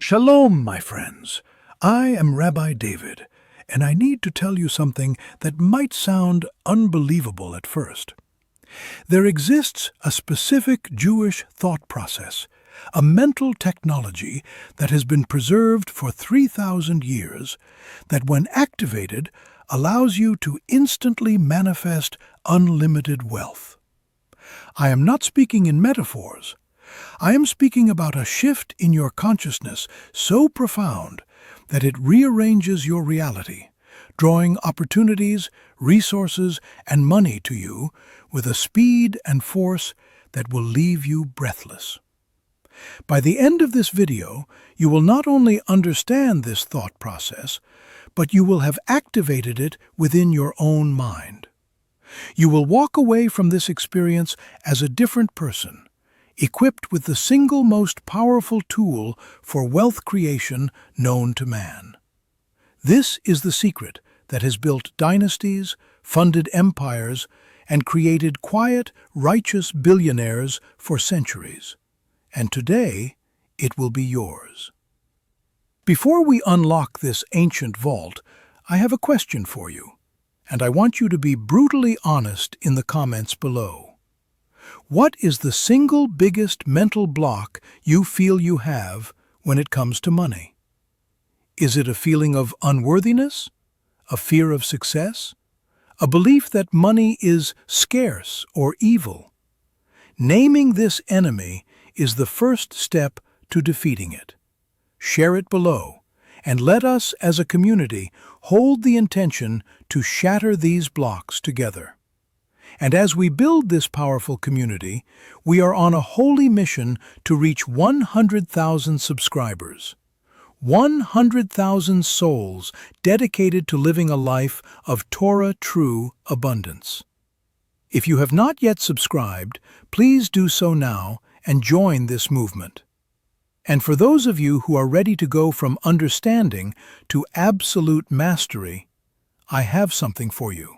Shalom, my friends. I am Rabbi David, and I need to tell you something that might sound unbelievable at first. There exists a specific Jewish thought process, a mental technology that has been preserved for 3,000 years, that when activated allows you to instantly manifest unlimited wealth. I am not speaking in metaphors. I am speaking about a shift in your consciousness so profound that it rearranges your reality, drawing opportunities, resources, and money to you with a speed and force that will leave you breathless. By the end of this video, you will not only understand this thought process, but you will have activated it within your own mind. You will walk away from this experience as a different person, equipped with the single most powerful tool for wealth creation known to man. This is the secret that has built dynasties, funded empires, and created quiet, righteous billionaires for centuries. And today, it will be yours. Before we unlock this ancient vault, I have a question for you, and I want you to be brutally honest in the comments below. What is the single biggest mental block you feel you have when it comes to money? Is it a feeling of unworthiness? A fear of success? A belief that money is scarce or evil? Naming this enemy is the first step to defeating it. Share it below, and let us as a community hold the intention to shatter these blocks together. And as we build this powerful community, we are on a holy mission to reach 100,000 subscribers. 100,000 souls dedicated to living a life of Torah-true abundance. If you have not yet subscribed, please do so now and join this movement. And for those of you who are ready to go from understanding to absolute mastery, I have something for you.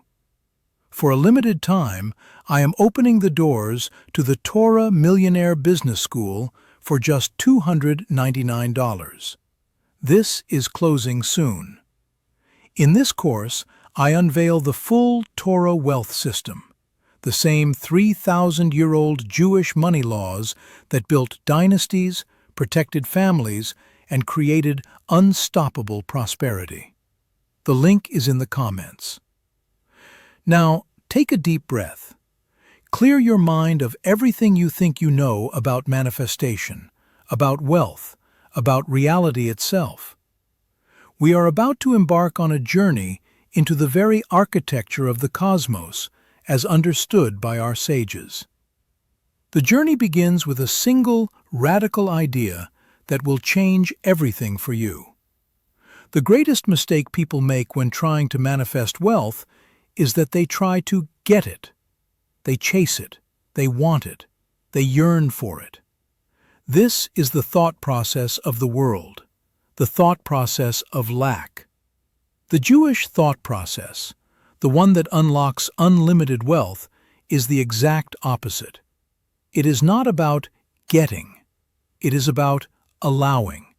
For a limited time, I am opening the doors to the Torah Millionaire Business School for just $299. This is closing soon. In this course, I unveil the full Torah wealth system, the same 3,000-year-old Jewish money laws that built dynasties, protected families, and created unstoppable prosperity. The link is in the comments. Now, take a deep breath. Clear your mind of everything you think you know about manifestation, about wealth, about reality itself. We are about to embark on a journey into the very architecture of the cosmos as understood by our sages. The journey begins with a single, radical idea that will change everything for you. The greatest mistake people make when trying to manifest wealth is that they try to get it. They chase it. They want it. They yearn for it. This is the thought process of the world, the thought process of lack. The Jewish thought process, the one that unlocks unlimited wealth, is the exact opposite. It is not about getting. It is about allowing.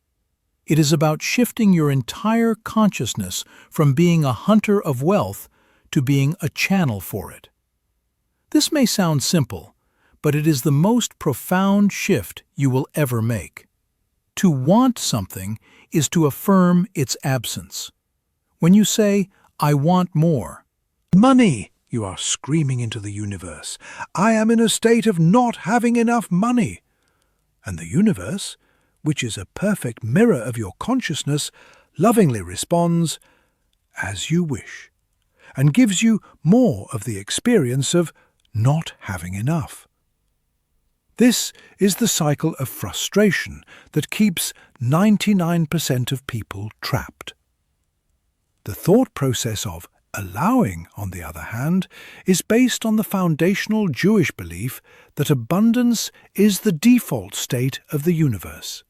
It is about shifting your entire consciousness from being a hunter of wealth to being a channel for it. This may sound simple, but it is the most profound shift you will ever make. To want something is to affirm its absence. When you say, "I want more," Money, you are screaming into the universe. I am in a state of not having enough money. And the universe, which is a perfect mirror of your consciousness, lovingly responds, "As you wish," and gives you more of the experience of not having enough. This is the cycle of frustration that keeps 99% of people trapped. The thought process of allowing, on the other hand, is based on the foundational Jewish belief that abundance is the default state of the universe.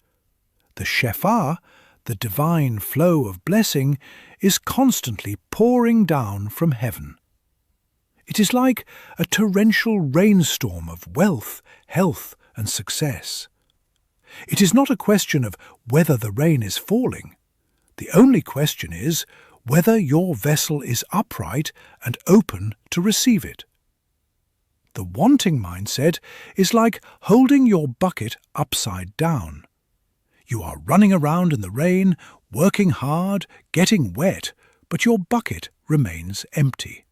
The Shefar, the divine flow of blessing, is constantly pouring down from heaven. It is like a torrential rainstorm of wealth, health, and success. It is not a question of whether the rain is falling. The only question is whether your vessel is upright and open to receive it. The wanting mindset is like holding your bucket upside down. You are running around in the rain, working hard, getting wet, but your bucket remains empty.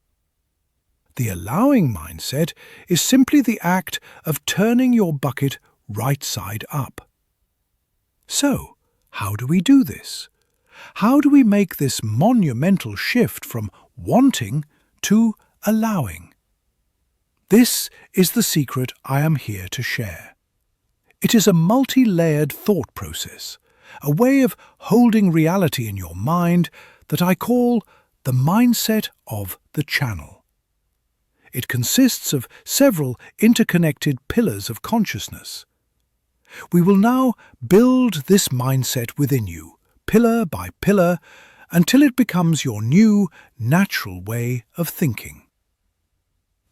The allowing mindset is simply the act of turning your bucket right side up. So, how do we do this? How do we make this monumental shift from wanting to allowing? This is the secret I am here to share. It is a multi-layered thought process, a way of holding reality in your mind that I call the mindset of the channel. It consists of several interconnected pillars of consciousness. We will now build this mindset within you, pillar by pillar, until it becomes your new, natural way of thinking.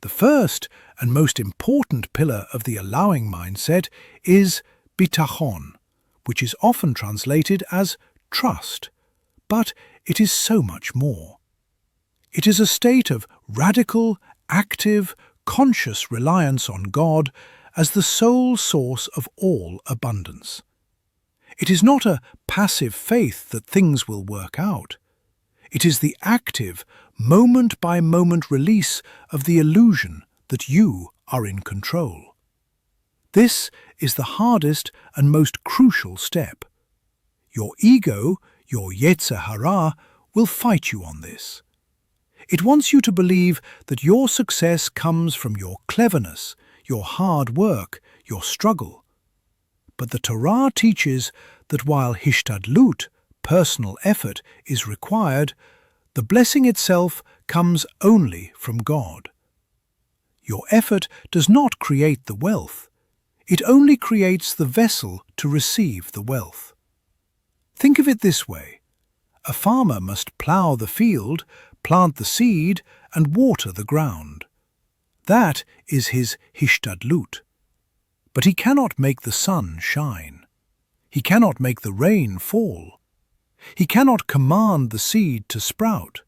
The first and most important pillar of the allowing mindset is bitachon, which is often translated as trust, but it is so much more. It is a state of radical, active, conscious reliance on God as the sole source of all abundance. It is not a passive faith that things will work out. It is the active, moment-by-moment release of the illusion that you are in control. This is the hardest and most crucial step. Your ego, your Yetzer Hara, will fight you on this. It wants you to believe that your success comes from your cleverness, your hard work, your struggle. But the Torah teaches that while hishtadlut, personal effort, is required, the blessing itself comes only from God. Your effort does not create the wealth. It only creates the vessel to receive the wealth. Think of it this way. A farmer must plough the field, plant the seed, and water the ground. That is his hishtadlut. But he cannot make the sun shine. He cannot make the rain fall. He cannot command the seed to sprout.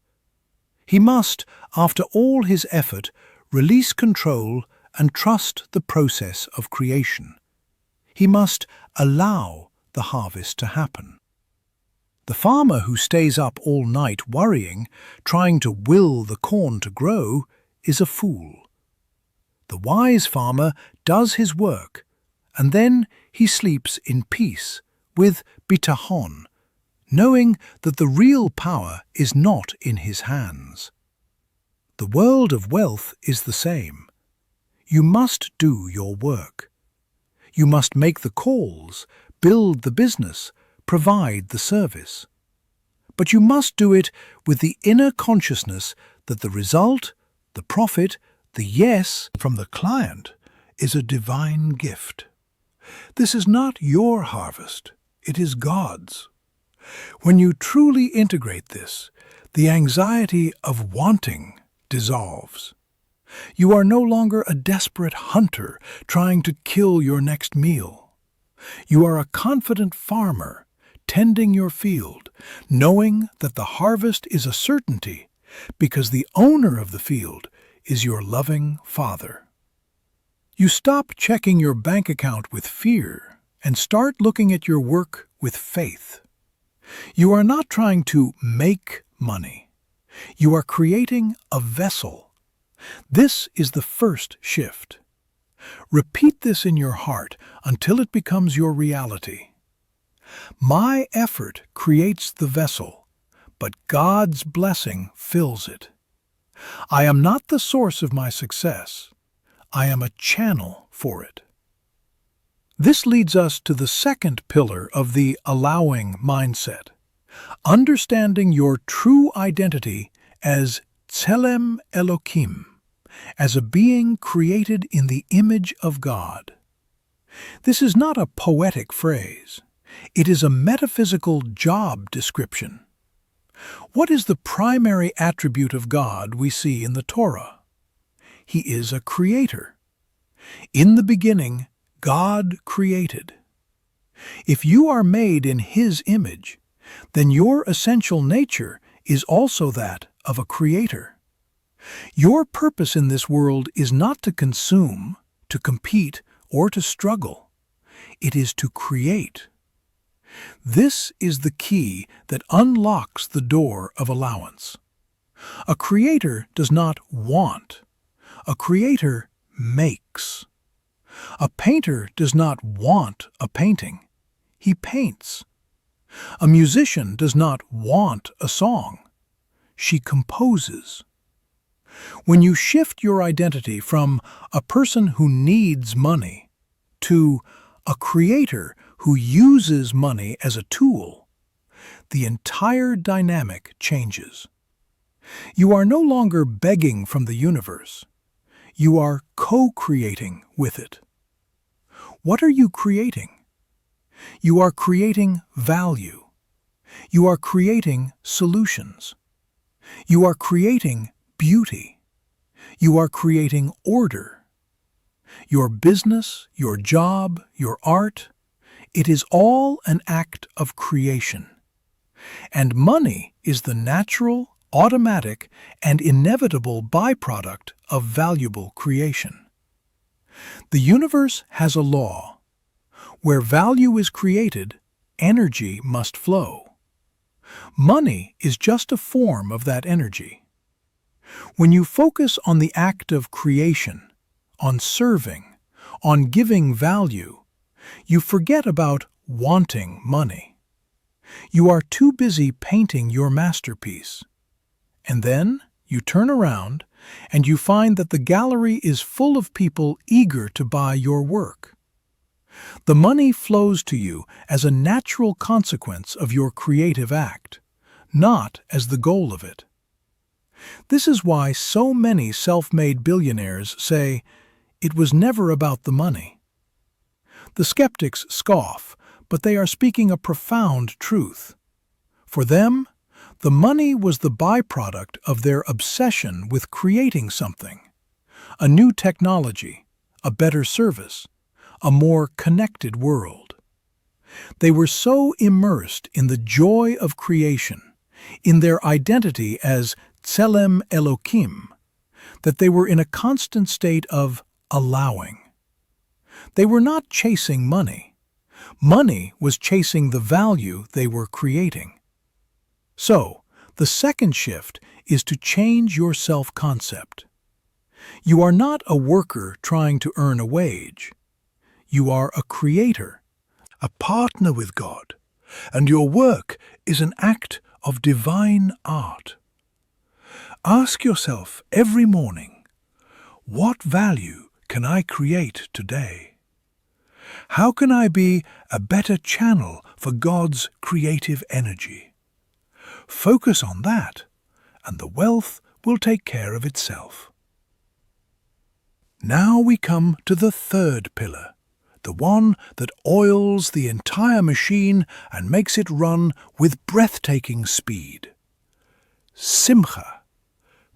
He must, after all his effort, release control and trust the process of creation. He must allow the harvest to happen. The farmer who stays up all night worrying, trying to will the corn to grow, is a fool. The wise farmer does his work, and then he sleeps in peace, with bitachon, knowing that the real power is not in his hands. The world of wealth is the same. You must do your work. You must make the calls, build the business, provide the service. But you must do it with the inner consciousness that the result, the profit, the yes from the client is a divine gift. This is not your harvest, it is God's. When you truly integrate this, the anxiety of wanting dissolves. You are no longer a desperate hunter trying to kill your next meal. You are a confident farmer tending your field, knowing that the harvest is a certainty because the owner of the field is your loving Father. You stop checking your bank account with fear and start looking at your work with faith. You are not trying to make money. You are creating a vessel. This is the first shift. Repeat this in your heart until it becomes your reality. My effort creates the vessel, but God's blessing fills it. I am not the source of my success. I am a channel for it. This leads us to the second pillar of the allowing mindset, understanding your true identity as Tselem Elokim, as a being created in the image of God. This is not a poetic phrase. It is a metaphysical job description. What is the primary attribute of God we see in the Torah? He is a creator. In the beginning, God created. If you are made in His image, then your essential nature is also that of a creator. Your purpose in this world is not to consume, to compete, or to struggle. It is to create. This is the key that unlocks the door of allowance. A creator does not want. A creator makes. A painter does not want a painting. He paints. A musician does not want a song. She composes. When you shift your identity from a person who needs money to a creator who uses money as a tool, the entire dynamic changes. You are no longer begging from the universe. You are co-creating with it. What are you creating? You are creating value. You are creating solutions. You are creating beauty. You are creating order. Your business, your job, your art, it is all an act of creation. And money is the natural, automatic, and inevitable byproduct of valuable creation. The universe has a law. Where value is created, energy must flow. Money is just a form of that energy. When you focus on the act of creation, on serving, on giving value, you forget about wanting money. You are too busy painting your masterpiece. And then you turn around and you find that the gallery is full of people eager to buy your work. The money flows to you as a natural consequence of your creative act, not as the goal of it. This is why so many self-made billionaires say, "It was never about the money." The skeptics scoff, but they are speaking a profound truth. For them, the money was the byproduct of their obsession with creating something, a new technology, a better service, a more connected world. They were so immersed in the joy of creation, in their identity as Tselem Elokim, that they were in a constant state of allowing. They were not chasing money. Money was chasing the value they were creating. So, the second shift is to change your self-concept. You are not a worker trying to earn a wage. You are a creator, a partner with God, and your work is an act of divine art. Ask yourself every morning, what value can I create today? How can I be a better channel for God's creative energy? Focus on that, and the wealth will take care of itself. Now we come to the third pillar, the one that oils the entire machine and makes it run with breathtaking speed. Simcha,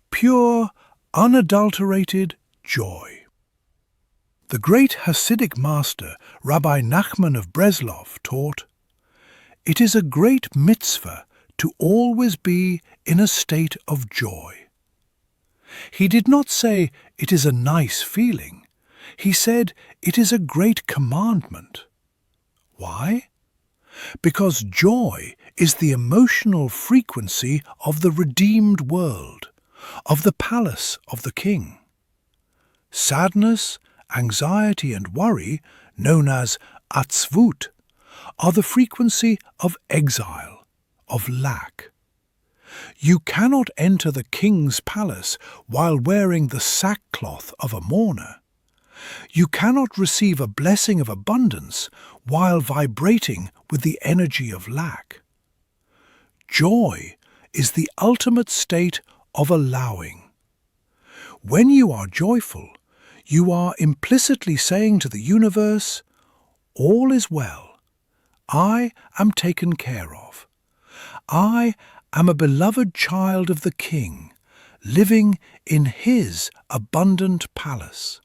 pure, unadulterated joy. The great Hasidic master, Rabbi Nachman of Breslov, taught, "It is a great mitzvah to always be in a state of joy." He did not say it is a nice feeling. He said it is a great commandment. Why? Because joy is the emotional frequency of the redeemed world, of the palace of the King. Sadness, anxiety and worry, known as atzvut, are the frequency of exile, of lack. You cannot enter the king's palace while wearing the sackcloth of a mourner. You cannot receive a blessing of abundance while vibrating with the energy of lack. Joy is the ultimate state of allowing. When you are joyful, you are implicitly saying to the universe, "All is well. I am taken care of. I am a beloved child of the King, living in His abundant palace."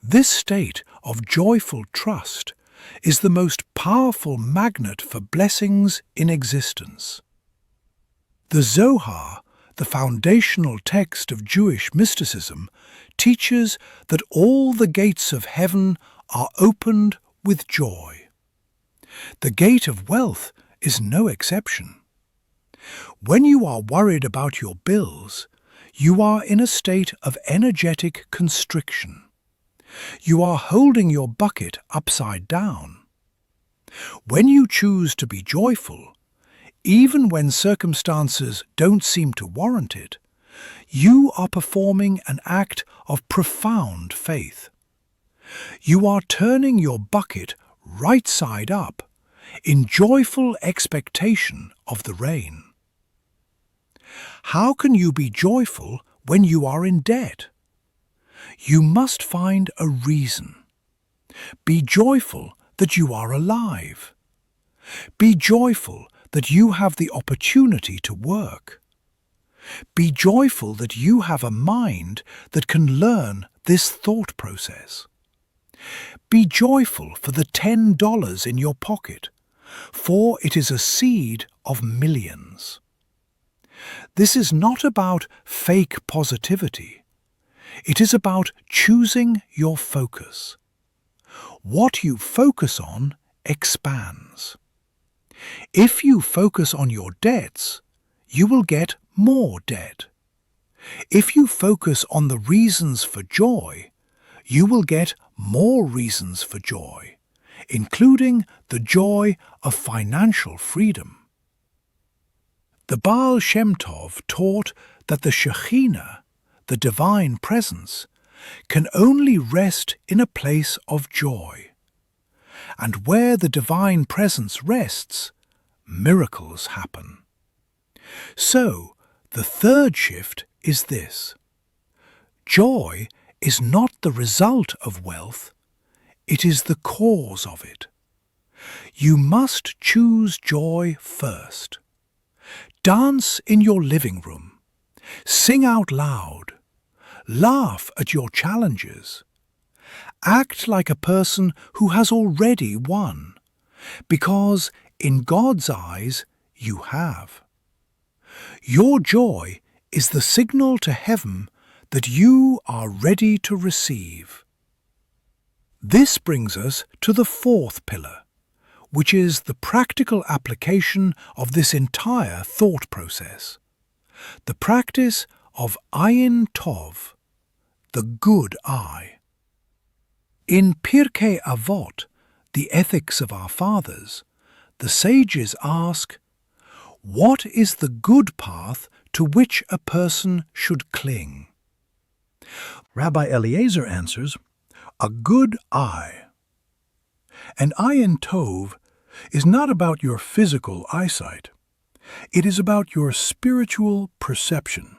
This state of joyful trust is the most powerful magnet for blessings in existence. The Zohar, the foundational text of Jewish mysticism, teaches that all the gates of heaven are opened with joy. The gate of wealth is no exception. When you are worried about your bills, you are in a state of energetic constriction. You are holding your bucket upside down. When you choose to be joyful, even when circumstances don't seem to warrant it, you are performing an act of profound faith. You are turning your bucket right side up in joyful expectation of the rain. How can you be joyful when you are in debt? You must find a reason. Be joyful that you are alive. Be joyful that you have the opportunity to work. Be joyful that you have a mind that can learn this thought process. Be joyful for the $10 in your pocket, for it is a seed of millions. This is not about fake positivity. It is about choosing your focus. What you focus on expands. If you focus on your debts, you will get more debt. If you focus on the reasons for joy, you will get more reasons for joy, including the joy of financial freedom. The Baal Shem Tov taught that the Shekhinah, the divine presence, can only rest in a place of joy. And where the divine presence rests, miracles happen. So, the third shift is this. Joy is not the result of wealth, it is the cause of it. You must choose joy first. Dance in your living room. Sing out loud. Laugh at your challenges. Act like a person who has already won, because in God's eyes you have. Your joy is the signal to heaven that you are ready to receive. This brings us to the fourth pillar, which is the practical application of this entire thought process. The practice of Ayin Tov, the good eye. In Pirkei Avot, the ethics of our fathers, the sages ask, what is the good path to which a person should cling? Rabbi Eliezer answers, a good eye. And Ayin Tov is not about your physical eyesight. It is about your spiritual perception.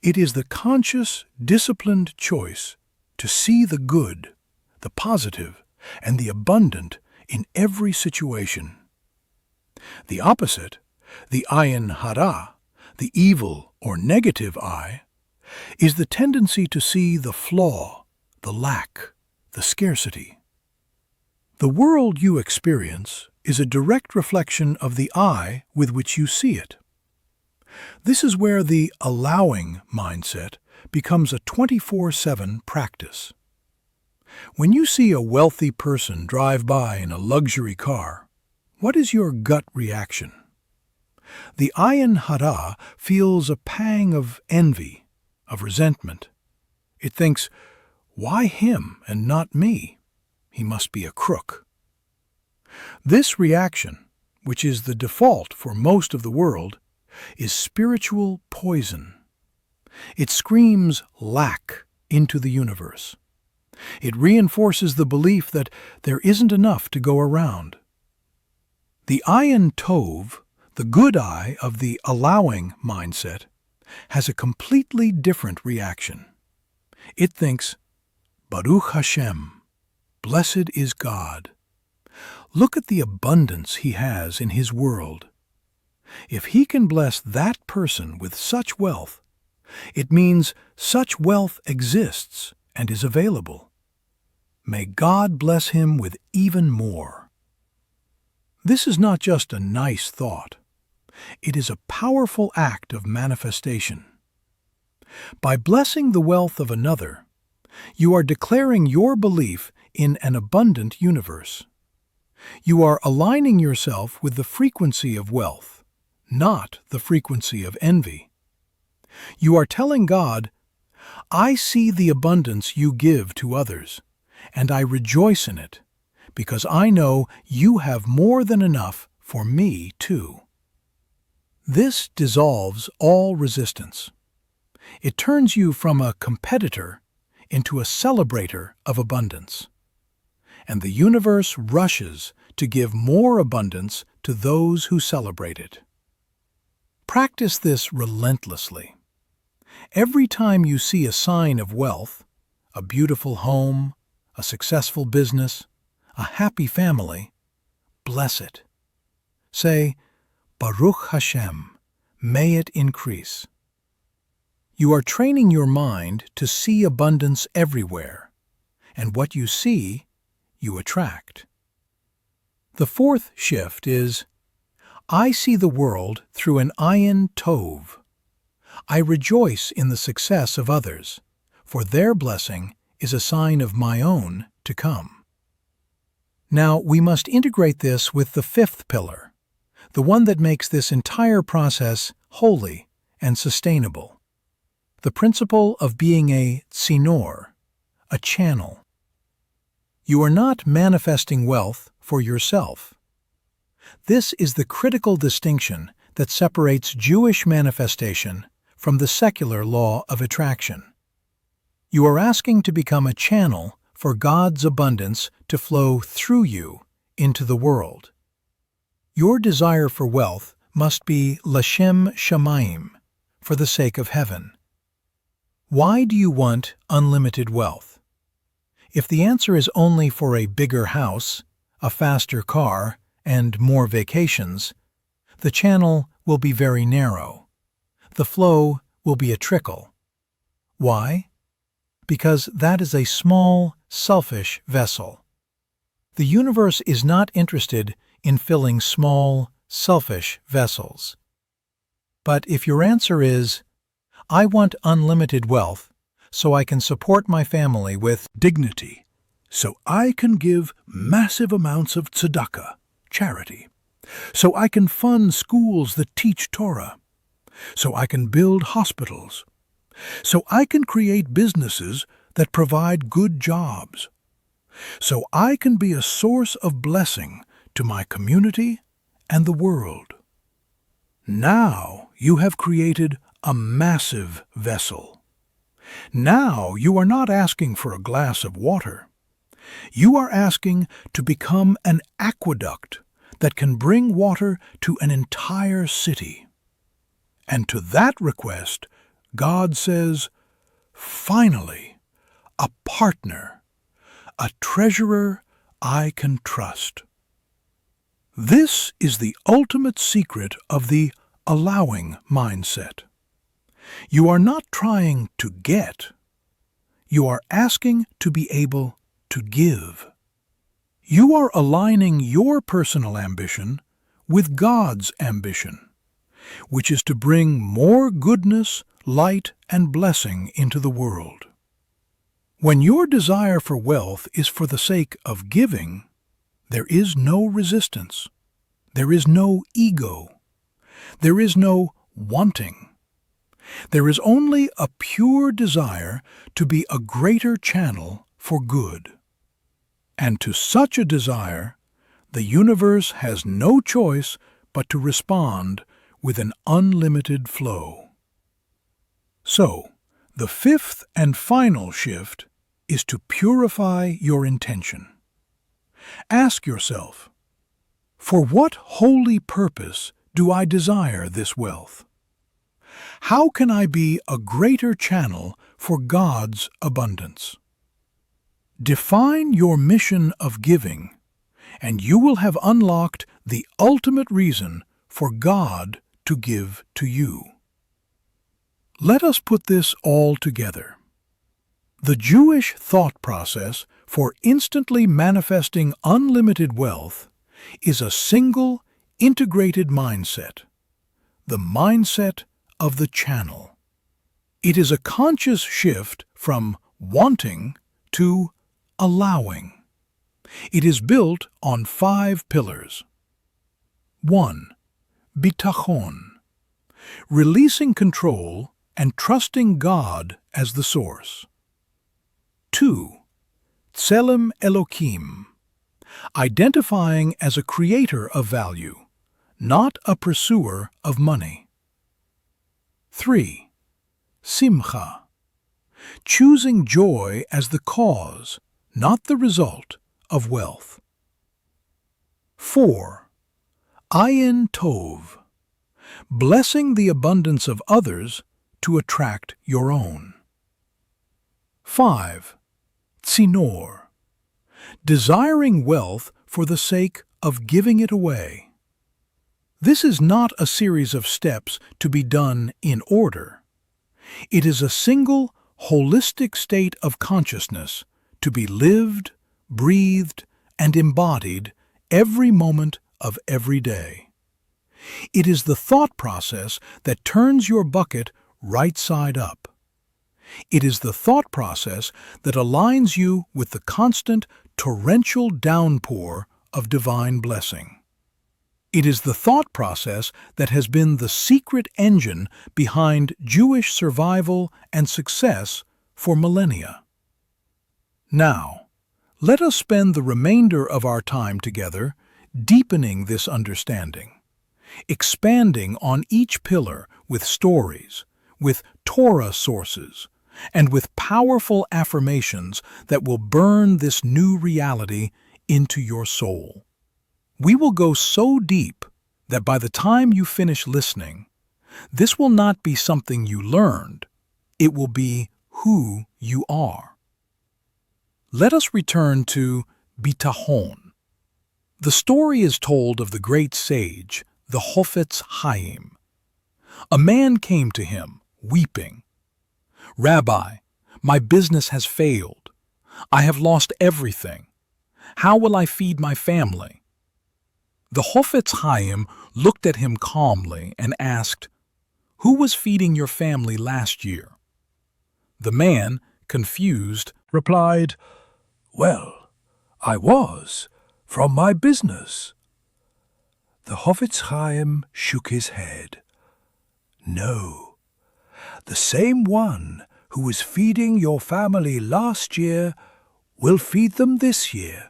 It is the conscious, disciplined choice to see the good, the positive, and the abundant in every situation. The opposite, the Ayin Hara, the evil or negative eye, is the tendency to see the flaw, the lack, the scarcity. The world you experience is a direct reflection of the eye with which you see it. This is where the allowing mindset becomes a 24/7 practice. When you see a wealthy person drive by in a luxury car, what is your gut reaction? The Ayin Hara feels a pang of envy, of resentment. It thinks, why him and not me? He must be a crook. This reaction, which is the default for most of the world, is spiritual poison. It screams lack into the universe. It reinforces the belief that there isn't enough to go around. The Ayin Tov, the good eye of the allowing mindset, has a completely different reaction. It thinks, Baruch Hashem, blessed is God. Look at the abundance He has in His world. If He can bless that person with such wealth, it means such wealth exists and is available. may God bless him with even more. This is not just a nice thought. It is a powerful act of manifestation. By blessing the wealth of another, you are declaring your belief in an abundant universe. You are aligning yourself with the frequency of wealth, not the frequency of envy. You are telling God, I see the abundance you give to others, and I rejoice in it, because I know you have more than enough for me too. This dissolves all resistance. It turns you from a competitor into a celebrator of abundance. And the universe rushes to give more abundance to those who celebrate it. Practice this relentlessly. Every time you see a sign of wealth, a beautiful home, a successful business, a happy family, bless it. Say, Baruch Hashem, may it increase. You are training your mind to see abundance everywhere, and what you see, you attract. The fourth shift is, I see the world through an ayin tov. I rejoice in the success of others, for their blessing is a sign of my own to come. Now we must integrate this with the fifth pillar, the one that makes this entire process holy and sustainable. The principle of being a tzinor, a channel. You are not manifesting wealth for yourself. This is the critical distinction that separates Jewish manifestation from the secular law of attraction. You are asking to become a channel for God's abundance to flow through you into the world. Your desire for wealth must be Lashem Shamayim, for the sake of heaven. Why do you want unlimited wealth? If the answer is only for a bigger house, a faster car, and more vacations, the channel will be very narrow. The flow will be a trickle. Why? Because that is a small, selfish vessel. The universe is not interested in filling small, selfish vessels. But if your answer is, I want unlimited wealth so I can support my family with dignity, so I can give massive amounts of tzedakah, charity, so I can fund schools that teach Torah, so I can build hospitals, so I can create businesses that provide good jobs, so I can be a source of blessing to my community and the world. Now you have created a massive vessel. Now you are not asking for a glass of water. You are asking to become an aqueduct that can bring water to an entire city. And to that request, God says, finally, a partner, a treasurer I can trust. This is the ultimate secret of the allowing mindset. You are not trying to get. You are asking to be able to give. You are aligning your personal ambition with God's ambition, which is to bring more goodness, light, and blessing into the world. When your desire for wealth is for the sake of giving, there is no resistance. There is no ego. There is no wanting. There is only a pure desire to be a greater channel for good. And to such a desire, the universe has no choice but to respond with an unlimited flow. So, the fifth and final shift is to purify your intention. Ask yourself, for what holy purpose do I desire this wealth? How can I be a greater channel for God's abundance? Define your mission of giving, and you will have unlocked the ultimate reason for God to give to you. Let us put this all together. The Jewish thought process for instantly manifesting unlimited wealth is a single, integrated mindset, the mindset of the channel. It is a conscious shift from wanting to allowing. It is built on 5 pillars. 1. Bitachon. Releasing control and trusting God as the source. 2. Tselem Elokim. Identifying as a creator of value, not a pursuer of money. 3. Simcha. Choosing joy as the cause, not the result, of wealth. 4. Ayin Tov. Blessing the abundance of others to attract your own. 5. Tzinor. Desiring wealth for the sake of giving it away. This is not a series of steps to be done in order. It is a single, holistic state of consciousness to be lived, breathed, and embodied every moment of every day. It is the thought process that turns your bucket right side up. It is the thought process that aligns you with the constant, torrential downpour of divine blessing. It is the thought process that has been the secret engine behind Jewish survival and success for millennia. Now, let us spend the remainder of our time together deepening this understanding, expanding on each pillar with stories, with Torah sources, and with powerful affirmations that will burn this new reality into your soul. We will go so deep that by the time you finish listening, this will not be something you learned, it will be who you are. Let us return to Bitachon. The story is told of the great sage, the Chofetz Chaim. A man came to him, weeping. "Rabbi, my business has failed. I have lost everything. How will I feed my family?" The Chofetz Chaim looked at him calmly and asked, "Who was feeding your family last year?" The man, confused, replied, "Well, I was, from my business." The Chofetz Chaim shook his head. "No, the same one who was feeding your family last year will feed them this year.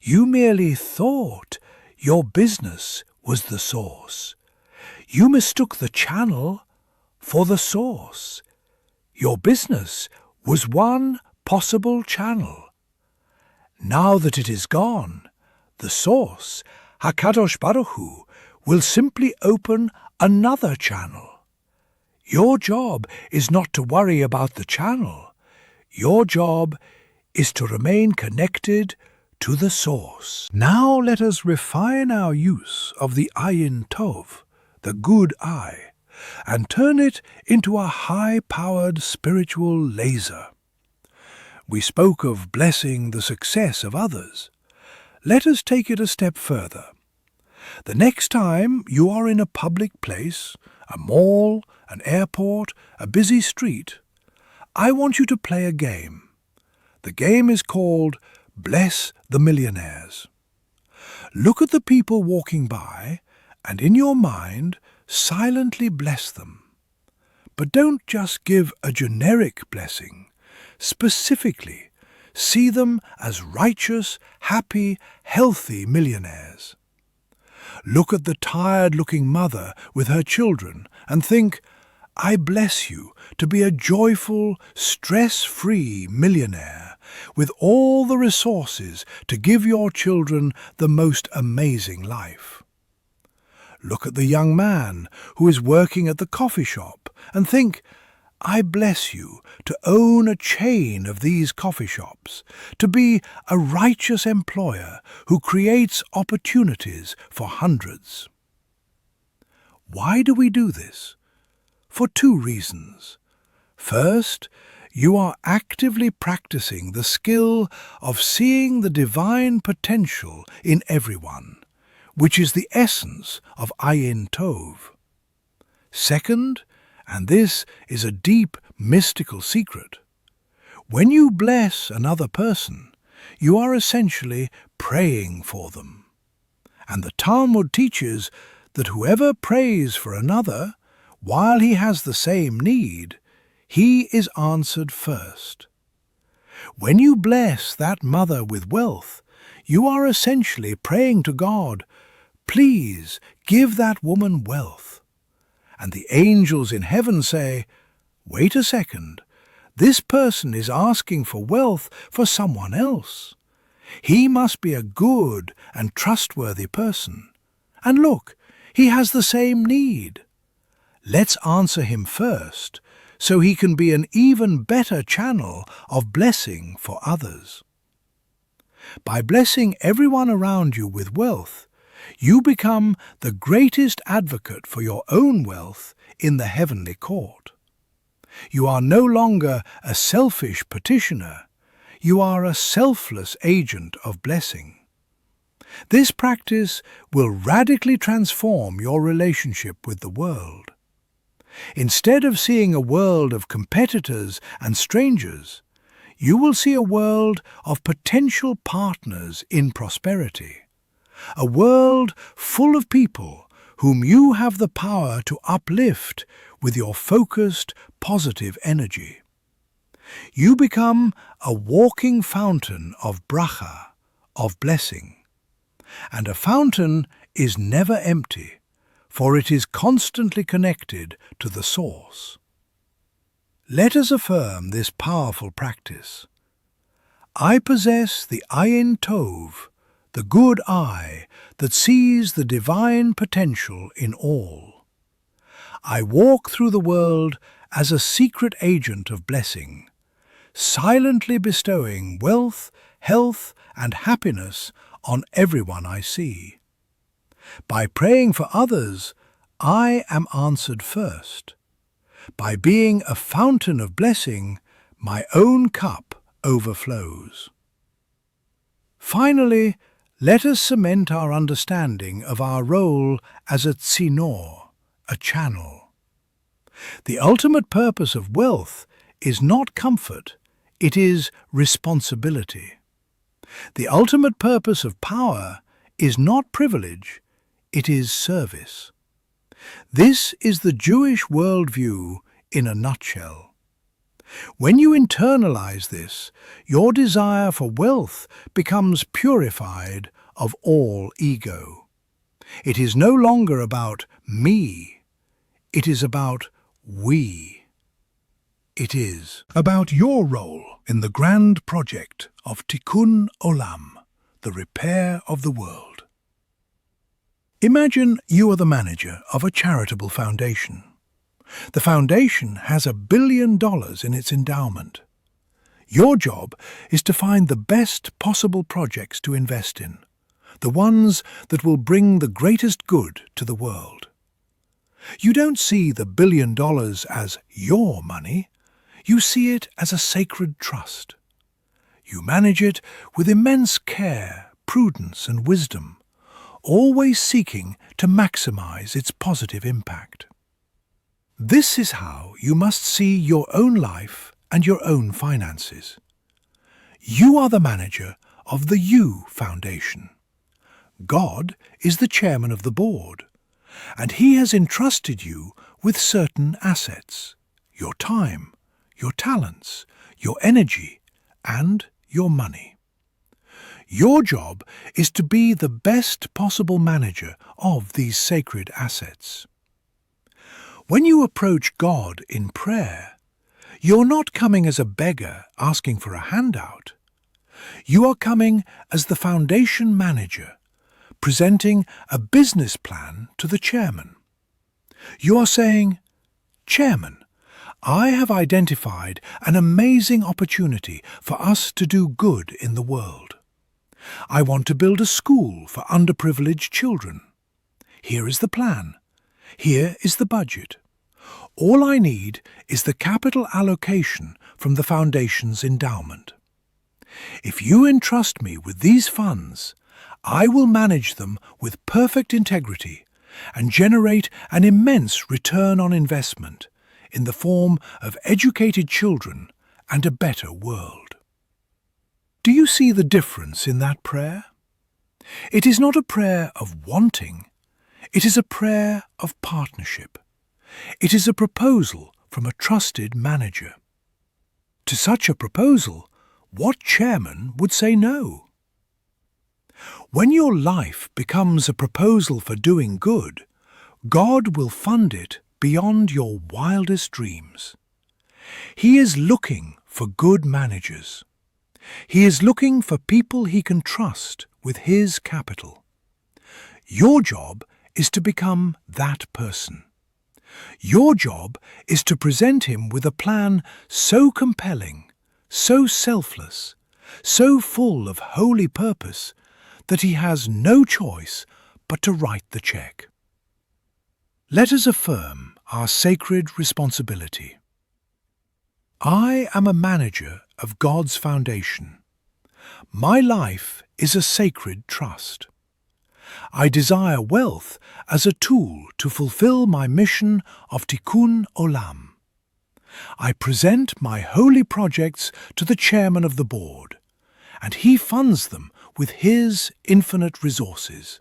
You merely thought your business was the source. You mistook the channel for the source. Your business was one possible channel. Now that it is gone, the source, HaKadosh Baruch Hu, will simply open another channel. Your job is not to worry about the channel. Your job is to remain connected to the source." Now let us refine our use of the Ayin Tov, the good eye, and turn it into a high-powered spiritual laser. We spoke of blessing the success of others. Let us take it a step further. The next time you are in a public place, a mall, an airport, a busy street, I want you to play a game. The game is called Bless the Millionaires. Look at the people walking by and in your mind silently bless them. But don't just give a generic blessing. Specifically, see them as righteous, happy, healthy millionaires. Look at the tired-looking mother with her children and think, "I bless you to be a joyful, stress-free millionaire with all the resources to give your children the most amazing life." Look at the young man who is working at the coffee shop and think, "I bless you to own a chain of these coffee shops, to be a righteous employer who creates opportunities for hundreds." Why do we do this? For 2 reasons. First, you are actively practicing the skill of seeing the divine potential in everyone, which is the essence of Ayin Tov. Second, and this is a deep mystical secret, when you bless another person, you are essentially praying for them. And the Talmud teaches that whoever prays for another, while he has the same need, he is answered first. When you bless that mother with wealth, you are essentially praying to God, "Please give that woman wealth." And the angels in heaven say, "Wait a second, this person is asking for wealth for someone else. He must be a good and trustworthy person. And look, he has the same need. Let's answer him first, so he can be an even better channel of blessing for others." By blessing everyone around you with wealth, you become the greatest advocate for your own wealth in the heavenly court. You are no longer a selfish petitioner, you are a selfless agent of blessing. This practice will radically transform your relationship with the world. Instead of seeing a world of competitors and strangers, you will see a world of potential partners in prosperity, a world full of people whom you have the power to uplift with your focused, positive energy. You become a walking fountain of bracha, of blessing. And a fountain is never empty, for it is constantly connected to the source. Let us affirm this powerful practice. I possess the Ayin Tov, the good eye that sees the divine potential in all. I walk through the world as a secret agent of blessing, silently bestowing wealth, health, and happiness on everyone I see. By praying for others, I am answered first. By being a fountain of blessing, my own cup overflows. Finally, let us cement our understanding of our role as a tzinor, a channel. The ultimate purpose of wealth is not comfort, it is responsibility. The ultimate purpose of power is not privilege, it is service. This is the Jewish worldview in a nutshell. When you internalize this, your desire for wealth becomes purified of all ego. It is no longer about me, it is about we. It is about your role in the grand project of Tikkun Olam, the repair of the world. Imagine you are the manager of a charitable foundation. The foundation has $1 billion in its endowment. Your job is to find the best possible projects to invest in, the ones that will bring the greatest good to the world. You don't see the $1 billion as your money, you see it as a sacred trust. You manage it with immense care, prudence, and wisdom, always seeking to maximize its positive impact. This is how you must see your own life and your own finances. You are the manager of the You Foundation. God is the chairman of the board, and He has entrusted you with certain assets: your time, your talents, your energy, and your money. Your job is to be the best possible manager of these sacred assets. When you approach God in prayer, you're not coming as a beggar asking for a handout. You are coming as the foundation manager, presenting a business plan to the chairman. You are saying, "Chairman, I have identified an amazing opportunity for us to do good in the world. I want to build a school for underprivileged children. Here is the plan. Here is the budget. All I need is the capital allocation from the Foundation's endowment. If you entrust me with these funds, I will manage them with perfect integrity and generate an immense return on investment in the form of educated children and a better world. Do you see the difference in that prayer? It is not a prayer of wanting, it is a prayer of partnership. It is a proposal from a trusted manager. To such a proposal, what chairman would say no? When your life becomes a proposal for doing good, God will fund it beyond your wildest dreams. He is looking for good managers. He is looking for people he can trust with his capital. Your job is to become that person. Your job is to present him with a plan so compelling, so selfless, so full of holy purpose, that he has no choice but to write the check. Let us affirm our sacred responsibility. I am a manager of God's foundation. My life is a sacred trust. I desire wealth as a tool to fulfill my mission of Tikkun Olam. I present my holy projects to the chairman of the board, and he funds them with his infinite resources.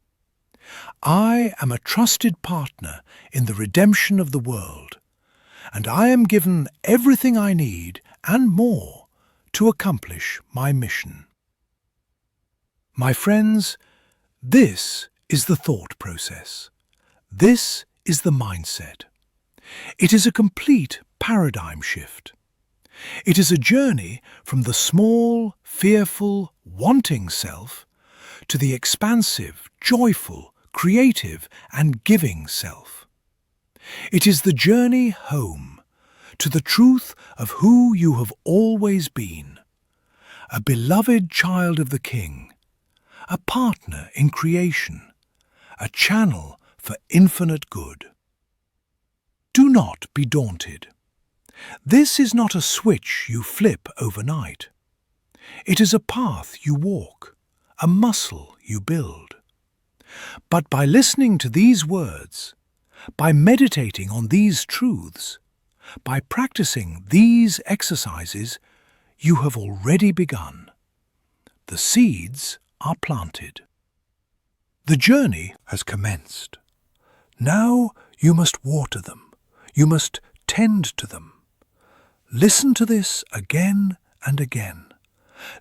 I am a trusted partner in the redemption of the world, and I am given everything I need and more to accomplish my mission. My friends, this is the thought process. This is the mindset. It is a complete paradigm shift. It is a journey from the small, fearful, wanting self to the expansive, joyful, creative and giving self. It is the journey home to the truth of who you have always been, a beloved child of the King, a partner in creation, a channel for infinite good. Do not be daunted. This is not a switch you flip overnight. It is a path you walk, a muscle you build. But by listening to these words, by meditating on these truths, by practicing these exercises, you have already begun. The seeds are planted. The journey has commenced. Now you must water them. You must tend to them. Listen to this again and again.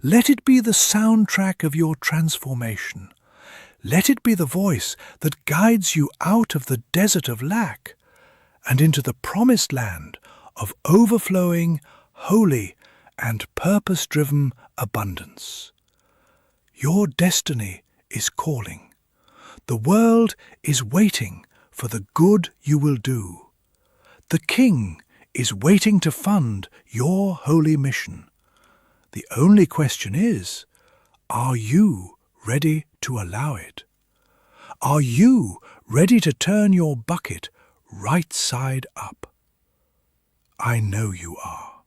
Let it be the soundtrack of your transformation. Let it be the voice that guides you out of the desert of lack and into the promised land of overflowing, holy, and purpose-driven abundance. Your destiny is calling. The world is waiting for the good you will do. The King is waiting to fund your holy mission. The only question is, are you ready to allow it? Are you ready to turn your bucket right side up? I know you are.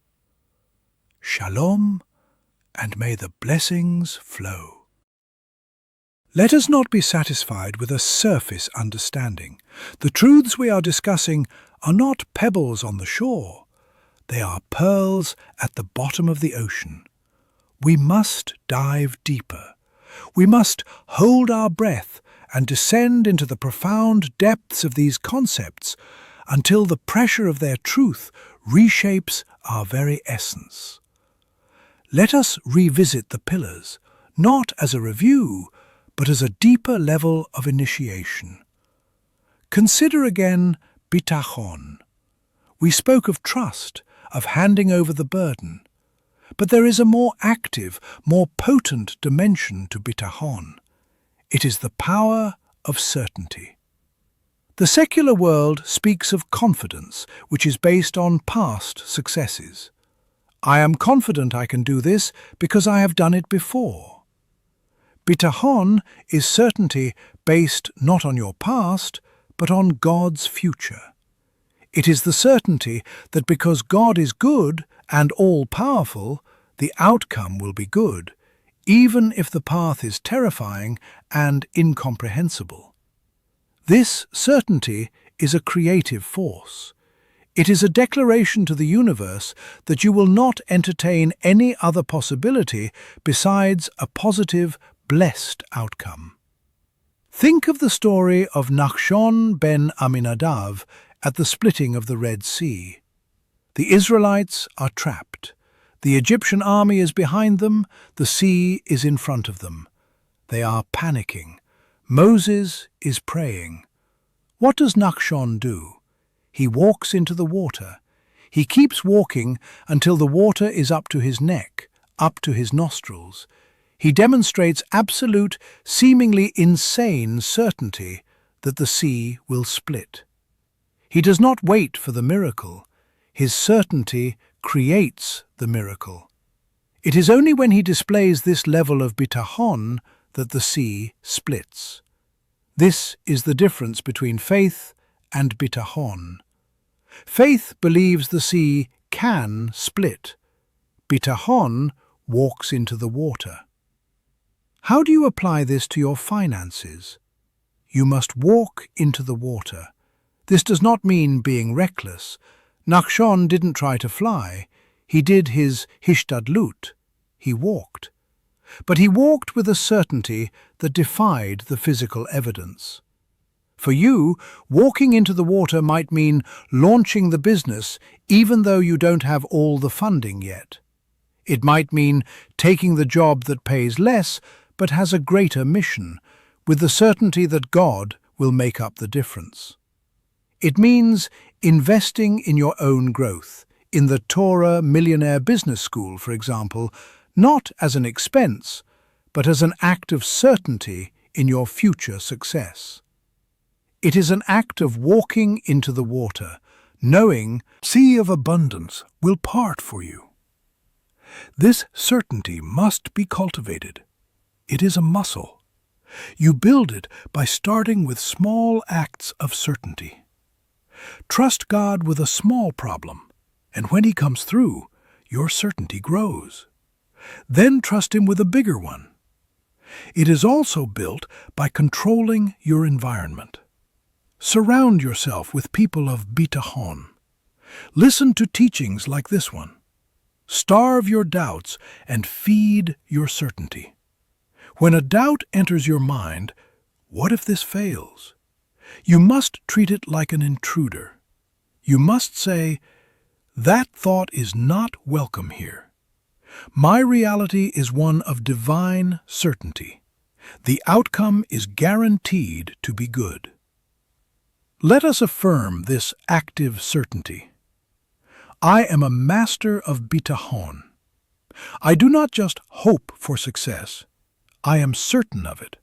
Shalom, and may the blessings flow. Let us not be satisfied with a surface understanding. The truths we are discussing are not pebbles on the shore. They are pearls at the bottom of the ocean. We must dive deeper. We must hold our breath and descend into the profound depths of these concepts until the pressure of their truth reshapes our very essence. Let us revisit the pillars, not as a review, but as a deeper level of initiation. Consider again bitachon. We spoke of trust, of handing over the burden. But there is a more active, more potent dimension to bitachon. It is the power of certainty. The secular world speaks of confidence, which is based on past successes. I am confident I can do this because I have done it before. Bitachon is certainty based not on your past, but on God's future. It is the certainty that because God is good and all-powerful, the outcome will be good, even if the path is terrifying and incomprehensible. This certainty is a creative force. It is a declaration to the universe that you will not entertain any other possibility besides a positive, blessed outcome. Think of the story of Nachshon ben Aminadav at the splitting of the Red Sea. The Israelites are trapped. The Egyptian army is behind them, the sea is in front of them. They are panicking. Moses is praying. What does Nachshon do? He walks into the water. He keeps walking until the water is up to his neck, up to his nostrils. He demonstrates absolute, seemingly insane certainty that the sea will split. He does not wait for the miracle. His certainty creates the miracle. It is only when he displays this level of bitachon that the sea splits. This is the difference between faith and bitachon. Faith believes the sea can split. Bitachon walks into the water. How do you apply this to your finances? You must walk into the water. This does not mean being reckless. Nachshon didn't try to fly. He did his hishtadlut. He walked. But he walked with a certainty that defied the physical evidence. For you, walking into the water might mean launching the business even though you don't have all the funding yet. It might mean taking the job that pays less but has a greater mission, with the certainty that God will make up the difference. It means investing in your own growth, in the Torah Millionaire Business School, for example, not as an expense, but as an act of certainty in your future success. It is an act of walking into the water, knowing the sea of abundance will part for you. This certainty must be cultivated. It is a muscle. You build it by starting with small acts of certainty. Trust God with a small problem, and when He comes through, your certainty grows. Then trust Him with a bigger one. It is also built by controlling your environment. Surround yourself with people of bitachon. Listen to teachings like this one. Starve your doubts and feed your certainty. When a doubt enters your mind, what if this fails? You must treat it like an intruder. You must say, that thought is not welcome here. My reality is one of divine certainty. The outcome is guaranteed to be good. Let us affirm this active certainty. I am a master of bitachon. I do not just hope for success. I am certain of it,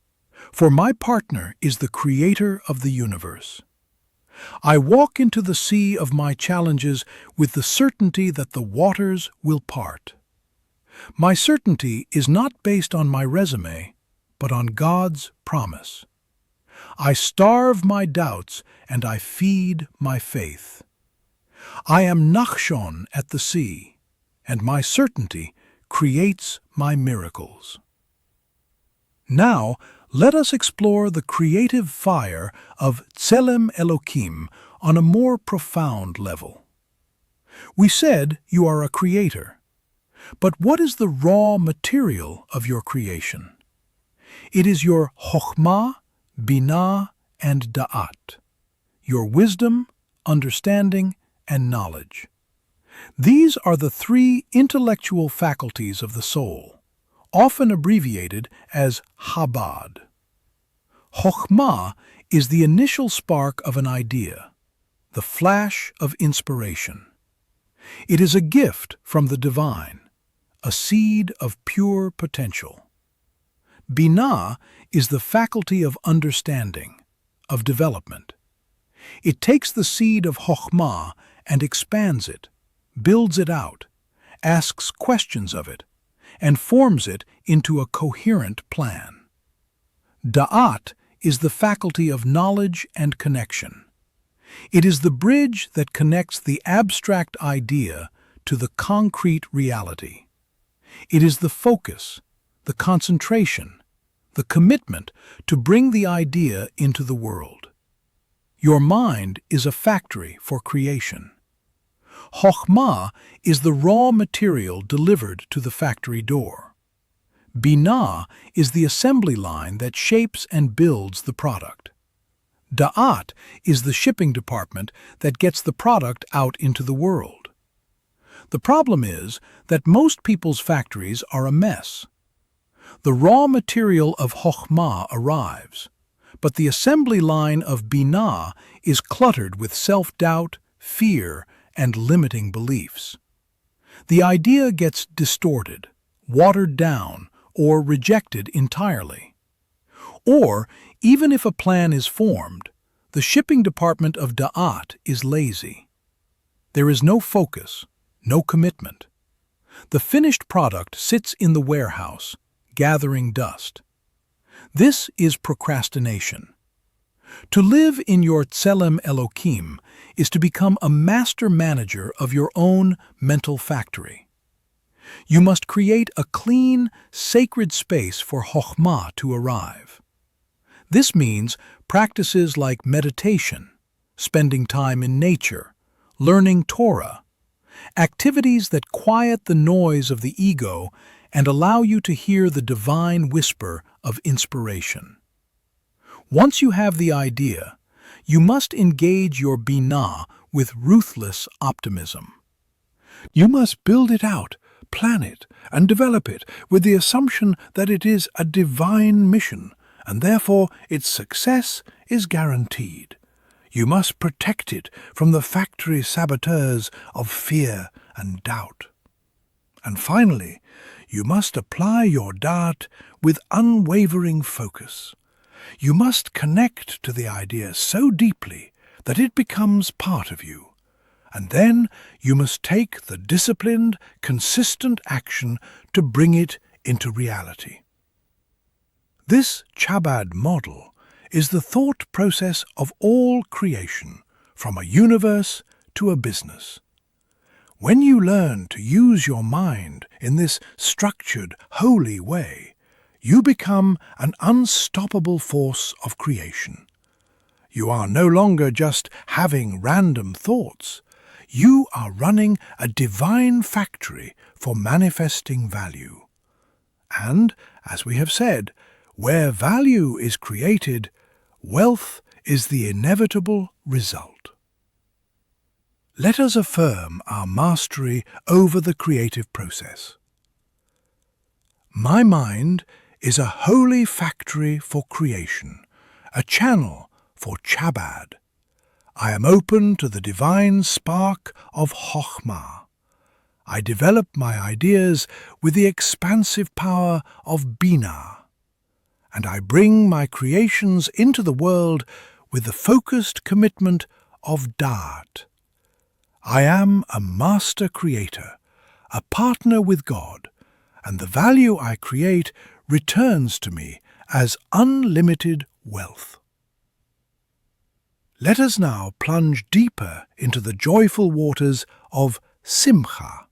for my partner is the creator of the universe. I walk into the sea of my challenges with the certainty that the waters will part. My certainty is not based on my resume, but on God's promise. I starve my doubts and I feed my faith. I am Nachshon at the sea, and my certainty creates my miracles. Now, let us explore the creative fire of Tselem Elokim on a more profound level. We said you are a creator, but what is the raw material of your creation? It is your chokhmah, binah, and da'at, your wisdom, understanding, and knowledge. These are the three intellectual faculties of the soul, often abbreviated as Chabad. Chokhmah is the initial spark of an idea, the flash of inspiration. It is a gift from the divine, a seed of pure potential. Binah is the faculty of understanding, of development. It takes the seed of Chokhmah and expands it, builds it out, asks questions of it, and forms it into a coherent plan. Da'at is the faculty of knowledge and connection. It is the bridge that connects the abstract idea to the concrete reality. It is the focus, the concentration, the commitment to bring the idea into the world. Your mind is a factory for creation. Chokhmah is the raw material delivered to the factory door. Binah is the assembly line that shapes and builds the product. Da'at is the shipping department that gets the product out into the world. The problem is that most people's factories are a mess. The raw material of Chokhmah arrives, but the assembly line of Binah is cluttered with self-doubt, fear, and limiting beliefs. The idea gets distorted, watered down, or rejected entirely. Or, even if a plan is formed, the shipping department of Da'at is lazy. There is no focus, no commitment. The finished product sits in the warehouse, gathering dust. This is procrastination. To live in your Tselem Elokim is to become a master manager of your own mental factory. You must create a clean, sacred space for Chokhmah to arrive. This means practices like meditation, spending time in nature, learning Torah, activities that quiet the noise of the ego and allow you to hear the divine whisper of inspiration. Once you have the idea, you must engage your Binah with ruthless optimism. You must build it out, plan it, and develop it with the assumption that it is a divine mission, and therefore its success is guaranteed. You must protect it from the factory saboteurs of fear and doubt. And finally, you must apply your da'at with unwavering focus. You must connect to the idea so deeply that it becomes part of you. And then you must take the disciplined, consistent action to bring it into reality. This Chabad model is the thought process of all creation, from a universe to a business. When you learn to use your mind in this structured, holy way, you become an unstoppable force of creation. You are no longer just having random thoughts. You are running a divine factory for manifesting value. And, as we have said, where value is created, wealth is the inevitable result. Let us affirm our mastery over the creative process. My mind is a holy factory for creation, a channel for Chabad. I am open to the divine spark of Chokhmah. I develop my ideas with the expansive power of Binah. And I bring my creations into the world with the focused commitment of Da'at. I am a master creator, a partner with God, and the value I create returns to me as unlimited wealth. Let us now plunge deeper into the joyful waters of Simcha.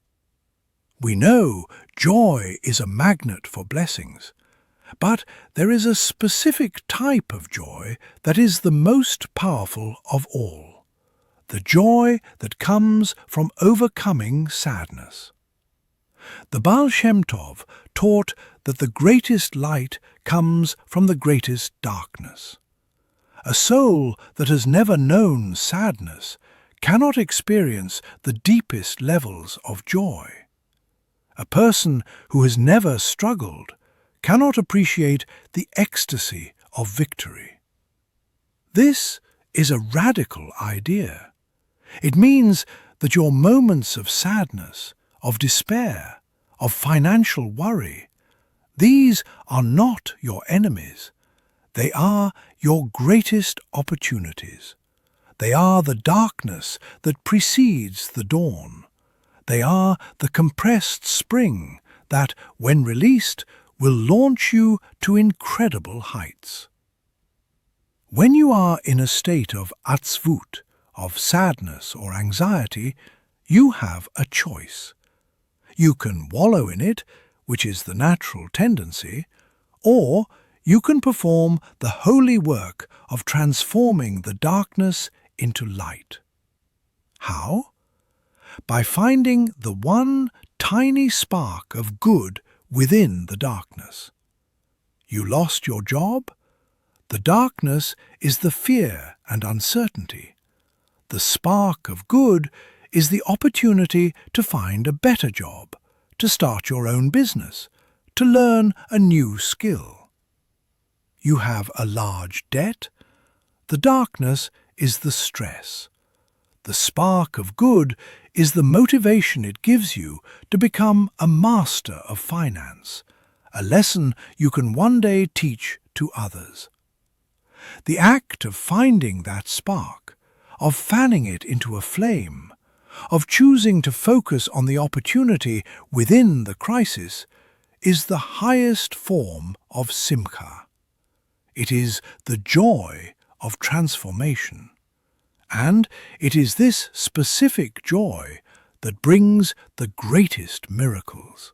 We know joy is a magnet for blessings, but there is a specific type of joy that is the most powerful of all, the joy that comes from overcoming sadness. The Baal Shem Tov taught that the greatest light comes from the greatest darkness. A soul that has never known sadness cannot experience the deepest levels of joy. A person who has never struggled cannot appreciate the ecstasy of victory. This is a radical idea. It means that your moments of sadness, of despair, of financial worry, these are not your enemies. They are your greatest opportunities. They are the darkness that precedes the dawn. They are the compressed spring that, when released, will launch you to incredible heights. When you are in a state of atzvut, of sadness or anxiety, you have a choice. You can wallow in it, which is the natural tendency, or you can perform the holy work of transforming the darkness into light. How? By finding the one tiny spark of good within the darkness. You lost your job? The darkness is the fear and uncertainty. The spark of good is the opportunity to find a better job, to start your own business, to learn a new skill. You have a large debt? The darkness is the stress. The spark of good is the motivation it gives you to become a master of finance, a lesson you can one day teach to others. The act of finding that spark, of fanning it into a flame, of choosing to focus on the opportunity within the crisis, is the highest form of simcha. It is the joy of transformation. And it is this specific joy that brings the greatest miracles.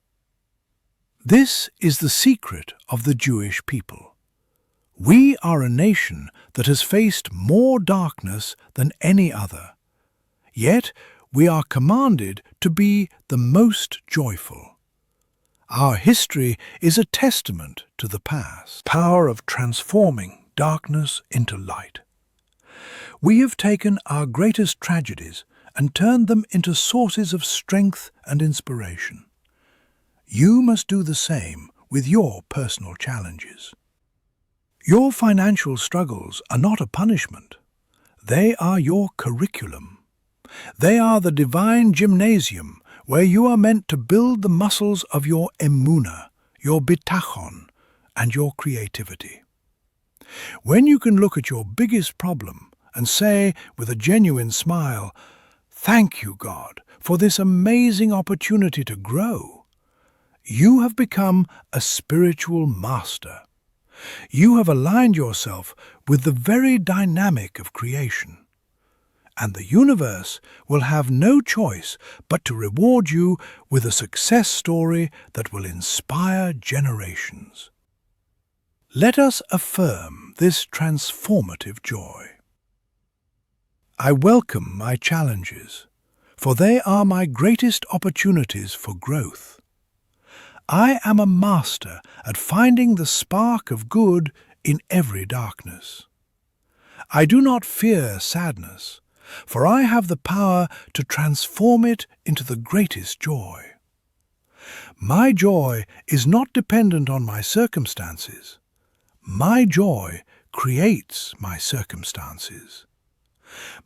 This is the secret of the Jewish people. We are a nation that has faced more darkness than any other. Yet we are commanded to be the most joyful. Our history is a testament to the past, power of transforming darkness into light. We have taken our greatest tragedies and turned them into sources of strength and inspiration. You must do the same with your personal challenges. Your financial struggles are not a punishment. They are your curriculum. They are the divine gymnasium where you are meant to build the muscles of your emunah, your bitachon, and your creativity. When you can look at your biggest problem and say with a genuine smile, "Thank you, God, for this amazing opportunity to grow," you have become a spiritual master. You have aligned yourself with the very dynamic of creation. And the universe will have no choice but to reward you with a success story that will inspire generations. Let us affirm this transformative joy. I welcome my challenges, for they are my greatest opportunities for growth. I am a master at finding the spark of good in every darkness. I do not fear sadness, for I have the power to transform it into the greatest joy. My joy is not dependent on my circumstances. My joy creates my circumstances.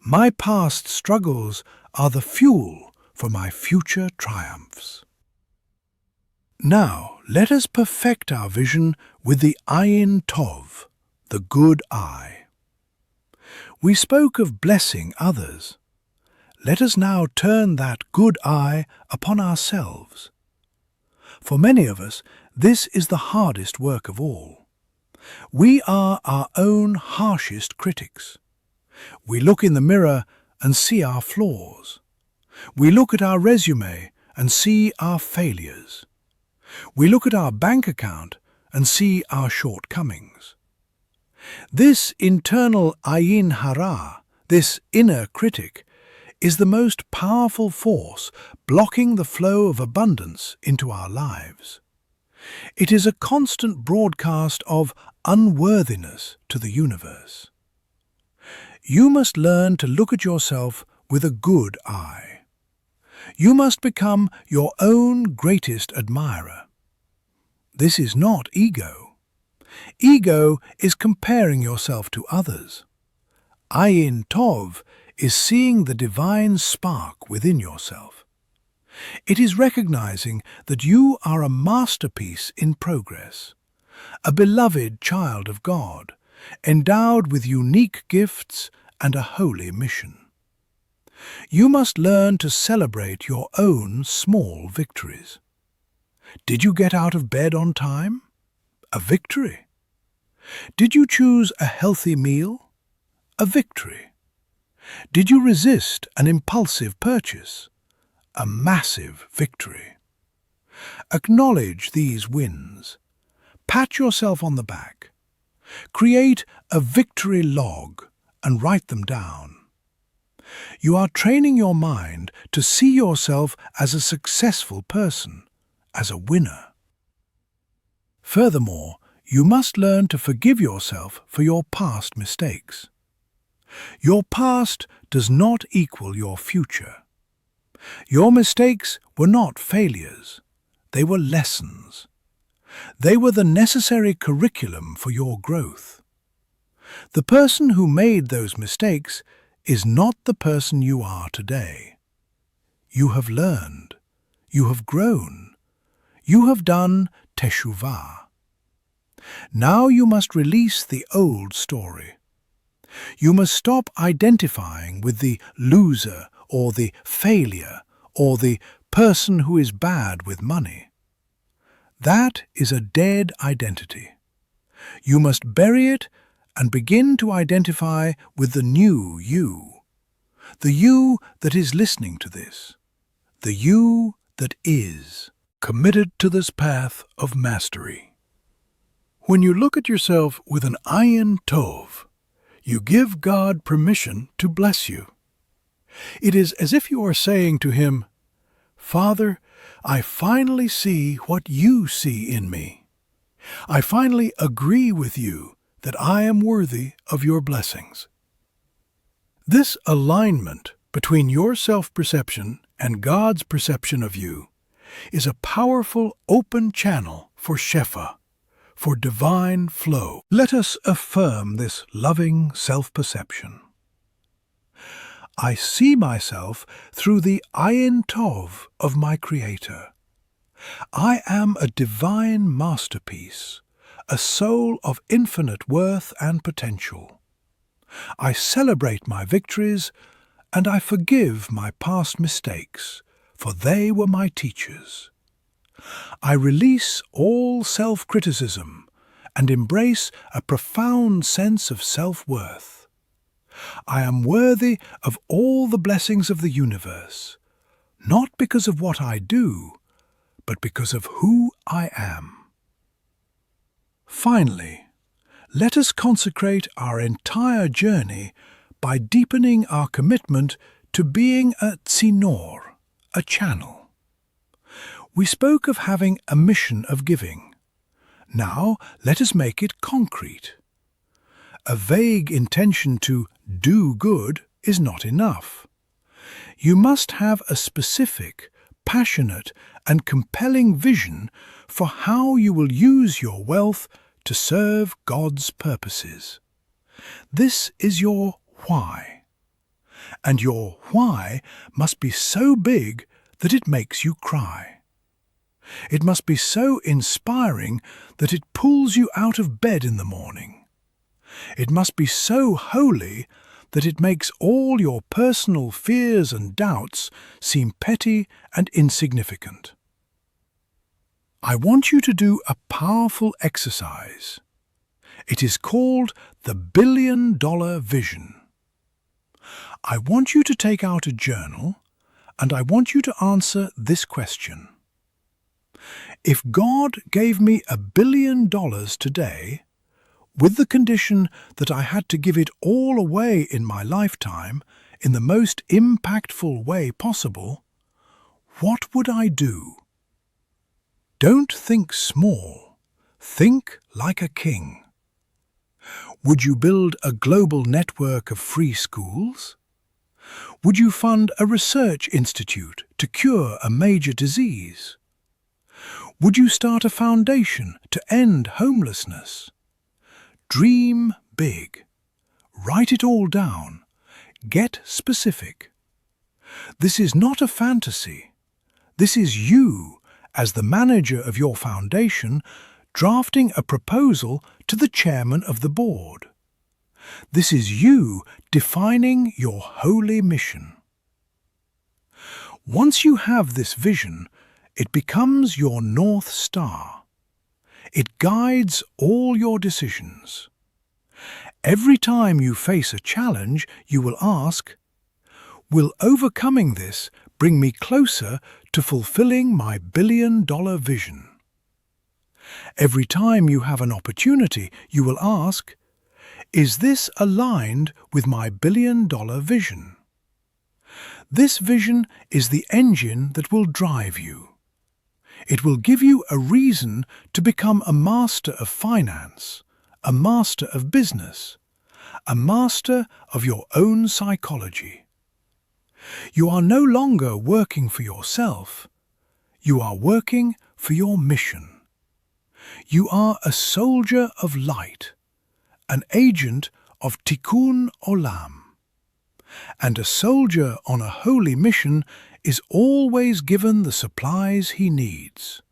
My past struggles are the fuel for my future triumphs. Now let us perfect our vision with the Ayin Tov, the good eye. We spoke of blessing others. Let us now turn that good eye upon ourselves. For many of us, this is the hardest work of all. We are our own harshest critics. We look in the mirror and see our flaws. We look at our resume and see our failures. We look at our bank account and see our shortcomings. This internal ayin hara, this inner critic, is the most powerful force blocking the flow of abundance into our lives. It is a constant broadcast of unworthiness to the universe. You must learn to look at yourself with a good eye. You must become your own greatest admirer. This is not ego. Ego is comparing yourself to others. Ayin Tov is seeing the divine spark within yourself. It is recognizing that you are a masterpiece in progress, a beloved child of God, endowed with unique gifts and a holy mission. You must learn to celebrate your own small victories. Did you get out of bed on time? A victory. Did you choose a healthy meal? A victory. Did you resist an impulsive purchase? A massive victory. Acknowledge these wins. Pat yourself on the back. Create a victory log and write them down. You are training your mind to see yourself as a successful person, as a winner. Furthermore, you must learn to forgive yourself for your past mistakes. Your past does not equal your future. Your mistakes were not failures. They were lessons. They were the necessary curriculum for your growth. The person who made those mistakes is not the person you are today. You have learned. You have grown. You have done teshuvah. Now you must release the old story. You must stop identifying with the loser or the failure or the person who is bad with money. That is a dead identity. You must bury it and begin to identify with the new you. The you that is listening to this. The you that is committed to this path of mastery. When you look at yourself with an ayin tov, you give God permission to bless you. It is as if you are saying to Him, "Father, I finally see what you see in me. I finally agree with you that I am worthy of your blessings." This alignment between your self-perception and God's perception of you is a powerful open channel for shefa, for divine flow. Let us affirm this loving self-perception. I see myself through the ayin tov of my Creator. I am a divine masterpiece, a soul of infinite worth and potential. I celebrate my victories, and I forgive my past mistakes, for they were my teachers. I release all self-criticism and embrace a profound sense of self-worth. I am worthy of all the blessings of the universe, not because of what I do, but because of who I am. Finally, let us consecrate our entire journey by deepening our commitment to being a tzinor, a channel. We spoke of having a mission of giving. Now let us make it concrete. A vague intention to do good is not enough. You must have a specific, passionate, and compelling vision for how you will use your wealth to serve God's purposes. This is your why. And your why must be so big that it makes you cry. It must be so inspiring that it pulls you out of bed in the morning. It must be so holy that it makes all your personal fears and doubts seem petty and insignificant. I want you to do a powerful exercise. It is called the billion-dollar vision. I want you to take out a journal, and I want you to answer this question. If God gave me $1 billion today, with the condition that I had to give it all away in my lifetime in the most impactful way possible, what would I do? Don't think small. Think like a king. Would you build a global network of free schools? Would you fund a research institute to cure a major disease? Would you start a foundation to end homelessness? Dream big. Write it all down. Get specific. This is not a fantasy. This is you, as the manager of your foundation, drafting a proposal to the chairman of the board. This is you defining your holy mission. Once you have this vision, it becomes your North Star. It guides all your decisions. Every time you face a challenge, you will ask, will overcoming this bring me closer to fulfilling my billion-dollar vision? Every time you have an opportunity, you will ask, is this aligned with my billion-dollar vision? This vision is the engine that will drive you. It will give you a reason to become a master of finance, a master of business, a master of your own psychology. You are no longer working for yourself. You are working for your mission. You are a soldier of light, an agent of Tikkun Olam. And a soldier on a holy mission is always given the supplies he needs.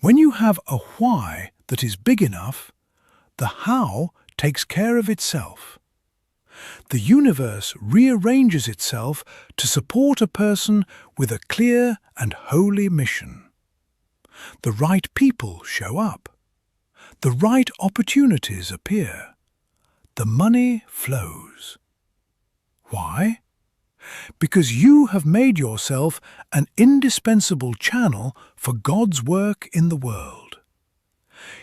When you have a why that is big enough, the how takes care of itself. The universe rearranges itself to support a person with a clear and holy mission. The right people show up. The right opportunities appear. The money flows. Why? Because you have made yourself an indispensable channel for God's work in the world.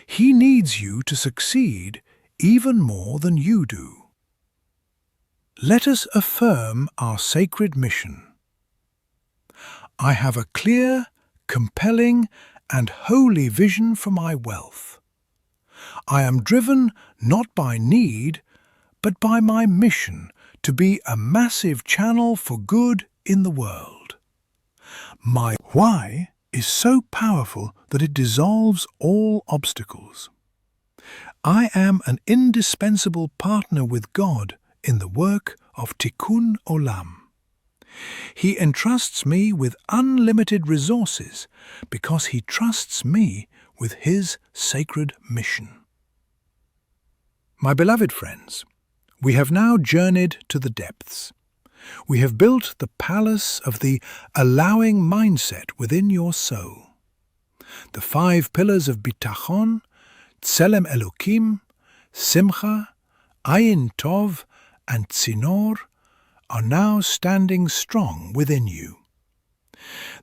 He needs you to succeed even more than you do. Let us affirm our sacred mission. I have a clear, compelling, and holy vision for my wealth. I am driven not by need, but by my mission to be a massive channel for good in the world. My why is so powerful that it dissolves all obstacles. I am an indispensable partner with God in the work of Tikkun Olam. He entrusts me with unlimited resources because he trusts me with his sacred mission. My beloved friends, we have now journeyed to the depths. We have built the palace of the allowing mindset within your soul. The 5 pillars of bitachon, tselem elokim, simcha, ayin tov, and tzinor are now standing strong within you.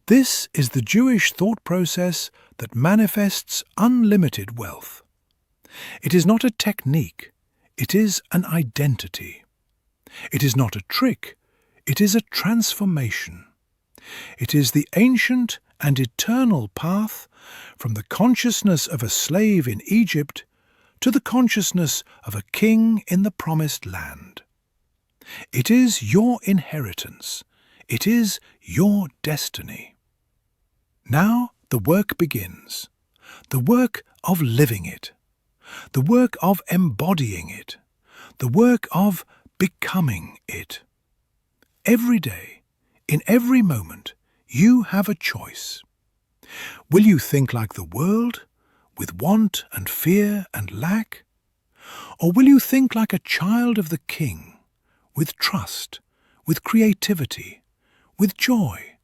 This is the Jewish thought process that manifests unlimited wealth. It is not a technique, it is an identity. It is not a trick, it is a transformation. It is the ancient and eternal path from the consciousness of a slave in Egypt to the consciousness of a king in the promised land. It is your inheritance. It is your destiny. Now the work begins, the work of living it, the work of embodying it, the work of becoming it. Every day, in every moment, you have a choice. Will you think like the world, with want and fear and lack? Or will you think like a child of the King, with trust, with creativity, with joy,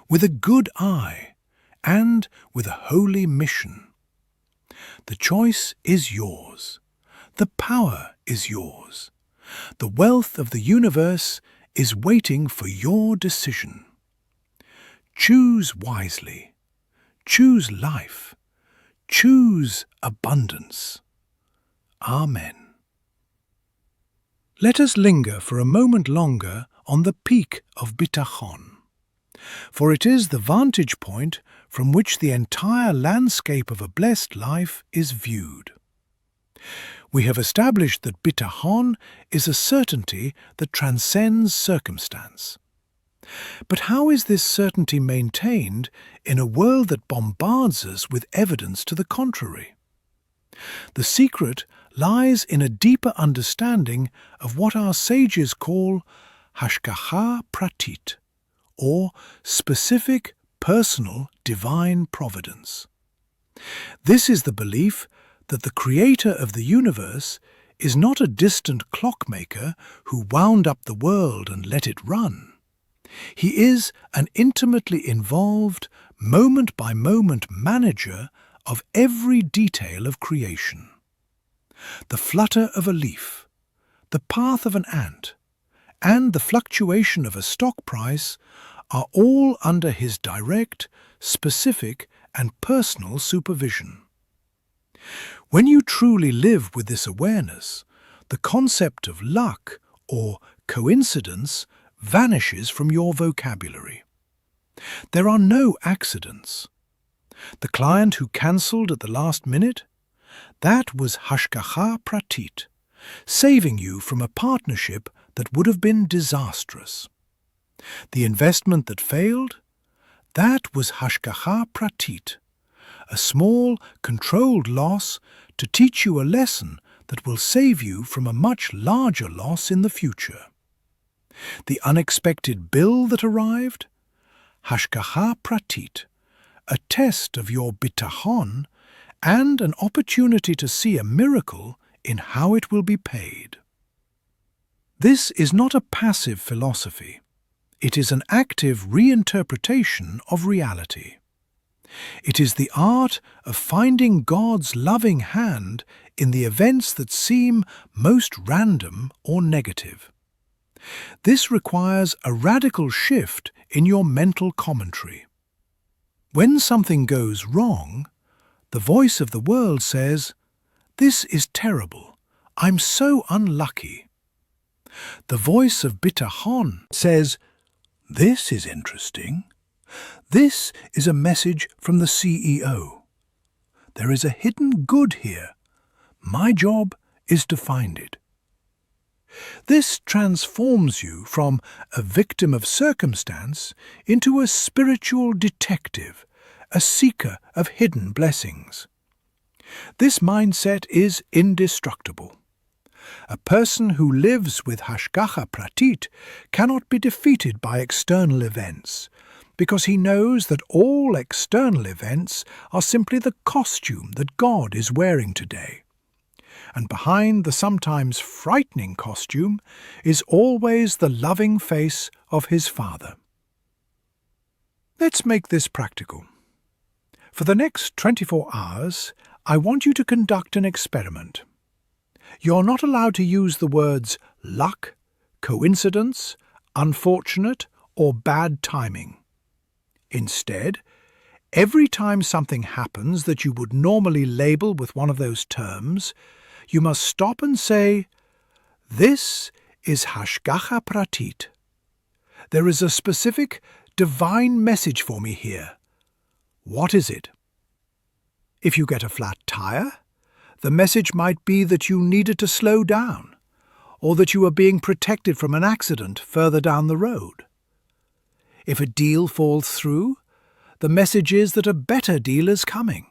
with a good eye, and with a holy mission? The choice is yours. The power is yours. The wealth of the universe is waiting for your decision. Choose wisely. Choose life. Choose abundance. Amen. Let us linger for a moment longer on the peak of bitachon, for it is the vantage point from which the entire landscape of a blessed life is viewed. We have established that bitachon is a certainty that transcends circumstance. But how is this certainty maintained in a world that bombards us with evidence to the contrary? The secret lies in a deeper understanding of what our sages call hashgacha pratit, or specific, personal, divine providence. This is the belief that the creator of the universe is not a distant clockmaker who wound up the world and let it run. He is an intimately involved, moment-by-moment manager of every detail of creation. The flutter of a leaf, the path of an ant, and the fluctuation of a stock price are all under his direct, specific, and personal supervision. When you truly live with this awareness, the concept of luck or coincidence vanishes from your vocabulary. There are no accidents. The client who cancelled at the last minute, that was hashgacha pratit, saving you from a partnership that would have been disastrous. The investment that failed, that was hashgacha pratit, a small, controlled loss to teach you a lesson that will save you from a much larger loss in the future. The unexpected bill that arrived, hashgacha pratit, a test of your bitachon and an opportunity to see a miracle in how it will be paid. This is not a passive philosophy. It is an active reinterpretation of reality. It is the art of finding God's loving hand in the events that seem most random or negative. This requires a radical shift in your mental commentary. When something goes wrong, the voice of the world says, "This is terrible. I'm so unlucky." The voice of bitachon says, "This is interesting. This is a message from the CEO. There is a hidden good here. My job is to find it." This transforms you from a victim of circumstance into a spiritual detective, a seeker of hidden blessings. This mindset is indestructible. A person who lives with hashgacha pratit cannot be defeated by external events, because he knows that all external events are simply the costume that God is wearing today. And behind the sometimes frightening costume is always the loving face of his Father. Let's make this practical. For the next 24 hours, I want you to conduct an experiment. You're not allowed to use the words luck, coincidence, unfortunate, or bad timing. Instead, every time something happens that you would normally label with one of those terms, you must stop and say, "This is hashgacha pratit. There is a specific divine message for me here. What is it?" If you get a flat tire, the message might be that you needed to slow down, or that you are being protected from an accident further down the road. If a deal falls through, the message is that a better deal is coming.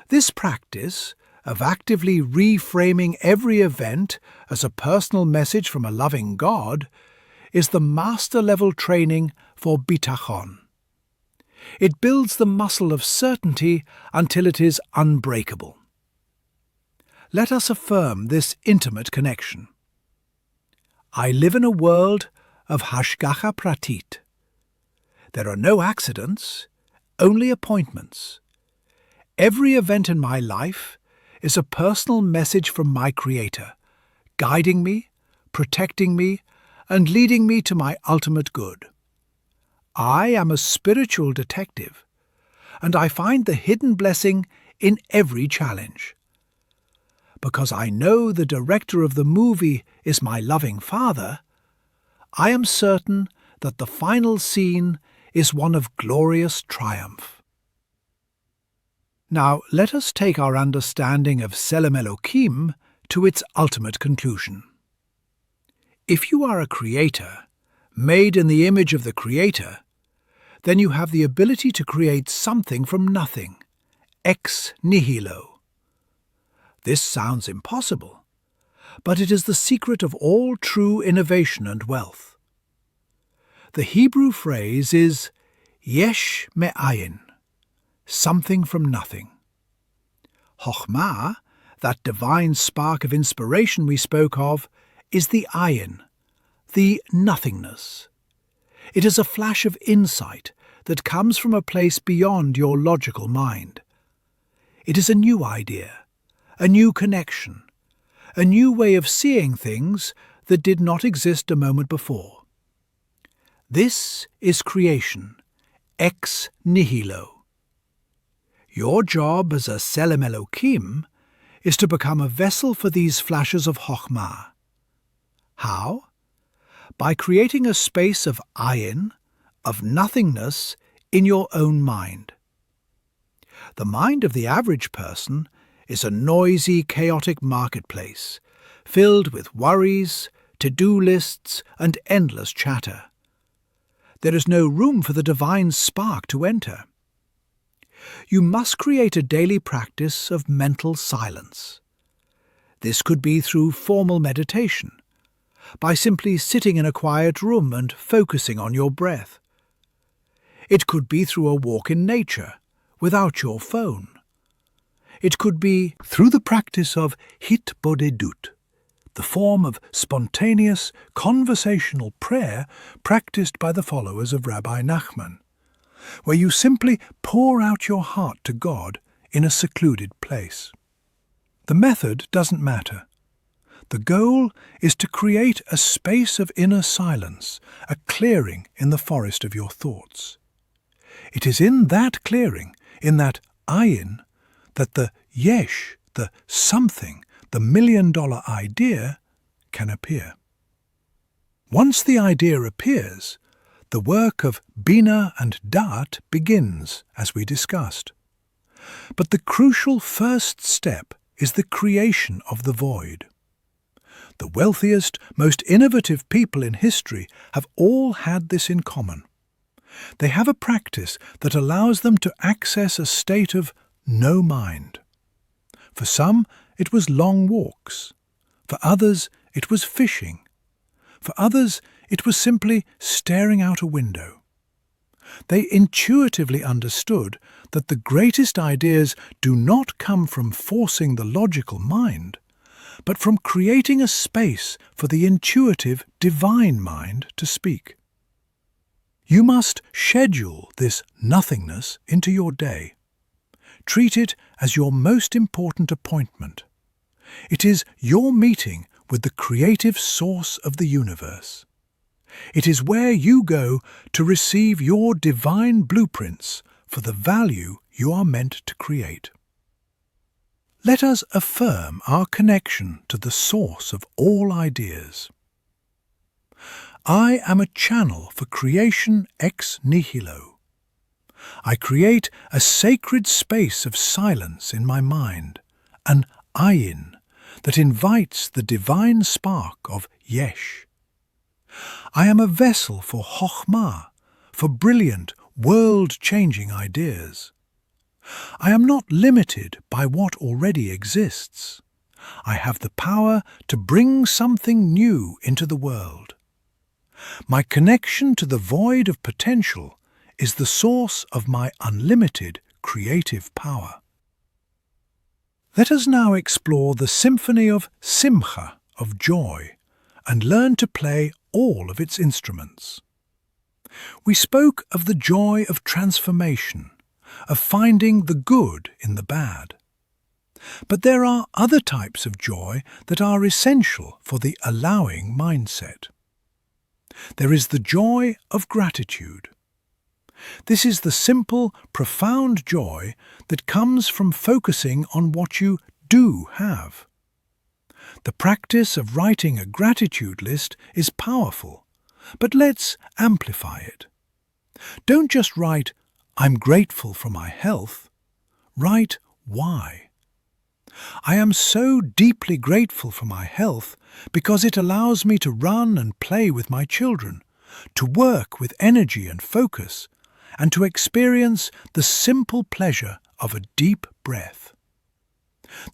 This practice of actively reframing every event as a personal message from a loving God is the master-level training for bitachon. It builds the muscle of certainty until it is unbreakable. Let us affirm this intimate connection. I live in a world of hashgacha pratit. There are no accidents, only appointments. Every event in my life is a personal message from my Creator, guiding me, protecting me, and leading me to my ultimate good. I am a spiritual detective, and I find the hidden blessing in every challenge. Because I know the director of the movie is my loving Father, I am certain that the final scene is one of glorious triumph. Now let us take our understanding of Tselem Elokim to its ultimate conclusion. If you are a creator, made in the image of the Creator, then you have the ability to create something from nothing, ex nihilo. This sounds impossible, but it is the secret of all true innovation and wealth. The Hebrew phrase is yesh me'ayin, something from nothing. Chokhmah, that divine spark of inspiration we spoke of, is the ayin, the nothingness. It is a flash of insight that comes from a place beyond your logical mind. It is a new idea, a new connection, a new way of seeing things that did not exist a moment before. This is creation, ex nihilo. Your job as a Selem Elokim is to become a vessel for these flashes of Chokhmah. How? By creating a space of ayin, of nothingness, in your own mind. The mind of the average person is a noisy, chaotic marketplace, filled with worries, to-do lists, and endless chatter. There is no room for the divine spark to enter. You must create a daily practice of mental silence. This could be through formal meditation, by simply sitting in a quiet room and focusing on your breath. It could be through a walk in nature, without your phone. It could be through the practice of hitbodedut, the form of spontaneous, conversational prayer practiced by the followers of Rabbi Nachman, where you simply pour out your heart to God in a secluded place. The method doesn't matter. The goal is to create a space of inner silence, a clearing in the forest of your thoughts. It is in that clearing, in that ayin, that the yesh, the something, the million-dollar idea can appear. Once the idea appears, the work of bina and da'at begins, as we discussed. But the crucial first step is the creation of the void. The wealthiest, most innovative people in history have all had this in common. They have a practice that allows them to access a state of no mind. For some, it was long walks. For others, it was fishing. For others, it was simply staring out a window. They intuitively understood that the greatest ideas do not come from forcing the logical mind, but from creating a space for the intuitive divine mind to speak. You must schedule this nothingness into your day. Treat it as your most important appointment. It is your meeting with the creative source of the universe. It is where you go to receive your divine blueprints for the value you are meant to create. Let us affirm our connection to the source of all ideas. I am a channel for creation ex nihilo. I create a sacred space of silence in my mind, an ayin, that invites the divine spark of yesh. I am a vessel for chokhmah, for brilliant, world-changing ideas. I am not limited by what already exists. I have the power to bring something new into the world. My connection to the void of potential is the source of my unlimited creative power. Let us now explore the symphony of simcha, of joy, and learn to play all of its instruments. We spoke of the joy of transformation, of finding the good in the bad. But there are other types of joy that are essential for the allowing mindset. There is the joy of gratitude. This is the simple, profound joy that comes from focusing on what you do have. The practice of writing a gratitude list is powerful, but let's amplify it. Don't just write, "I'm grateful for my health." Write, "Why?" I am so deeply grateful for my health because it allows me to run and play with my children, to work with energy and focus, and to experience the simple pleasure of a deep breath.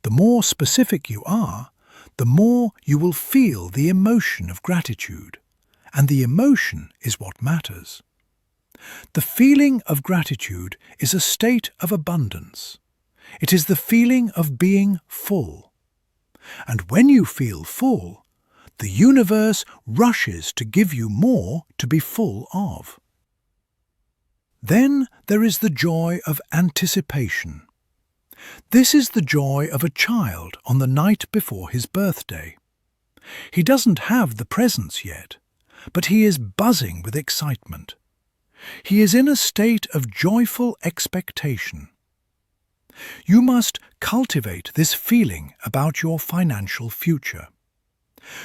The more specific you are, the more you will feel the emotion of gratitude, and the emotion is what matters. The feeling of gratitude is a state of abundance. It is the feeling of being full. And when you feel full, the universe rushes to give you more to be full of. Then there is the joy of anticipation. This is the joy of a child on the night before his birthday. He doesn't have the presents yet, but he is buzzing with excitement. He is in a state of joyful expectation. You must cultivate this feeling about your financial future.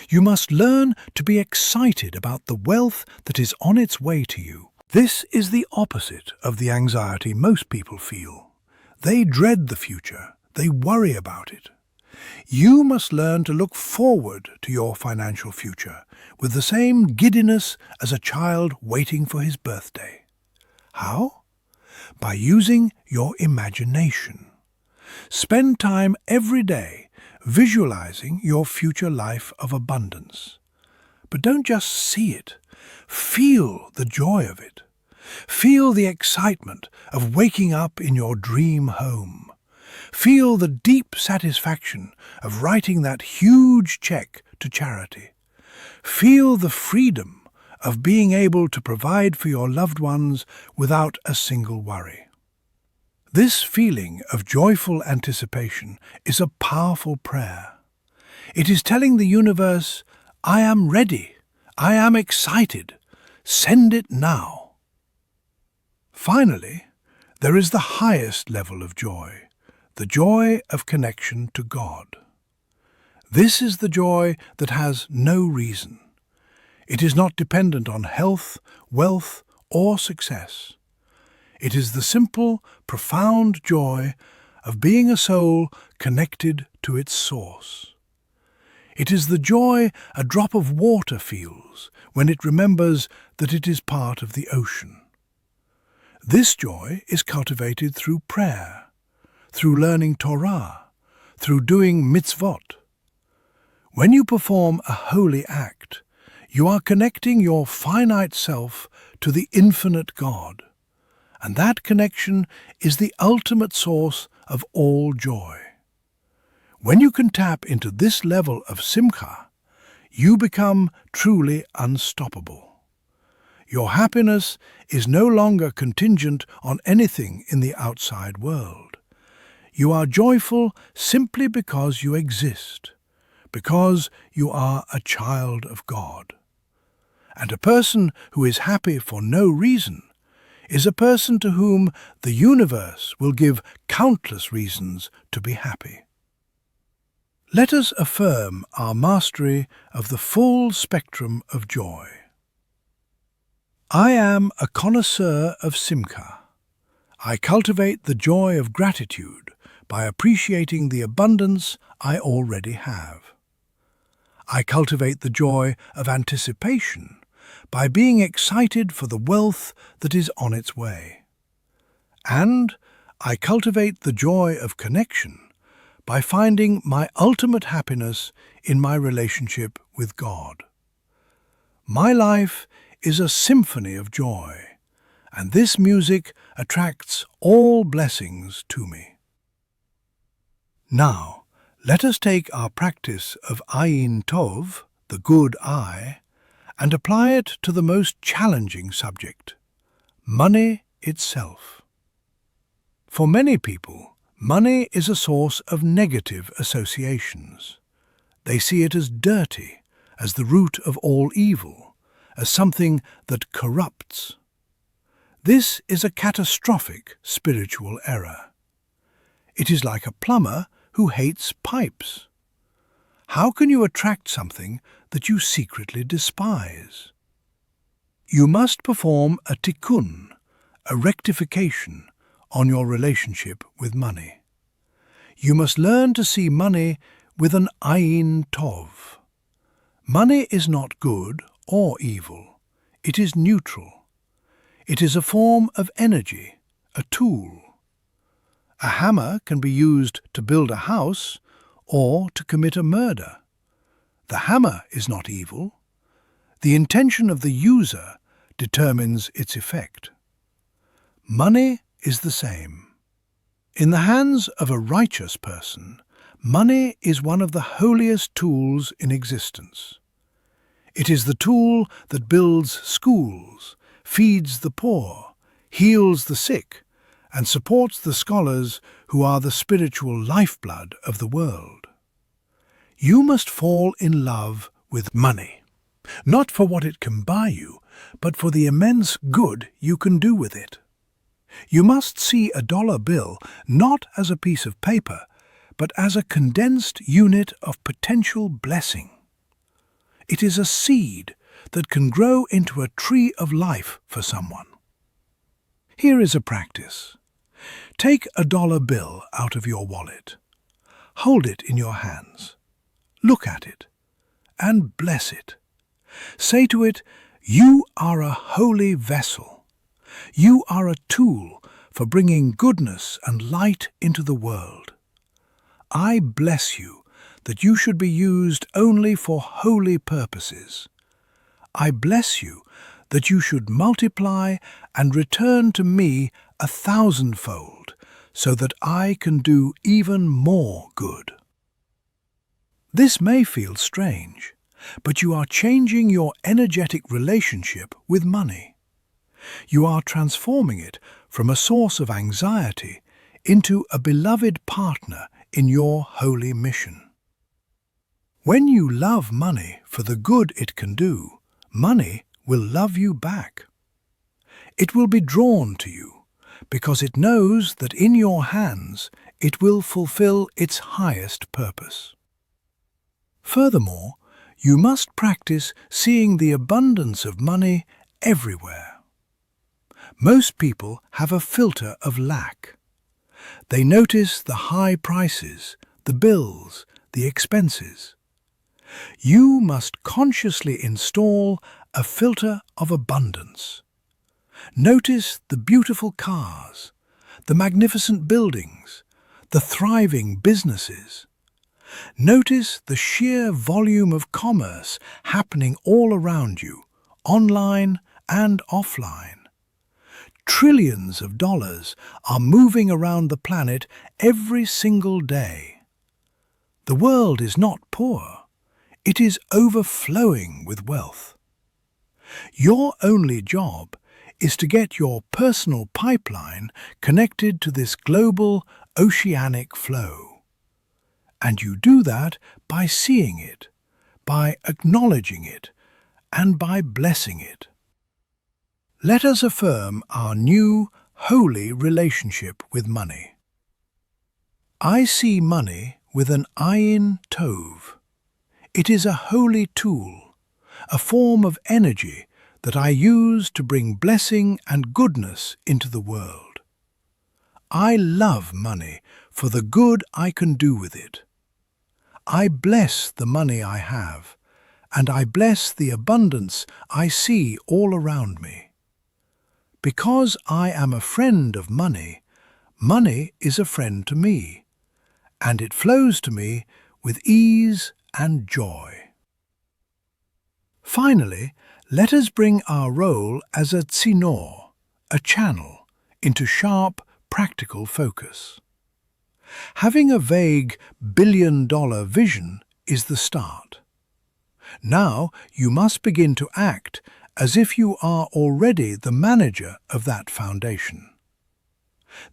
You must learn to be excited about the wealth that is on its way to you. This is the opposite of the anxiety most people feel. They dread the future. They worry about it. You must learn to look forward to your financial future with the same giddiness as a child waiting for his birthday. How? By using your imagination. Spend time every day visualizing your future life of abundance. But don't just see it. Feel the joy of it. Feel the excitement of waking up in your dream home. Feel the deep satisfaction of writing that huge check to charity. Feel the freedom of being able to provide for your loved ones without a single worry. This feeling of joyful anticipation is a powerful prayer. It is telling the universe, I am ready, I am excited, send it now. Finally, there is the highest level of joy, the joy of connection to God. This is the joy that has no reason. It is not dependent on health, wealth, or success. It is the simple, profound joy of being a soul connected to its source. It is the joy a drop of water feels when it remembers that it is part of the ocean. This joy is cultivated through prayer, through learning Torah, through doing mitzvot. When you perform a holy act, you are connecting your finite self to the infinite God, and that connection is the ultimate source of all joy. When you can tap into this level of simcha, you become truly unstoppable. Your happiness is no longer contingent on anything in the outside world. You are joyful simply because you exist, because you are a child of God. And a person who is happy for no reason is a person to whom the universe will give countless reasons to be happy. Let us affirm our mastery of the full spectrum of joy. I am a connoisseur of simcha. I cultivate the joy of gratitude by appreciating the abundance I already have. I cultivate the joy of anticipation by being excited for the wealth that is on its way. And I cultivate the joy of connection by finding my ultimate happiness in my relationship with God. My life is a symphony of joy, and this music attracts all blessings to me. Now, let us take our practice of Ayin Tov, the good eye, and apply it to the most challenging subject, money itself. For many people, money is a source of negative associations. They see it as dirty, as the root of all evil, as something that corrupts. This is a catastrophic spiritual error. It is like a plumber who hates pipes. How can you attract something that you secretly despise? You must perform a tikkun, a rectification, on your relationship with money. You must learn to see money with an ayin tov. Money is not good or evil. It is neutral. It is a form of energy, a tool. A hammer can be used to build a house or to commit a murder. The hammer is not evil. The intention of the user determines its effect. Money is the same. In the hands of a righteous person, money is one of the holiest tools in existence. It is the tool that builds schools, feeds the poor, heals the sick, and supports the scholars who are the spiritual lifeblood of the world. You must fall in love with money, not for what it can buy you, but for the immense good you can do with it. You must see a dollar bill not as a piece of paper, but as a condensed unit of potential blessing. It is a seed that can grow into a tree of life for someone. Here is a practice. Take a dollar bill out of your wallet. Hold it in your hands. Look at it and bless it. Say to it, "You are a holy vessel. You are a tool for bringing goodness and light into the world. I bless you that you should be used only for holy purposes. I bless you that you should multiply and return to me 1,000-fold, so that I can do even more good." This may feel strange, but you are changing your energetic relationship with money. You are transforming it from a source of anxiety into a beloved partner in your holy mission. When you love money for the good it can do, money will love you back. It will be drawn to you because it knows that in your hands it will fulfill its highest purpose. Furthermore, you must practice seeing the abundance of money everywhere. Most people have a filter of lack. They notice the high prices, the bills, the expenses. You must consciously install a filter of abundance. Notice the beautiful cars, the magnificent buildings, the thriving businesses. Notice the sheer volume of commerce happening all around you, online and offline. Trillions of dollars are moving around the planet every single day. The world is not poor. It is overflowing with wealth. Your only job is to get your personal pipeline connected to this global oceanic flow. And you do that by seeing it, by acknowledging it, and by blessing it. Let us affirm our new, holy relationship with money. I see money with an ayin tov. It is a holy tool, a form of energy that I use to bring blessing and goodness into the world. I love money for the good I can do with it. I bless the money I have, and I bless the abundance I see all around me. Because I am a friend of money, money is a friend to me, and it flows to me with ease and joy. Finally, let us bring our role as a tzinor, a channel, into sharp, practical focus. Having a vague billion-dollar vision is the start. Now you must begin to act as if you are already the manager of that foundation.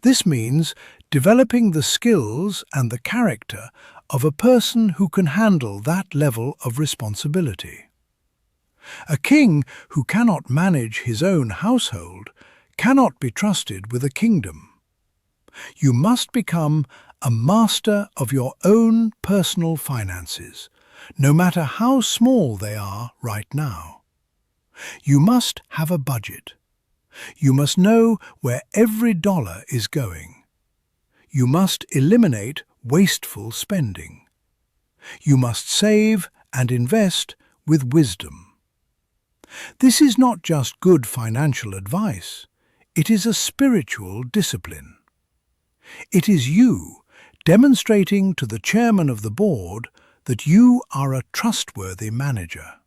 This means developing the skills and the character of a person who can handle that level of responsibility. A king who cannot manage his own household cannot be trusted with a kingdom. You must become a master of your own personal finances, no matter how small they are right now. You must have a budget. You must know where every dollar is going. You must eliminate wasteful spending. You must save and invest with wisdom. This is not just good financial advice, it is a spiritual discipline. It is you demonstrating to the chairman of the board that you are a trustworthy manager.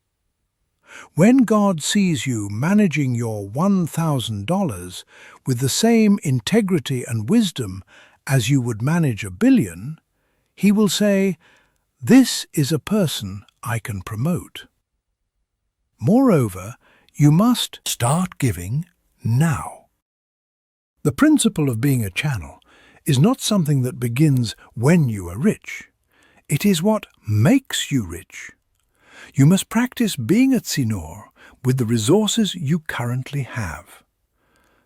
When God sees you managing your $1,000 with the same integrity and wisdom as you would manage $1 billion, He will say, "This is a person I can promote." Moreover, you must start giving now. The principle of being a channel is not something that begins when you are rich. It is what makes you rich. You must practice being a tzinoor with the resources you currently have.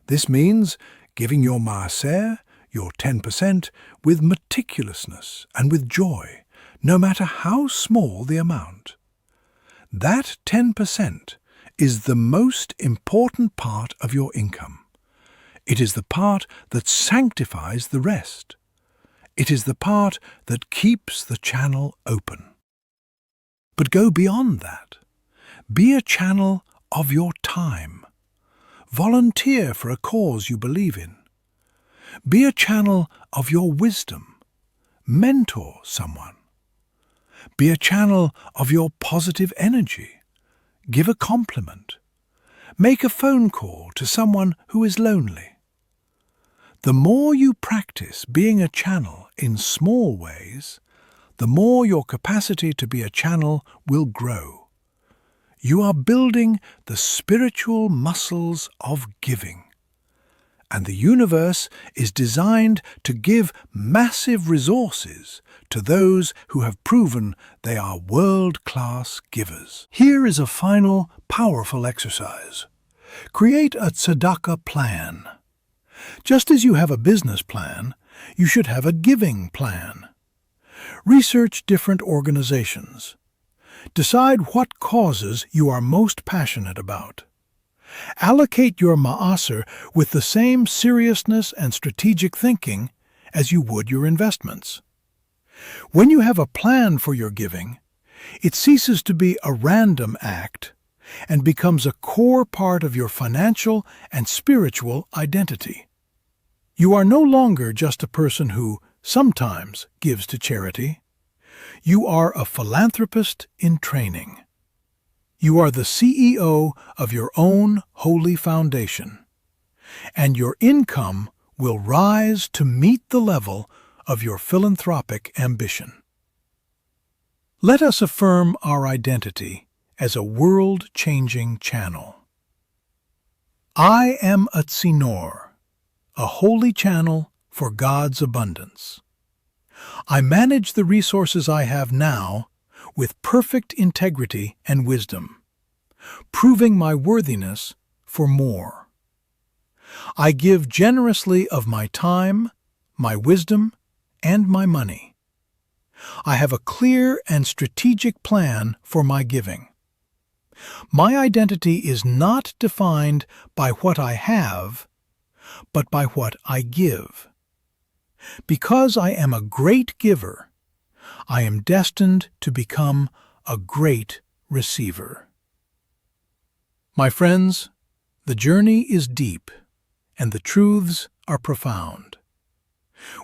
This means giving your maaser, your 10%, with meticulousness and with joy, no matter how small the amount. That 10% is the most important part of your income. It is the part that sanctifies the rest. It is the part that keeps the channel open. But go beyond that. Be a channel of your time. Volunteer for a cause you believe in. Be a channel of your wisdom. Mentor someone. Be a channel of your positive energy. Give a compliment. Make a phone call to someone who is lonely. The more you practice being a channel in small ways, the more your capacity to be a channel will grow. You are building the spiritual muscles of giving. And the universe is designed to give massive resources to those who have proven they are world-class givers. Here is a final, powerful exercise. Create a tzedakah plan. Just as you have a business plan, you should have a giving plan. Research different organizations. Decide what causes you are most passionate about. Allocate your ma'aser with the same seriousness and strategic thinking as you would your investments. When you have a plan for your giving, it ceases to be a random act and becomes a core part of your financial and spiritual identity. You are no longer just a person who sometimes gives to charity. You are a philanthropist in training. You are the CEO of your own holy foundation, and your income will rise to meet the level of your philanthropic ambition. Let us affirm our identity as a world-changing channel. I am a tzinoor, a holy channel for God's abundance. I manage the resources I have now with perfect integrity and wisdom, proving my worthiness for more. I give generously of my time, my wisdom, and my money. I have a clear and strategic plan for my giving. My identity is not defined by what I have, but by what I give. Because I am a great giver, I am destined to become a great receiver. My friends, the journey is deep, and the truths are profound.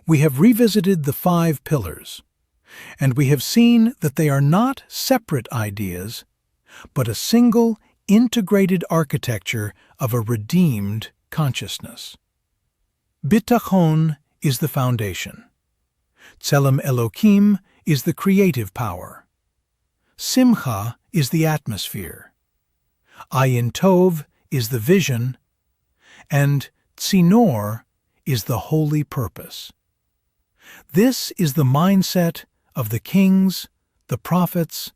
We have revisited the 5 pillars, and we have seen that they are not separate ideas, but a single, integrated architecture of a redeemed consciousness. Bitachon is the foundation. Tselem Elokim is the creative power. Simcha is the atmosphere. Ayin Tov is the vision, and Tzinoor is the holy purpose. This is the mindset of the kings, the prophets,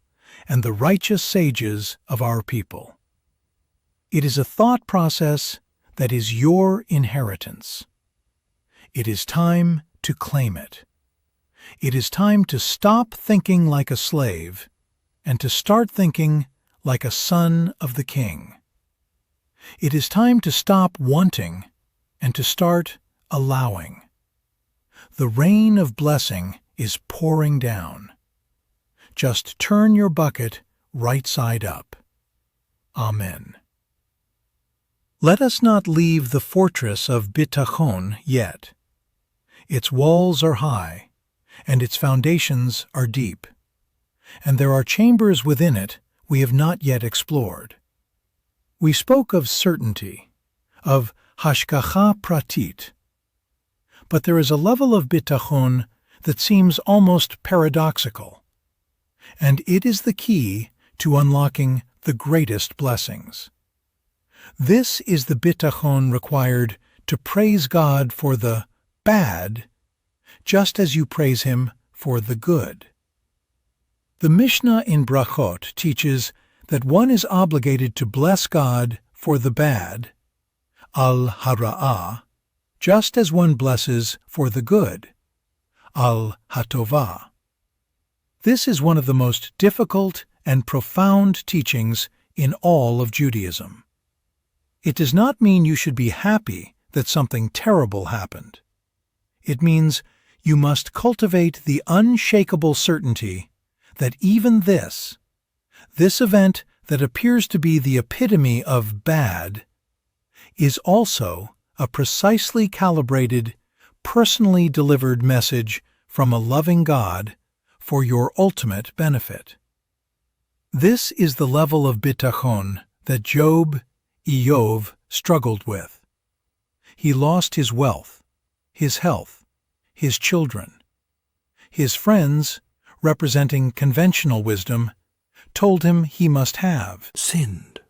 and the righteous sages of our people. It is a thought process that is your inheritance. It is time to claim it. It is time to stop thinking like a slave and to start thinking like a son of the King. It is time to stop wanting and to start allowing. The rain of blessing is pouring down. Just turn your bucket right side up. Amen. Let us not leave the fortress of Bitachon yet. Its walls are high, and its foundations are deep, and there are chambers within it we have not yet explored. We spoke of certainty, of hashgacha pratit, but there is a level of bitachon that seems almost paradoxical, and it is the key to unlocking the greatest blessings. This is the bitachon required to praise God for the bad, just as you praise Him for the good. The Mishnah in Brachot teaches that one is obligated to bless God for the bad, al-hara'ah, just as one blesses for the good, al-hatovah. This is one of the most difficult and profound teachings in all of Judaism. It does not mean you should be happy that something terrible happened. It means you must cultivate the unshakable certainty that even this event that appears to be the epitome of bad, is also a precisely calibrated, personally delivered message from a loving God for your ultimate benefit. This is the level of bitachon that Iyov, struggled with. He lost his wealth, his health, his children. His friends, representing conventional wisdom, told him he must have sinned.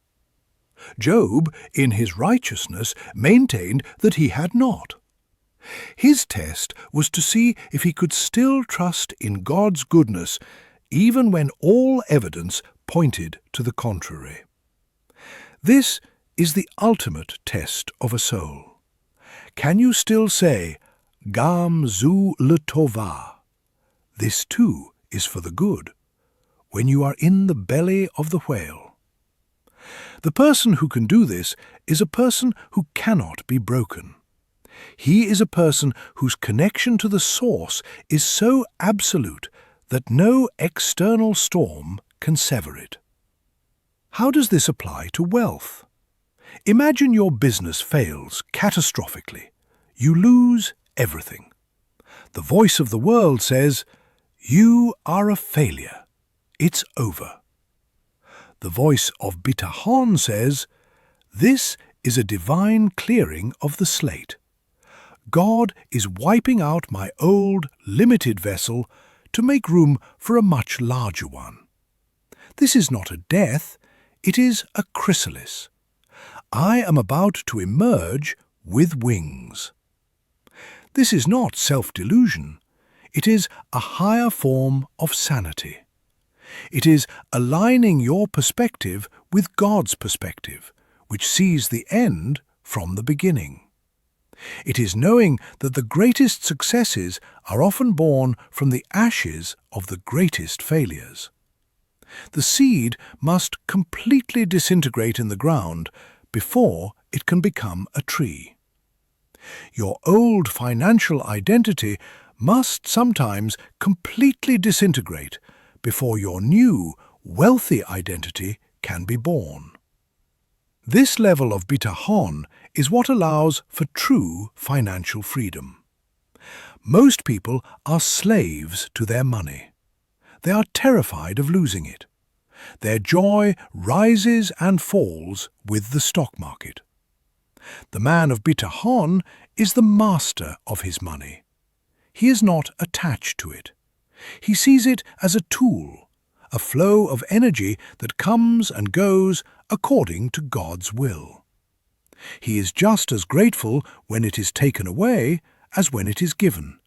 Job, in his righteousness, maintained that he had not. His test was to see if he could still trust in God's goodness, even when all evidence pointed to the contrary. This is the ultimate test of a soul. Can you still say, Gam zu l'tovah? This too is for the good, when you are in the belly of the whale. The person who can do this is a person who cannot be broken. He is a person whose connection to the source is so absolute that no external storm can sever it. How does this apply to wealth? Imagine your business fails catastrophically. You lose everything. The voice of the world says, "You are a failure. It's over." The voice of bitachon says, "This is a divine clearing of the slate. God is wiping out my old, limited vessel to make room for a much larger one. This is not a death, it is a chrysalis. I am about to emerge with wings." This is not self-delusion. It is a higher form of sanity. It is aligning your perspective with God's perspective, which sees the end from the beginning. It is knowing that the greatest successes are often born from the ashes of the greatest failures. The seed must completely disintegrate in the ground before it can become a tree. Your old financial identity must sometimes completely disintegrate before your new, wealthy identity can be born. This level of bitachon is what allows for true financial freedom. Most people are slaves to their money. They are terrified of losing it. Their joy rises and falls with the stock market. The man of bitachon is the master of his money. He is not attached to it. He sees it as a tool, a flow of energy that comes and goes according to God's will. He is just as grateful when it is taken away as when it is given,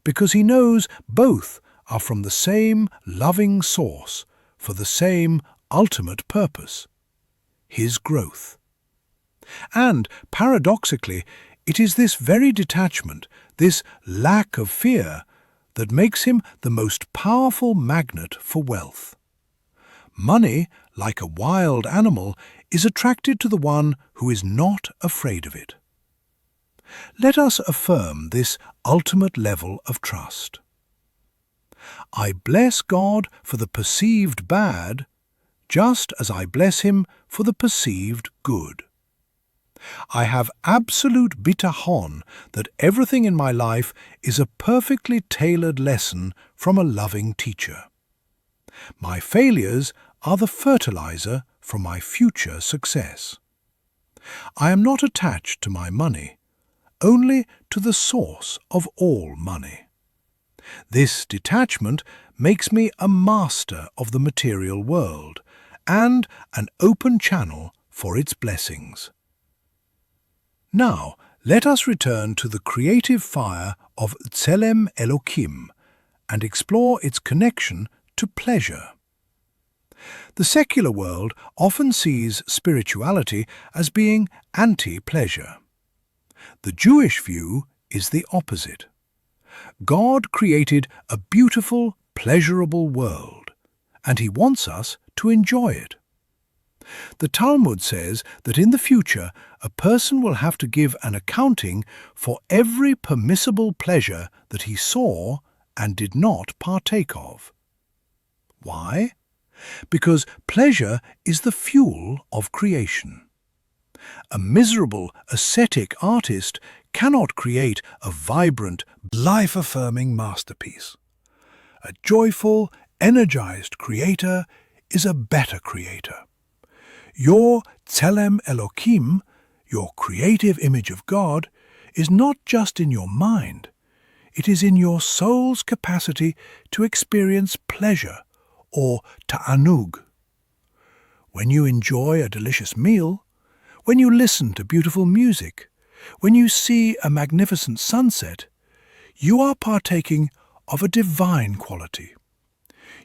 because he knows both are from the same loving source for the same ultimate purpose, his growth. And, paradoxically, it is this very detachment, this lack of fear, that makes him the most powerful magnet for wealth. Money, like a wild animal, is attracted to the one who is not afraid of it. Let us affirm this ultimate level of trust. I bless God for the perceived bad, just as I bless Him for the perceived good. I have absolute bitachon that everything in my life is a perfectly tailored lesson from a loving teacher. My failures are the fertilizer for my future success. I am not attached to my money, only to the source of all money. This detachment makes me a master of the material world and an open channel for its blessings. Now, Let us return to the creative fire of Tselem Elokim and explore its connection to pleasure. The secular world often sees spirituality as being anti-pleasure. The Jewish view is the opposite. God created a beautiful, pleasurable world, and He wants us to enjoy it. The Talmud says that in the future a person will have to give an accounting for every permissible pleasure that he saw and did not partake of. Why? Because pleasure is the fuel of creation. A miserable, ascetic artist cannot create a vibrant, life-affirming masterpiece. A joyful, energized creator is a better creator. Your Tselem Elokim, your creative image of God, is not just in your mind. It is in your soul's capacity to experience pleasure, or ta'anug. When you enjoy a delicious meal, when you listen to beautiful music, when you see a magnificent sunset, you are partaking of a divine quality.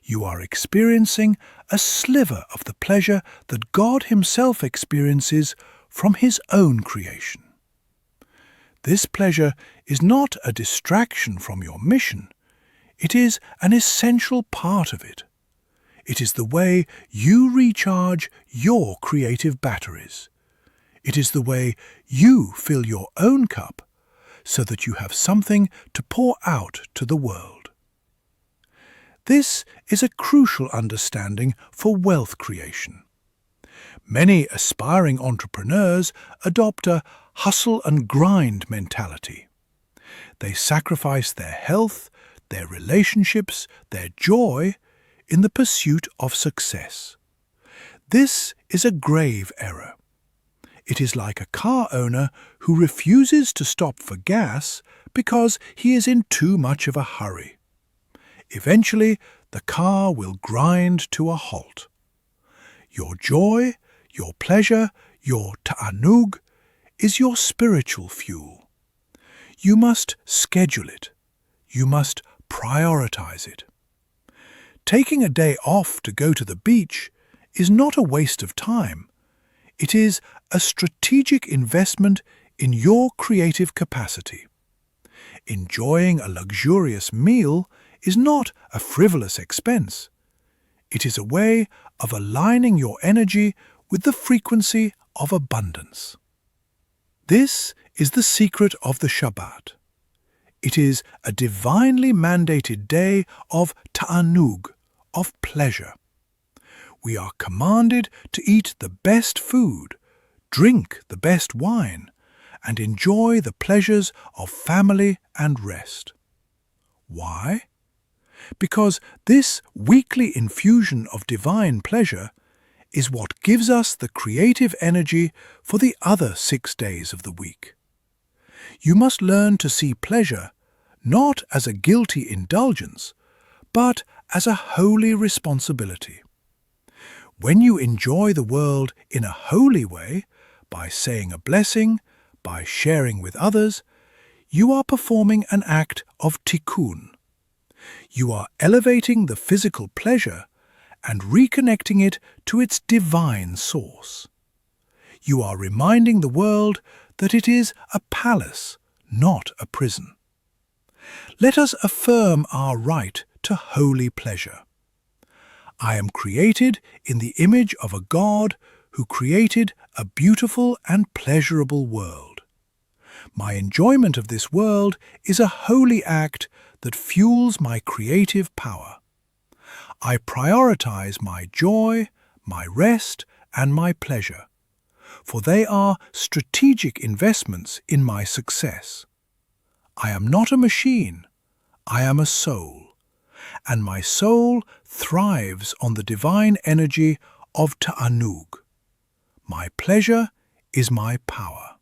You are experiencing a sliver of the pleasure that God Himself experiences from His own creation. This pleasure is not a distraction from your mission. It is an essential part of it. It is the way you recharge your creative batteries. It is the way you fill your own cup so that you have something to pour out to the world. This is a crucial understanding for wealth creation. Many aspiring entrepreneurs adopt a hustle and grind mentality. They sacrifice their health, their relationships, their joy in the pursuit of success. This is a grave error. It is like a car owner who refuses to stop for gas because he is in too much of a hurry. Eventually, the car will grind to a halt. Your joy, your pleasure, your ta'anug is your spiritual fuel. You must schedule it. You must prioritize it. Taking a day off to go to the beach is not a waste of time. It is a strategic investment in your creative capacity. Enjoying a luxurious meal is not a frivolous expense. It is a way of aligning your energy with the frequency of abundance. This is the secret of the Shabbat. It is a divinely mandated day of ta'anug, of pleasure. We are commanded to eat the best food, drink the best wine, and enjoy the pleasures of family and rest. Why? Because this weekly infusion of divine pleasure is what gives us the creative energy for the other 6 days of the week. You must learn to see pleasure not as a guilty indulgence, but as a holy responsibility. When you enjoy the world in a holy way, by saying a blessing, by sharing with others, you are performing an act of tikkun. You are elevating the physical pleasure and reconnecting it to its divine source. You are reminding the world that it is a palace, not a prison. Let us affirm our right to holy pleasure. I am created in the image of a God who created a beautiful and pleasurable world. My enjoyment of this world is a holy act that fuels my creative power. I prioritize my joy, my rest, and my pleasure, for they are strategic investments in my success. I am not a machine, I am a soul, and my soul thrives on the divine energy of ta'anug. My pleasure is my power.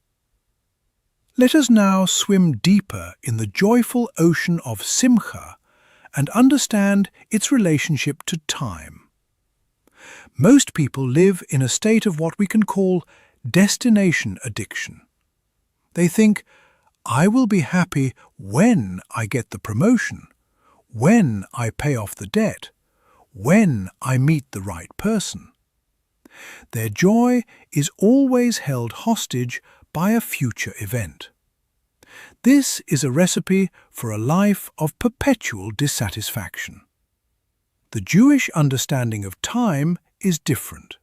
Let us now swim deeper in the joyful ocean of simcha and understand its relationship to time. Most people live in a state of what we can call destination addiction. They think, I will be happy when I get the promotion, when I pay off the debt, when I meet the right person. Their joy is always held hostage by a future event. This is a recipe for a life of perpetual dissatisfaction. The Jewish understanding of time is different.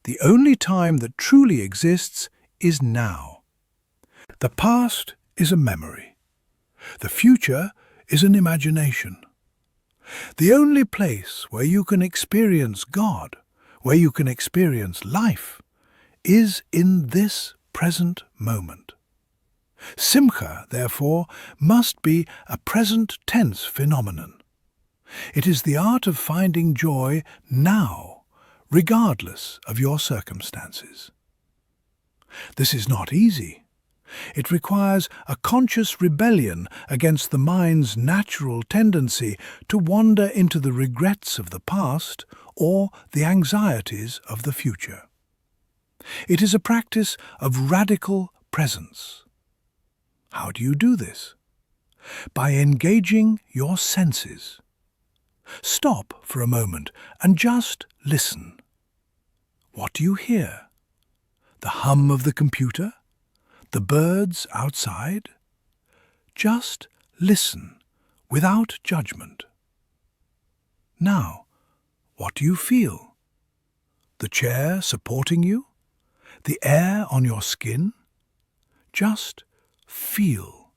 The only time that truly exists is now. The past is a memory. The future is an imagination. The only place where you can experience God, where you can experience life, is in this present moment. Simcha, therefore, must be a present tense phenomenon. It is the art of finding joy now, regardless of your circumstances. This is not easy. It requires a conscious rebellion against the mind's natural tendency to wander into the regrets of the past or the anxieties of the future. It is a practice of radical presence. How do you do this? By engaging your senses. Stop for a moment and just listen. What do you hear? The hum of the computer? The birds outside? Just listen without judgment. Now, what do you feel? The chair supporting you? The air on your skin? Just feel.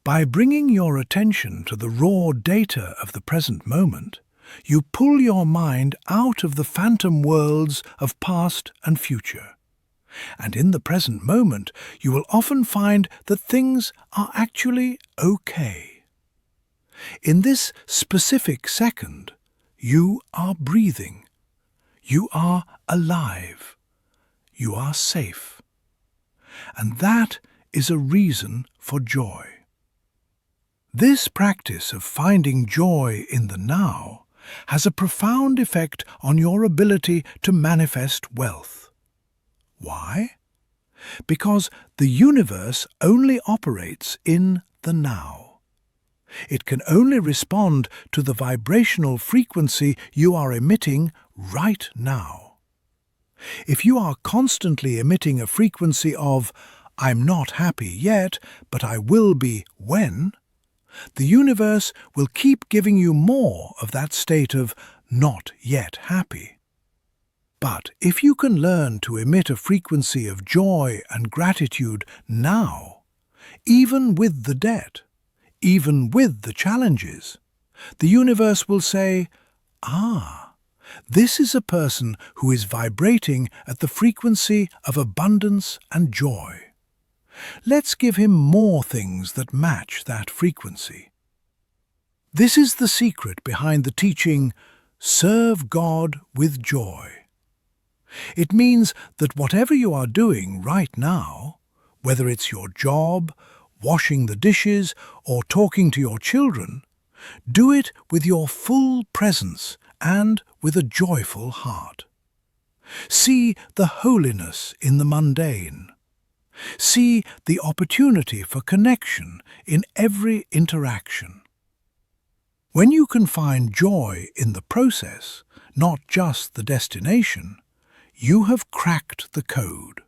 By bringing your attention to the raw data of the present moment, you pull your mind out of the phantom worlds of past and future. And in the present moment, you will often find that things are actually okay. In this specific second, you are breathing. You are alive. You are safe. And that is a reason for joy. This practice of finding joy in the now has a profound effect on your ability to manifest wealth. Why? Because the universe only operates in the now. It can only respond to the vibrational frequency you are emitting right now. If you are constantly emitting a frequency of, I'm not happy yet, but I will be when, the universe will keep giving you more of that state of not yet happy. But if you can learn to emit a frequency of joy and gratitude now, even with the debt, even with the challenges, the universe will say, this is a person who is vibrating at the frequency of abundance and joy. Let's give him more things that match that frequency. This is the secret behind the teaching, serve God with joy. It means that whatever you are doing right now, whether it's your job, washing the dishes, or talking to your children, do it with your full presence and with a joyful heart. See the holiness in the mundane. See the opportunity for connection in every interaction. When you can find joy in the process, not just the destination, you have cracked the code.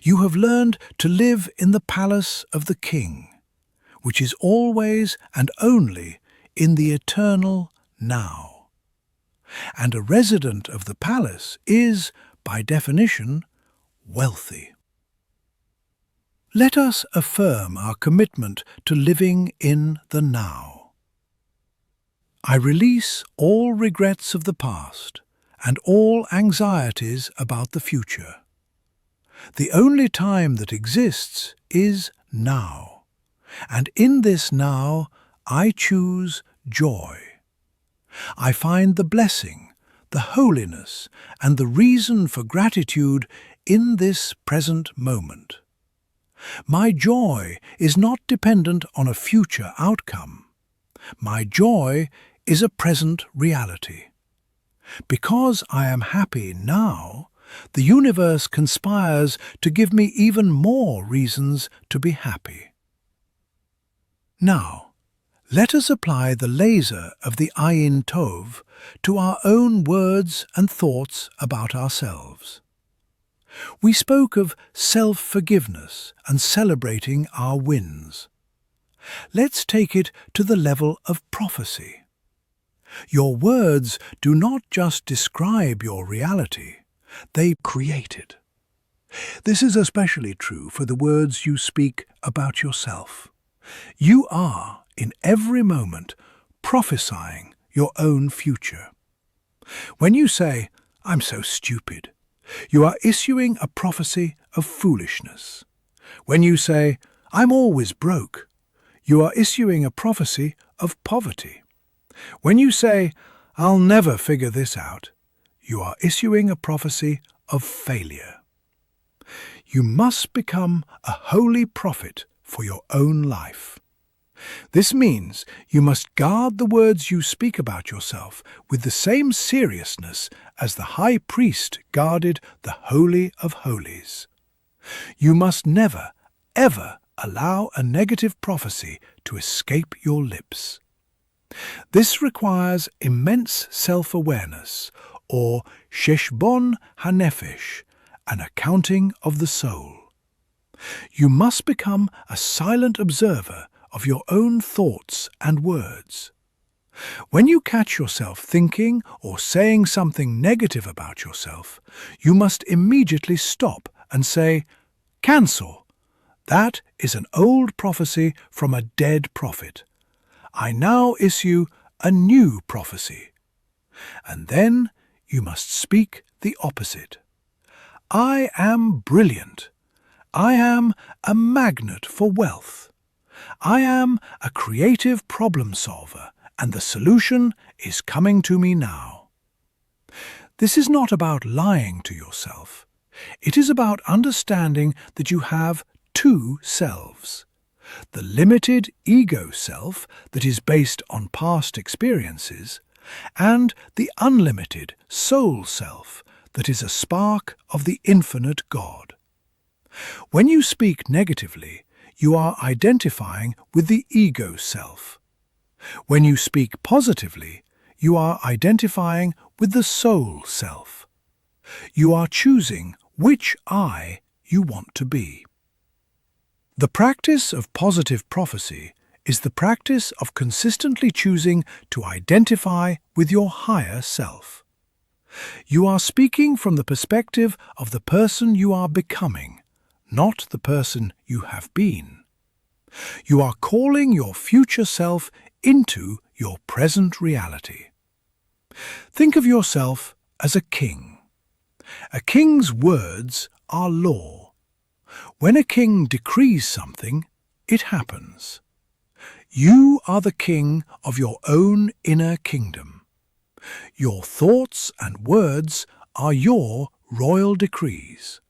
You have learned to live in the palace of the King, which is always and only in the eternal now. And a resident of the palace is, by definition, wealthy. Let us affirm our commitment to living in the now. I release all regrets of the past and all anxieties about the future. The only time that exists is now, and in this now I choose joy. I find the blessing, the holiness, and the reason for gratitude in this present moment. My joy is not dependent on a future outcome. My joy is a present reality. Because I am happy now, The universe conspires to give me even more reasons to be happy. Now, let us apply the laser of the Ayin Tov to our own words and thoughts about ourselves. We spoke of self-forgiveness and celebrating our wins. Let's take it to the level of prophecy. Your words do not just describe your reality, they create it. This is especially true for the words you speak about yourself. You are, in every moment, prophesying your own future. When you say, "I'm so stupid," you are issuing a prophecy of foolishness. When you say, "I'm always broke," you are issuing a prophecy of poverty. When you say, "I'll never figure this out," you are issuing a prophecy of failure. You must become a holy prophet for your own life. This means you must guard the words you speak about yourself with the same seriousness as the high priest guarded the Holy of Holies. You must never, ever allow a negative prophecy to escape your lips. This requires immense self-awareness, or sheshbon hanefesh, an accounting of the soul. You must become a silent observer of your own thoughts and words. When you catch yourself thinking or saying something negative about yourself, you must immediately stop and say, "Cancel. That is an old prophecy from a dead prophet. I now issue a new prophecy." And then you must speak the opposite. "I am brilliant. I am a magnet for wealth. I am a creative problem solver, and the solution is coming to me now." This is not about lying to yourself. It is about understanding that you have two selves. The limited ego self that is based on past experiences, and the unlimited soul self that is a spark of the infinite God. When you speak negatively, you are identifying with the ego self. When you speak positively, you are identifying with the soul self. You are choosing which I you want to be. The practice of positive prophecy is the practice of consistently choosing to identify with your higher self. You are speaking from the perspective of the person you are becoming, not the person you have been. You are calling your future self into your present reality. Think of yourself as a king. A king's words are law. When a king decrees something, it happens. You are the king of your own inner kingdom. Your thoughts and words are your royal decrees.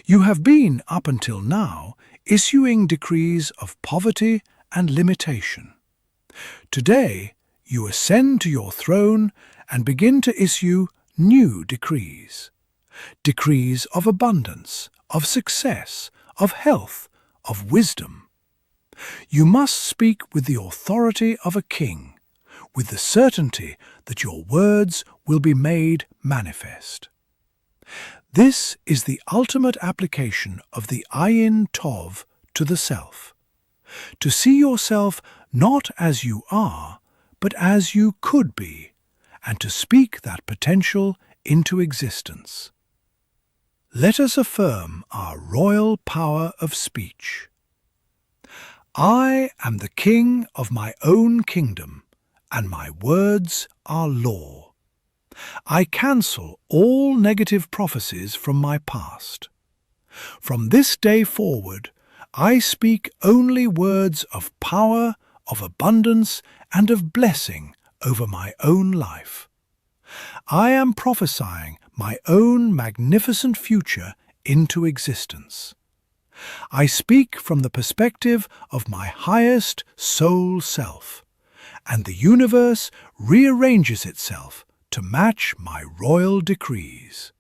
You have been, up until now, issuing decrees of poverty and limitation. Today, you ascend to your throne and begin to issue new decrees. Decrees of abundance, of success, of health, of wisdom. You must speak with the authority of a king, with the certainty that your words will be made manifest. This is the ultimate application of the Ayin Tov to the self. To see yourself not as you are, but as you could be, and to speak that potential into existence. Let us affirm our royal power of speech. I am the king of my own kingdom, and my words are law. I cancel all negative prophecies from my past. From this day forward, I speak only words of power, of abundance, and of blessing over my own life. I am prophesying my own magnificent future into existence. I speak from the perspective of my highest soul self, and the universe rearranges itself to match my royal decrees.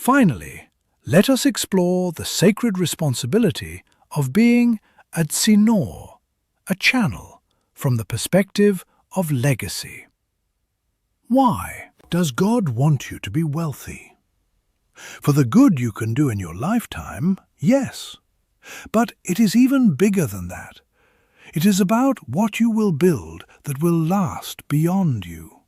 Finally, let us explore the sacred responsibility of being a tzinor, a channel, from the perspective of legacy. Why does God want you to be wealthy? For the good you can do in your lifetime, yes. But it is even bigger than that. It is about what you will build that will last beyond you.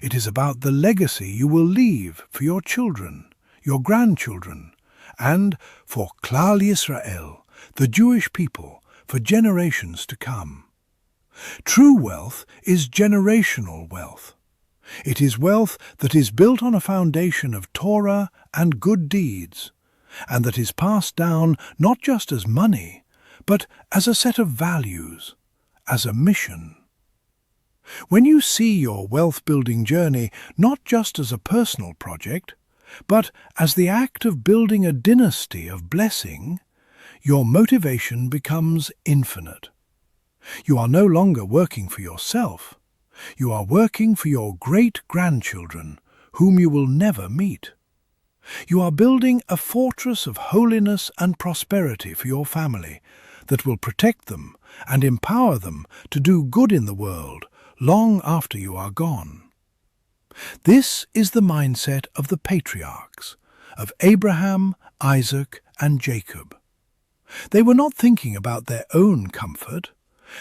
It is about the legacy you will leave for your children, your grandchildren, and for Klal Yisrael, the Jewish people, for generations to come. True wealth is generational wealth. It is wealth that is built on a foundation of Torah and good deeds, and that is passed down not just as money, but as a set of values, as a mission. When you see your wealth-building journey not just as a personal project, but as the act of building a dynasty of blessing, your motivation becomes infinite. You are no longer working for yourself. You are working for your great-grandchildren, whom you will never meet. You are building a fortress of holiness and prosperity for your family that will protect them and empower them to do good in the world long after you are gone. This is the mindset of the patriarchs, of Abraham, Isaac, and Jacob. They were not thinking about their own comfort.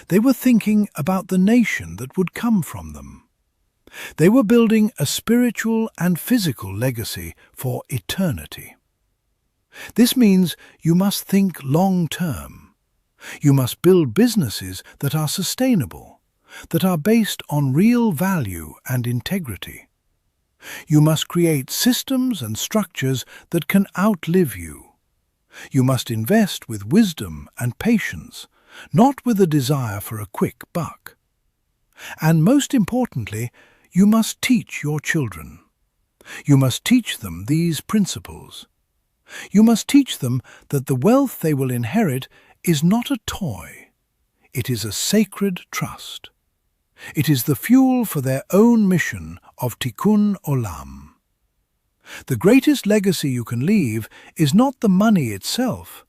They were thinking about the nation that would come from them. They were building a spiritual and physical legacy for eternity. This means you must think long-term. You must build businesses that are sustainable, that are based on real value and integrity. You must create systems and structures that can outlive you. You must invest with wisdom and patience, not with a desire for a quick buck. And most importantly, you must teach your children. You must teach them these principles. You must teach them that the wealth they will inherit is not a toy. It is a sacred trust. It is the fuel for their own mission of tikkun olam. The greatest legacy you can leave is not the money itself,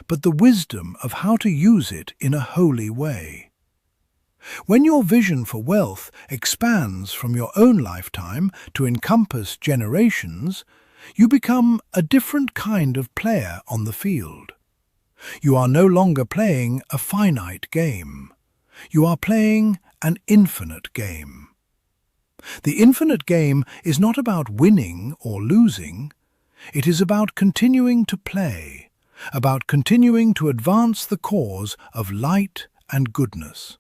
but the wisdom of how to use it in a holy way. When your vision for wealth expands from your own lifetime to encompass generations, you become a different kind of player on the field. You are no longer playing a finite game. You are playing an infinite game. The infinite game is not about winning or losing. It is about continuing to play, about continuing to advance the cause of light and goodness.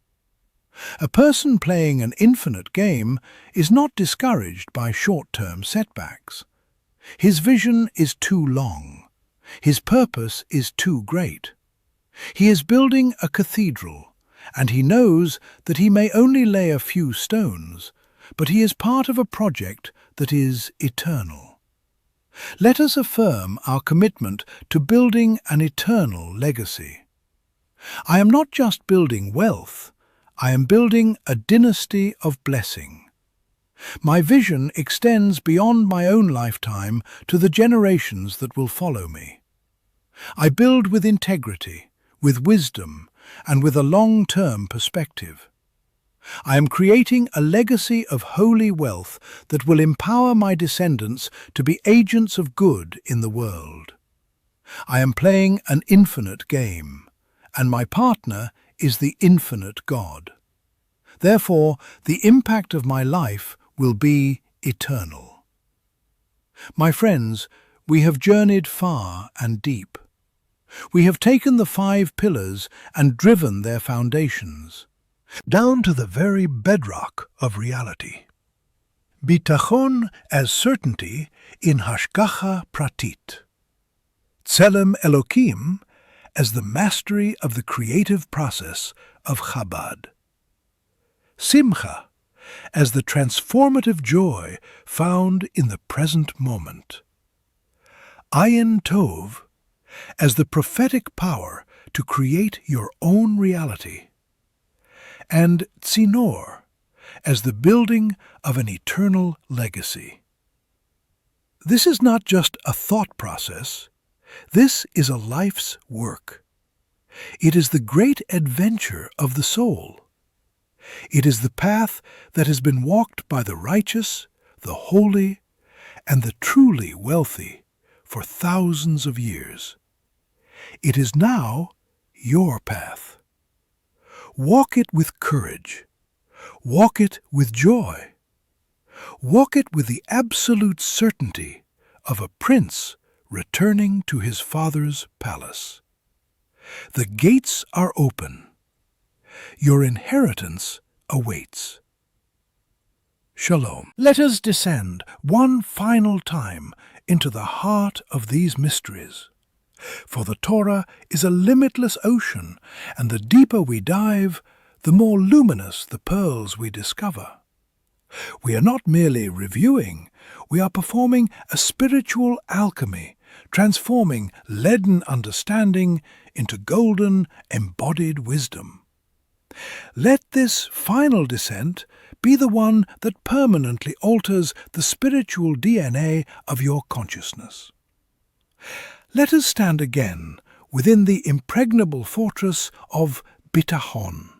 A person playing an infinite game is not discouraged by short-term setbacks. His vision is too long. His purpose is too great. He is building a cathedral, and he knows that he may only lay a few stones, but he is part of a project that is eternal. Let us affirm our commitment to building an eternal legacy. I am not just building wealth, I am building a dynasty of blessing. My vision extends beyond my own lifetime to the generations that will follow me. I build with integrity, with wisdom, and with a long-term perspective. I am creating a legacy of holy wealth that will empower my descendants to be agents of good in the world. I am playing an infinite game, and my partner is the infinite God. Therefore, the impact of my life will be eternal. My friends, we have journeyed far and deep. We have taken the 5 pillars and driven their foundations, down to the very bedrock of reality. Bitachon as certainty in hashgacha pratit. Tselem Elokim as the mastery of the creative process of Chabad. Simcha as the transformative joy found in the present moment. Ayin Tov as the prophetic power to create your own reality. And Tzinor as the building of an eternal legacy. This is not just a thought process. This is a life's work. It is the great adventure of the soul. It is the path that has been walked by the righteous, the holy, and the truly wealthy for thousands of years. It is now your path. Walk it with courage. Walk it with joy. Walk it with the absolute certainty of a prince returning to his father's palace. The gates are open. Your inheritance awaits. Shalom. Let us descend one final time into the heart of these mysteries. For the Torah is a limitless ocean, and the deeper we dive, the more luminous the pearls we discover. We are not merely reviewing, we are performing a spiritual alchemy, transforming leaden understanding into golden, embodied wisdom. Let this final descent be the one that permanently alters the spiritual DNA of your consciousness. Let us stand again within the impregnable fortress of bitachon.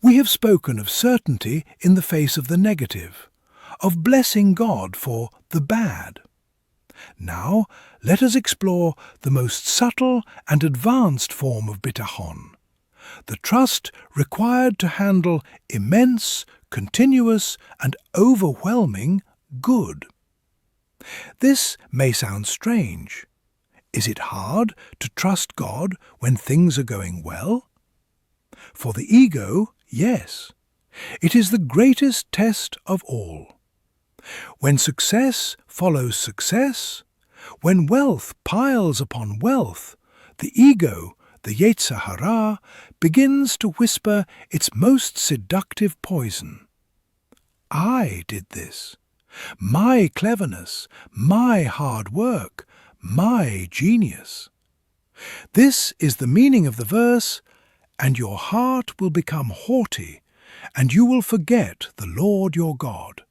We have spoken of certainty in the face of the negative, of blessing God for the bad. Now let us explore the most subtle and advanced form of bitachon, the trust required to handle immense, continuous, and overwhelming good. This may sound strange. Is it hard to trust God when things are going well? For the ego, yes. It is the greatest test of all. When success follows success, when wealth piles upon wealth, the ego, the Yetzer Hara, begins to whisper its most seductive poison. I did this. My cleverness, my hard work, my genius. This is the meaning of the verse, and your heart will become haughty, and you will forget the Lord your God.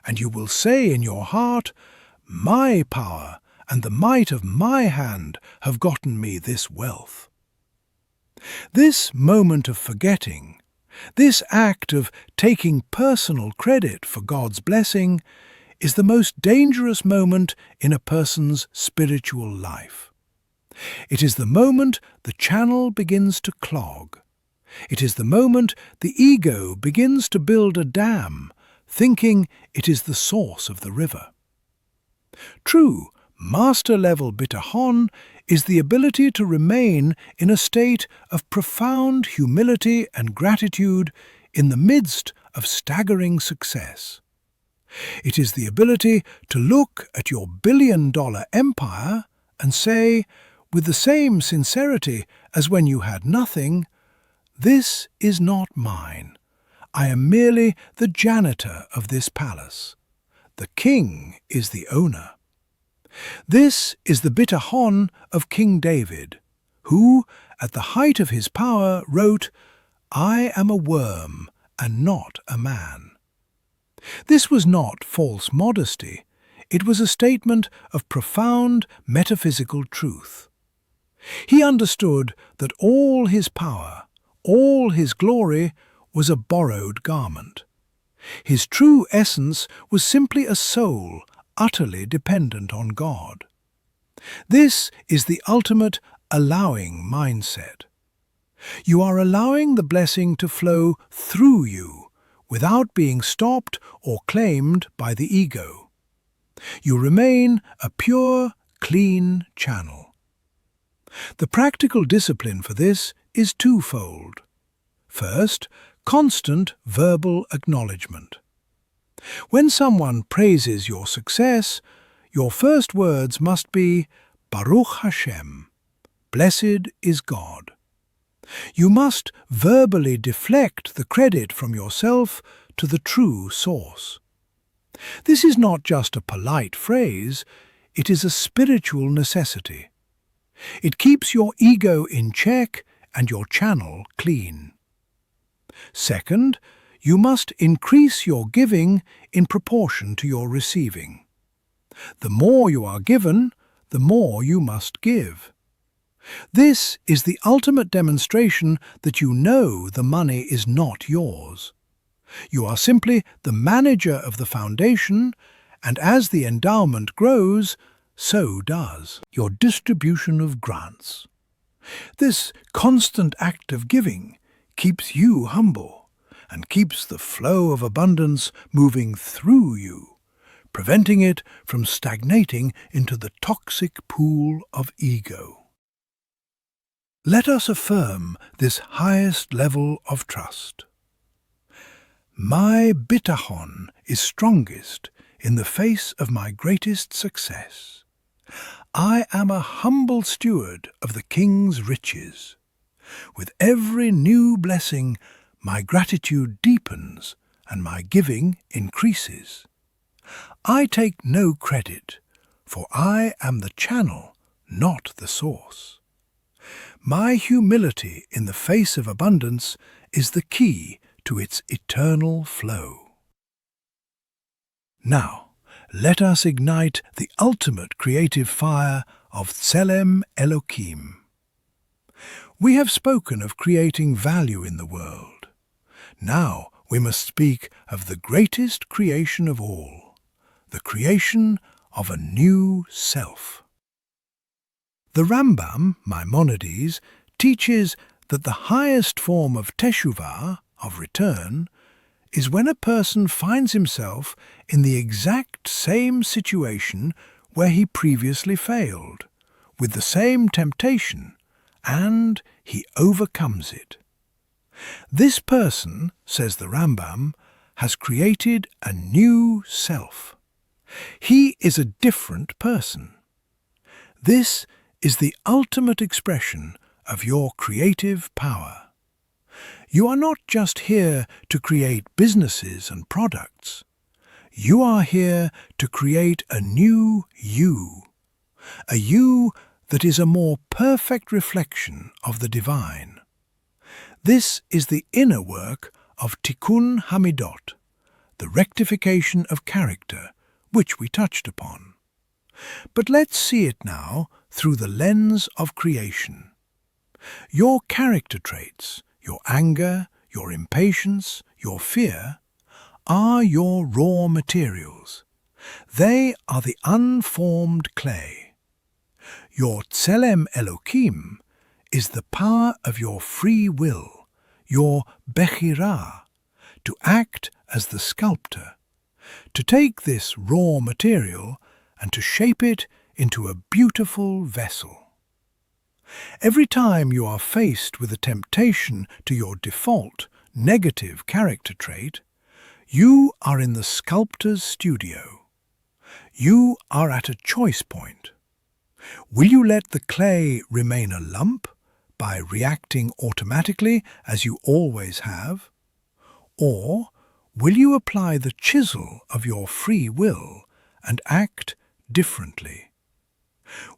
And you will say in your heart, my power and the might of my hand have gotten me this wealth. This moment of forgetting, this act of taking personal credit for God's blessing, is the most dangerous moment in a person's spiritual life. It is the moment the channel begins to clog. It is the moment the ego begins to build a dam, thinking it is the source of the river. True, master-level bitachon is the ability to remain in a state of profound humility and gratitude in the midst of staggering success. It is the ability to look at your billion-dollar empire and say, with the same sincerity as when you had nothing, "This is not mine. I am merely the janitor of this palace. The king is the owner." This is the bitachon of King David, who, at the height of his power, wrote, "I am a worm and not a man." This was not false modesty. It was a statement of profound metaphysical truth. He understood that all his power, all his glory, was a borrowed garment. His true essence was simply a soul utterly dependent on God. This is the ultimate allowing mindset. You are allowing the blessing to flow through you without being stopped or claimed by the ego. You remain a pure, clean channel. The practical discipline for this is twofold. First, constant verbal acknowledgement. When someone praises your success, your first words must be, Baruch Hashem, blessed is God. You must verbally deflect the credit from yourself to the true source. This is not just a polite phrase, it is a spiritual necessity. It keeps your ego in check and your channel clean. Second, you must increase your giving in proportion to your receiving. The more you are given, the more you must give. This is the ultimate demonstration that you know the money is not yours. You are simply the manager of the foundation, and as the endowment grows, so does your distribution of grants. This constant act of giving keeps you humble and keeps the flow of abundance moving through you, preventing it from stagnating into the toxic pool of ego. Let us affirm this highest level of trust. My bitachon is strongest in the face of my greatest success. I am a humble steward of the King's riches. With every new blessing, my gratitude deepens and my giving increases. I take no credit, for I am the channel, not the source. My humility in the face of abundance is the key to its eternal flow. Now, let us ignite the ultimate creative fire of Tselem Elokim. We have spoken of creating value in the world. Now we must speak of the greatest creation of all, the creation of a new self. The Rambam, Maimonides, teaches that the highest form of teshuvah, of return, is when a person finds himself in the exact same situation where he previously failed, with the same temptation, and he overcomes it. This person, says the Rambam, has created a new self. He is a different person. This is the ultimate expression of your creative power. You are not just here to create businesses and products. You are here to create a new you, a you that is a more perfect reflection of the divine. This is the inner work of Tikkun Hamidot, the rectification of character, which we touched upon. But let's see it now through the lens of creation. Your character traits, your anger, your impatience, your fear, are your raw materials. They are the unformed clay. Your Tselem Elokim is the power of your free will, your Bechirah, to act as the sculptor, to take this raw material and to shape it into a beautiful vessel. Every time you are faced with a temptation to your default, negative character trait, you are in the sculptor's studio. You are at a choice point. Will you let the clay remain a lump by reacting automatically as you always have? Or will you apply the chisel of your free will and act differently?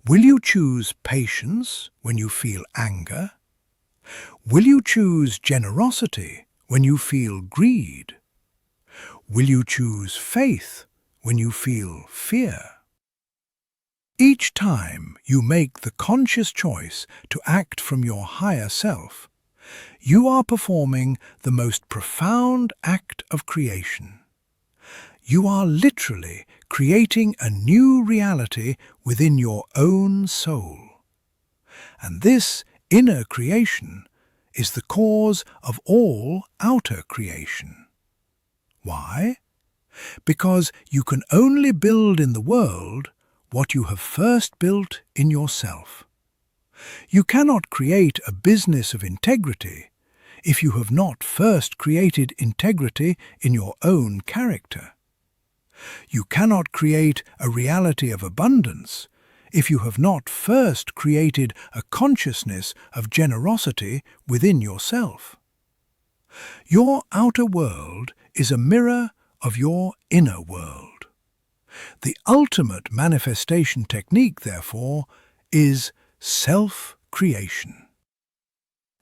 Will you choose patience when you feel anger? Will you choose generosity when you feel greed? Will you choose faith when you feel fear? Each time you make the conscious choice to act from your higher self, you are performing the most profound act of creation. You are literally creating a new reality within your own soul. And this inner creation is the cause of all outer creation. Why? Because you can only build in the world what you have first built in yourself. You cannot create a business of integrity if you have not first created integrity in your own character. You cannot create a reality of abundance if you have not first created a consciousness of generosity within yourself. Your outer world is a mirror of your inner world. The ultimate manifestation technique, therefore, is self-creation.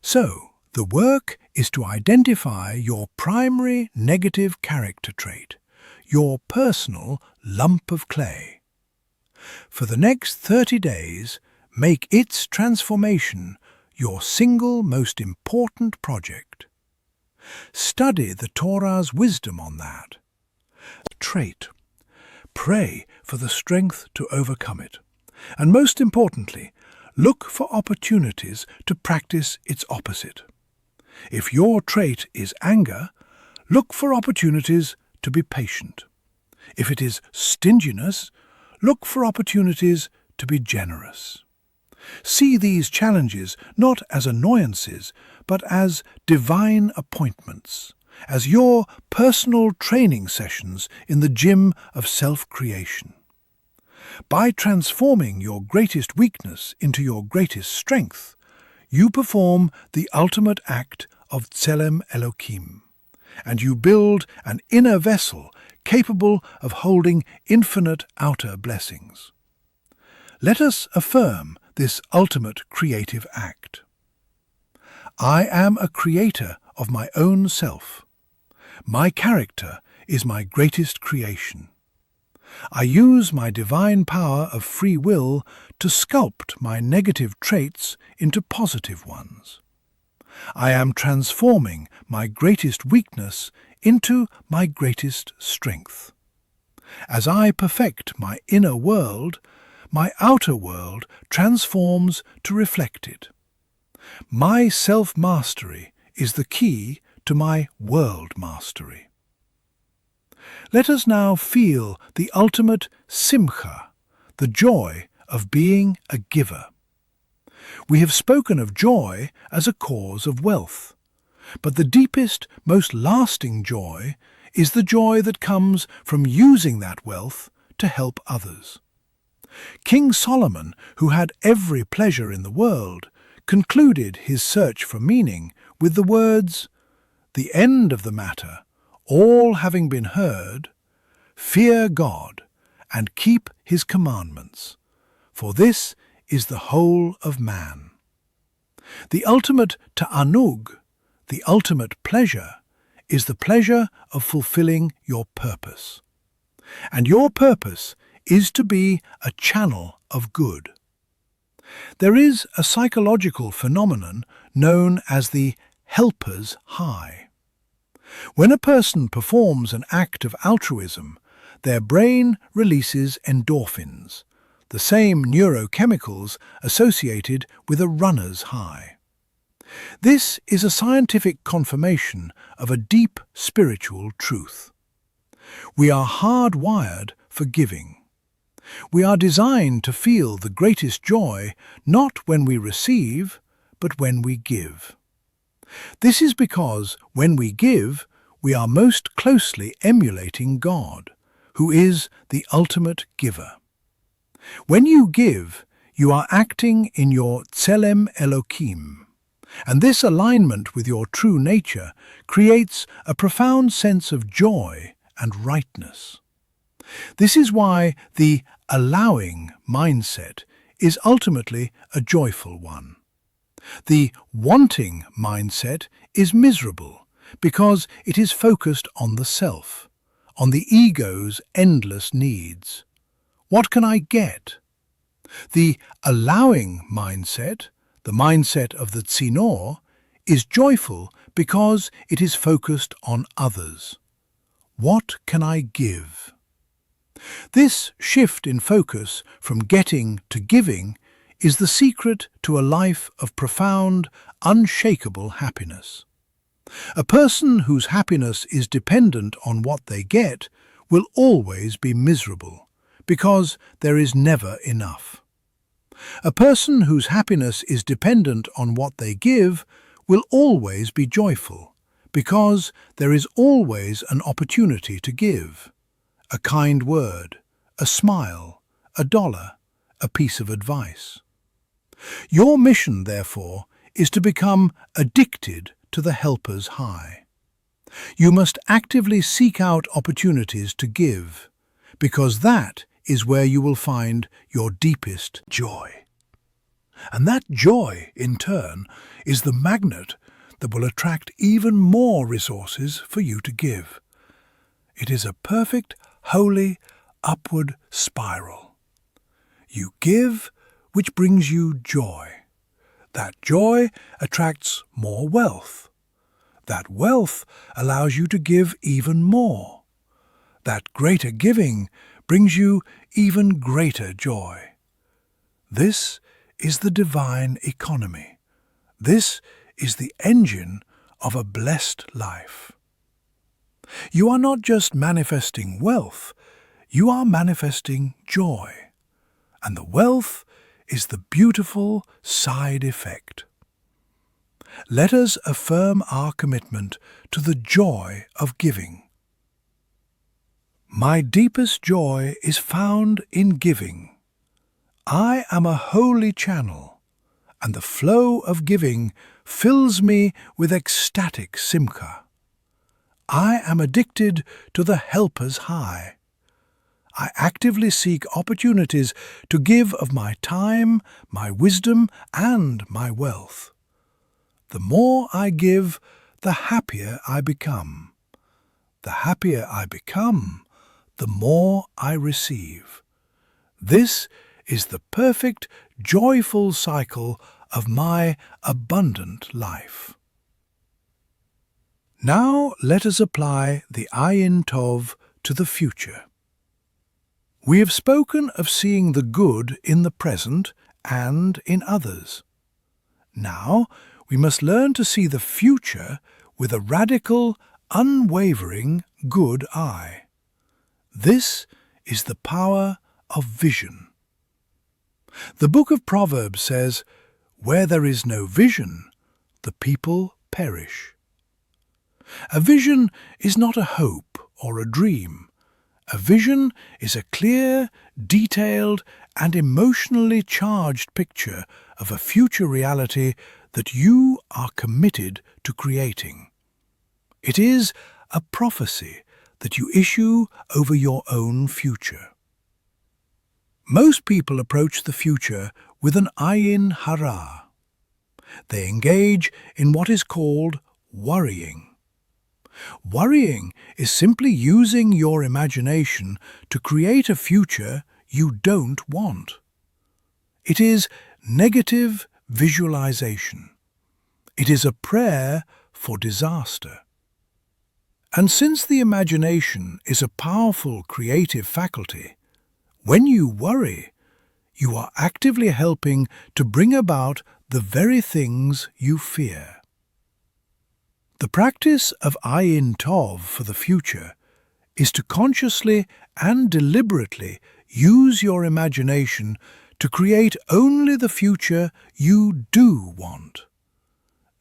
So, the work is to identify your primary negative character trait, your personal lump of clay. For the next 30 days, make its transformation your single most important project. Study the Torah's wisdom on that. Trait. Pray for the strength to overcome it. And most importantly, look for opportunities to practice its opposite. If your trait is anger, look for opportunities to be patient. If it is stinginess, look for opportunities to be generous. See these challenges not as annoyances, but as divine appointments, as your personal training sessions in the gym of self-creation. By transforming your greatest weakness into your greatest strength, you perform the ultimate act of Tselem Elohim, and you build an inner vessel capable of holding infinite outer blessings. Let us affirm this ultimate creative act. I am a creator of my own self. My character is my greatest creation. I use my divine power of free will to sculpt my negative traits into positive ones. I am transforming my greatest weakness into my greatest strength. As I perfect my inner world, my outer world transforms to reflect it. My self-mastery is the key to my world mastery. Let us now feel the ultimate simcha, the joy of being a giver. We have spoken of joy as a cause of wealth, but the deepest, most lasting joy is the joy that comes from using that wealth to help others. King Solomon, who had every pleasure in the world, concluded his search for meaning with the words, "The end of the matter, all having been heard, fear God and keep his commandments, for this is the whole of man." The ultimate ta'anug, the ultimate pleasure, is the pleasure of fulfilling your purpose. And your purpose is to be a channel of good. There is a psychological phenomenon known as the helper's high. When a person performs an act of altruism, their brain releases endorphins, the same neurochemicals associated with a runner's high. This is a scientific confirmation of a deep spiritual truth. We are hardwired for giving. We are designed to feel the greatest joy not when we receive, but when we give. This is because when we give, we are most closely emulating God, who is the ultimate giver. When you give, you are acting in your Tselem Elohim, and this alignment with your true nature creates a profound sense of joy and rightness. This is why the allowing mindset is ultimately a joyful one. The wanting mindset is miserable because it is focused on the self, on the ego's endless needs. What can I get? The allowing mindset, the mindset of the tzinor, is joyful because it is focused on others. What can I give? This shift in focus from getting to giving is the secret to a life of profound, unshakable happiness. A person whose happiness is dependent on what they get will always be miserable, because there is never enough. A person whose happiness is dependent on what they give will always be joyful, because there is always an opportunity to give. A kind word, a smile, $1, a piece of advice. Your mission, therefore, is to become addicted to the helper's high. You must actively seek out opportunities to give, because that is where you will find your deepest joy. And that joy, in turn, is the magnet that will attract even more resources for you to give. It is a perfect, holy, upward spiral. You give, which brings you joy. That joy attracts more wealth. That wealth allows you to give even more. That greater giving brings you even greater joy. This is the divine economy. This is the engine of a blessed life. You are not just manifesting wealth, you are manifesting joy. And the wealth is the beautiful side effect. Let us affirm our commitment to the joy of giving. My deepest joy is found in giving. I am a holy channel, and the flow of giving fills me with ecstatic simcha. I am addicted to the helper's high. I actively seek opportunities to give of my time, my wisdom, and my wealth. The more I give, the happier I become. The happier I become, the more I receive. This is the perfect, joyful cycle of my abundant life. Now let us apply the Ayin Tov to the future. We have spoken of seeing the good in the present and in others. Now we must learn to see the future with a radical, unwavering good eye. This is the power of vision. The book of Proverbs says, "Where there is no vision, the people perish." A vision is not a hope or a dream. A vision is a clear, detailed, and emotionally charged picture of a future reality that you are committed to creating. It is a prophecy that you issue over your own future. Most people approach the future with an ayin hara. They engage in what is called worrying. Worrying is simply using your imagination to create a future you don't want. It is negative visualization. It is a prayer for disaster. And since the imagination is a powerful creative faculty, when you worry, you are actively helping to bring about the very things you fear. The practice of Ayin Tov for the future is to consciously and deliberately use your imagination to create only the future you do want.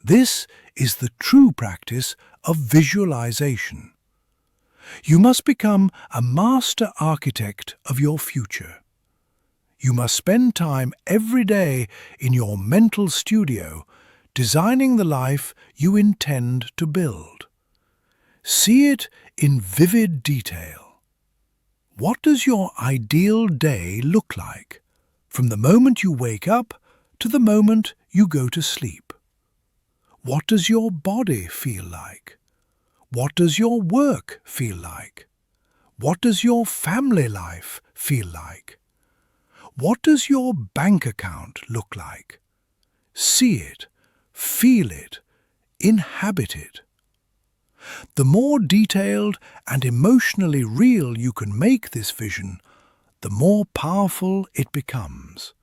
This is the true practice of visualization. You must become a master architect of your future. You must spend time every day in your mental studio designing the life you intend to build. See it in vivid detail. What does your ideal day look like, from the moment you wake up to the moment you go to sleep? What does your body feel like? What does your work feel like? What does your family life feel like? What does your bank account look like? See it, feel it, inhabit it. The more detailed and emotionally real you can make this vision, the more powerful it becomes.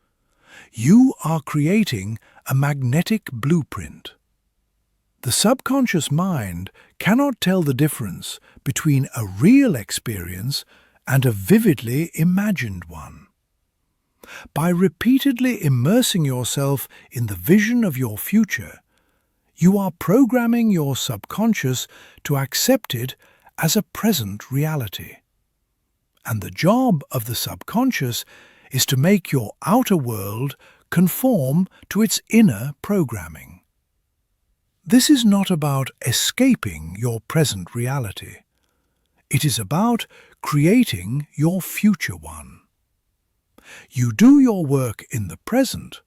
You are creating a magnetic blueprint. The subconscious mind cannot tell the difference between a real experience and a vividly imagined one. By repeatedly immersing yourself in the vision of your future, you are programming your subconscious to accept it as a present reality. And the job of the subconscious is to make your outer world conform to its inner programming. This is not about escaping your present reality. It is about creating your future one. You do your work in the present,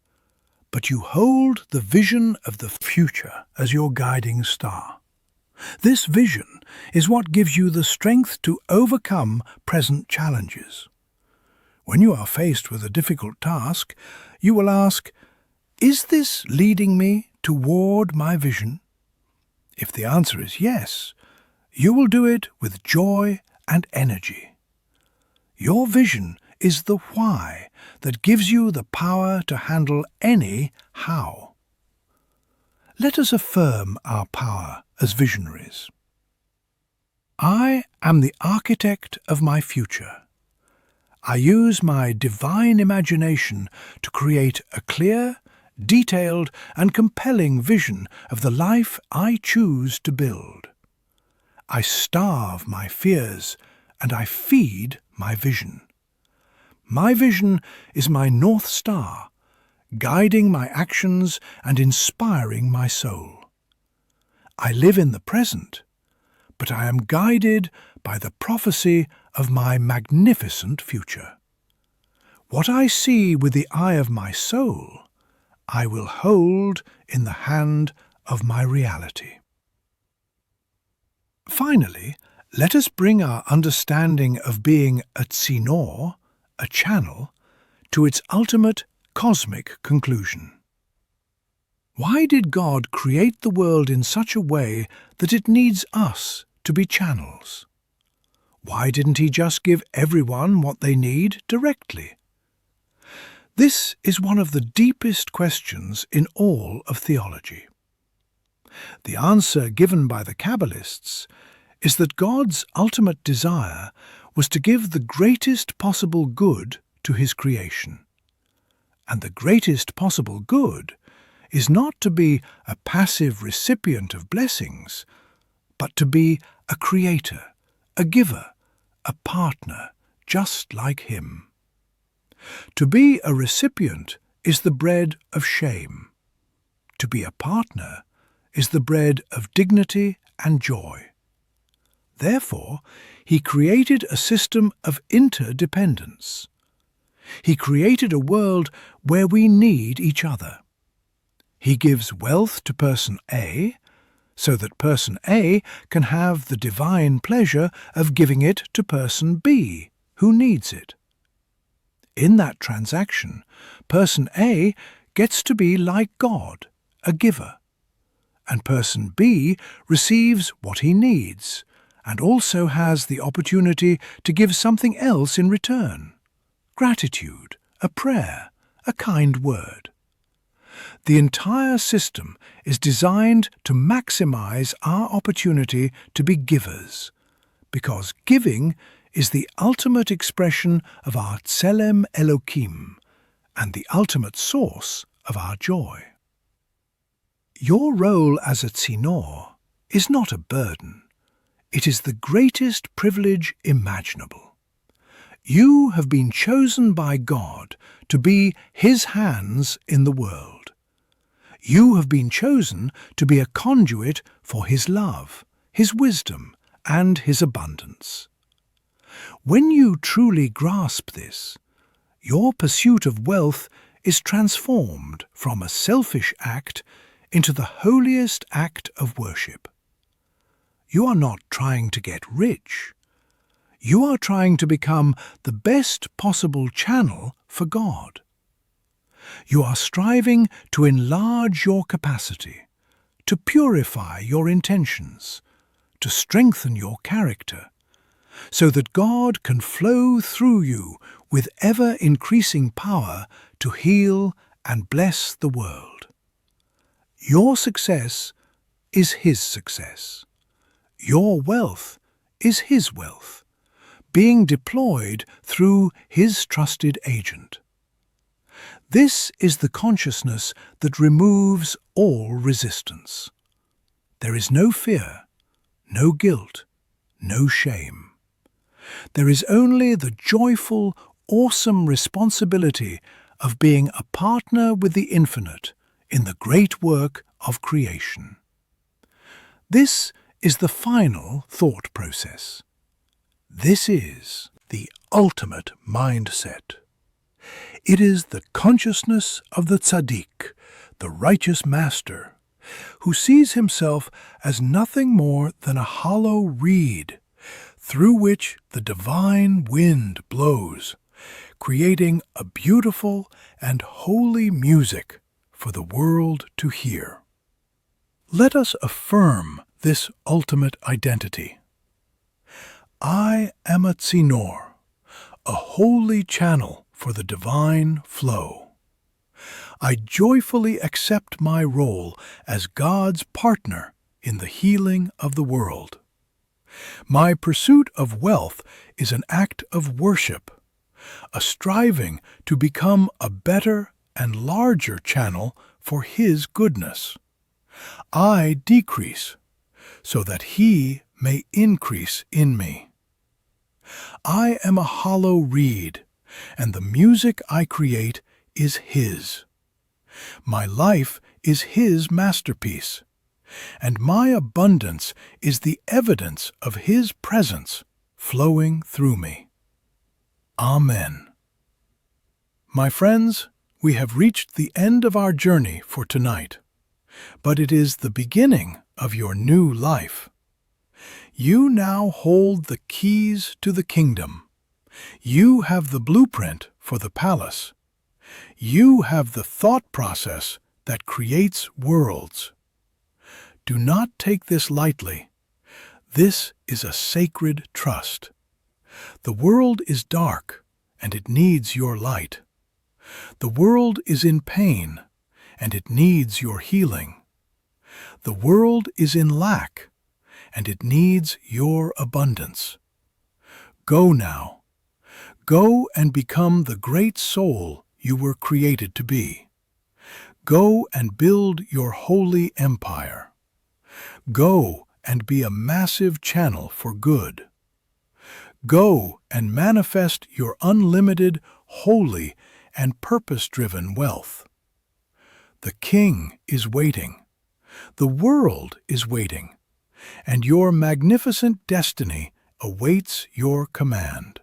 but you hold the vision of the future as your guiding star. This vision is what gives you the strength to overcome present challenges. When you are faced with a difficult task, you will ask, "Is this leading me toward my vision?" If the answer is yes, you will do it with joy and energy. Your vision is the why that gives you the power to handle any how. Let us affirm our power as visionaries. I am the architect of my future. I use my divine imagination to create a clear, detailed, and compelling vision of the life I choose to build. I starve my fears and I feed my vision. My vision is my North Star, guiding my actions and inspiring my soul. I live in the present, but I am guided by the prophecy of my magnificent future. What I see with the eye of my soul, I will hold in the hand of my reality. Finally, let us bring our understanding of being a tzinor, a channel, to its ultimate cosmic conclusion. Why did God create the world in such a way that it needs us to be channels? Why didn't He just give everyone what they need directly? This is one of the deepest questions in all of theology. The answer given by the Kabbalists is that God's ultimate desire was to give the greatest possible good to His creation. And the greatest possible good is not to be a passive recipient of blessings, but to be a creator, a giver, a partner, just like Him. To be a recipient is the bread of shame. To be a partner is the bread of dignity and joy. Therefore, He created a system of interdependence. He created a world where we need each other. He gives wealth to person A, so that person A can have the divine pleasure of giving it to person B, who needs it. In that transaction, person A gets to be like God, a giver, and person B receives what he needs, and also has the opportunity to give something else in return: gratitude, a prayer, a kind word. The entire system is designed to maximize our opportunity to be givers, because giving is the ultimate expression of our Tselem Elokim and the ultimate source of our joy. Your role as a tzinor is not a burden. It is the greatest privilege imaginable. You have been chosen by God to be His hands in the world. You have been chosen to be a conduit for His love, His wisdom, and His abundance. When you truly grasp this, your pursuit of wealth is transformed from a selfish act into the holiest act of worship. You are not trying to get rich. You are trying to become the best possible channel for God. You are striving to enlarge your capacity, to purify your intentions, to strengthen your character, so that God can flow through you with ever-increasing power to heal and bless the world. Your success is His success. Your wealth is His wealth, being deployed through His trusted agent. This is the consciousness that removes all resistance. There is no fear, no guilt, no shame. There is only the joyful, awesome responsibility of being a partner with the infinite in the great work of creation. This is the final thought process. This is the ultimate mindset. It is the consciousness of the tzaddik, the righteous master, who sees himself as nothing more than a hollow reed through which the divine wind blows, creating a beautiful and holy music for the world to hear. Let us affirm this ultimate identity. I am a tzinor, a holy channel for the divine flow. I joyfully accept my role as God's partner in the healing of the world. My pursuit of wealth is an act of worship, a striving to become a better and larger channel for His goodness. I decrease so that He may increase in me. I am a hollow reed, and the music I create is His. My life is His masterpiece, and my abundance is the evidence of His presence flowing through me. Amen. My friends, we have reached the end of our journey for tonight, but it is the beginning of your new life. You now hold the keys to the kingdom. You have the blueprint for the palace. You have the thought process that creates worlds. Do not take this lightly. This is a sacred trust. The world is dark, and it needs your light. The world is in pain, and it needs your healing. The world is in lack, and it needs your abundance. Go now. Go and become the great soul you were created to be. Go and build your holy empire. Go and be a massive channel for good. Go and manifest your unlimited, holy, and purpose-driven wealth. The King is waiting. The world is waiting. And your magnificent destiny awaits your command.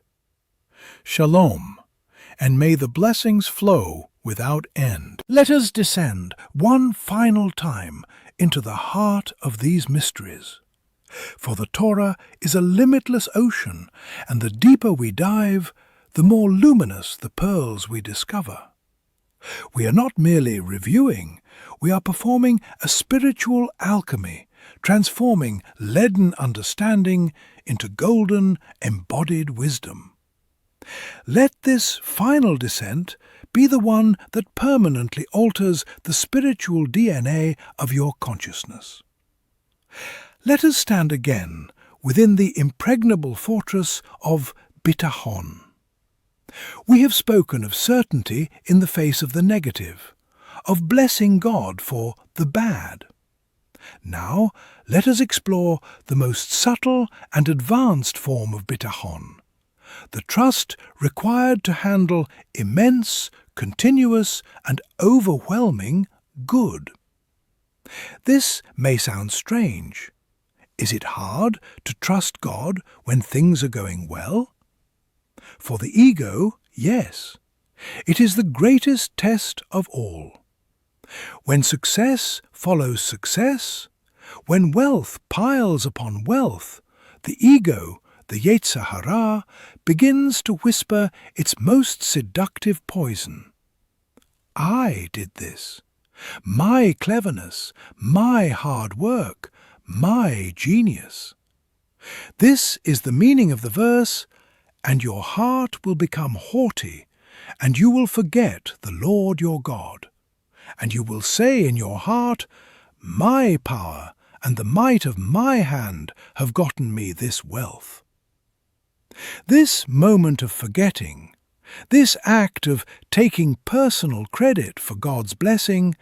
Shalom, and may the blessings flow without end. Let us descend one final time into the heart of these mysteries. For the Torah is a limitless ocean, and the deeper we dive, the more luminous the pearls we discover. We are not merely reviewing, we are performing a spiritual alchemy, transforming leaden understanding into golden, embodied wisdom. Let this final descent be the one that permanently alters the spiritual DNA of your consciousness. Let us stand again within the impregnable fortress of bitachon. We have spoken of certainty in the face of the negative, of blessing God for the bad. Now, let us explore the most subtle and advanced form of bitachon, the trust required to handle immense, continuous, and overwhelming good. This may sound strange. Is it hard to trust God when things are going well? For the ego, yes. It is the greatest test of all. When success follows success, when wealth piles upon wealth, the ego, the Yetzer Hara, begins to whisper its most seductive poison. I did this. My cleverness, my hard work, my genius. This is the meaning of the verse, and your heart will become haughty, and you will forget the Lord your God. And you will say in your heart, my power and the might of my hand have gotten me this wealth. This moment of forgetting, this act of taking personal credit for God's blessing,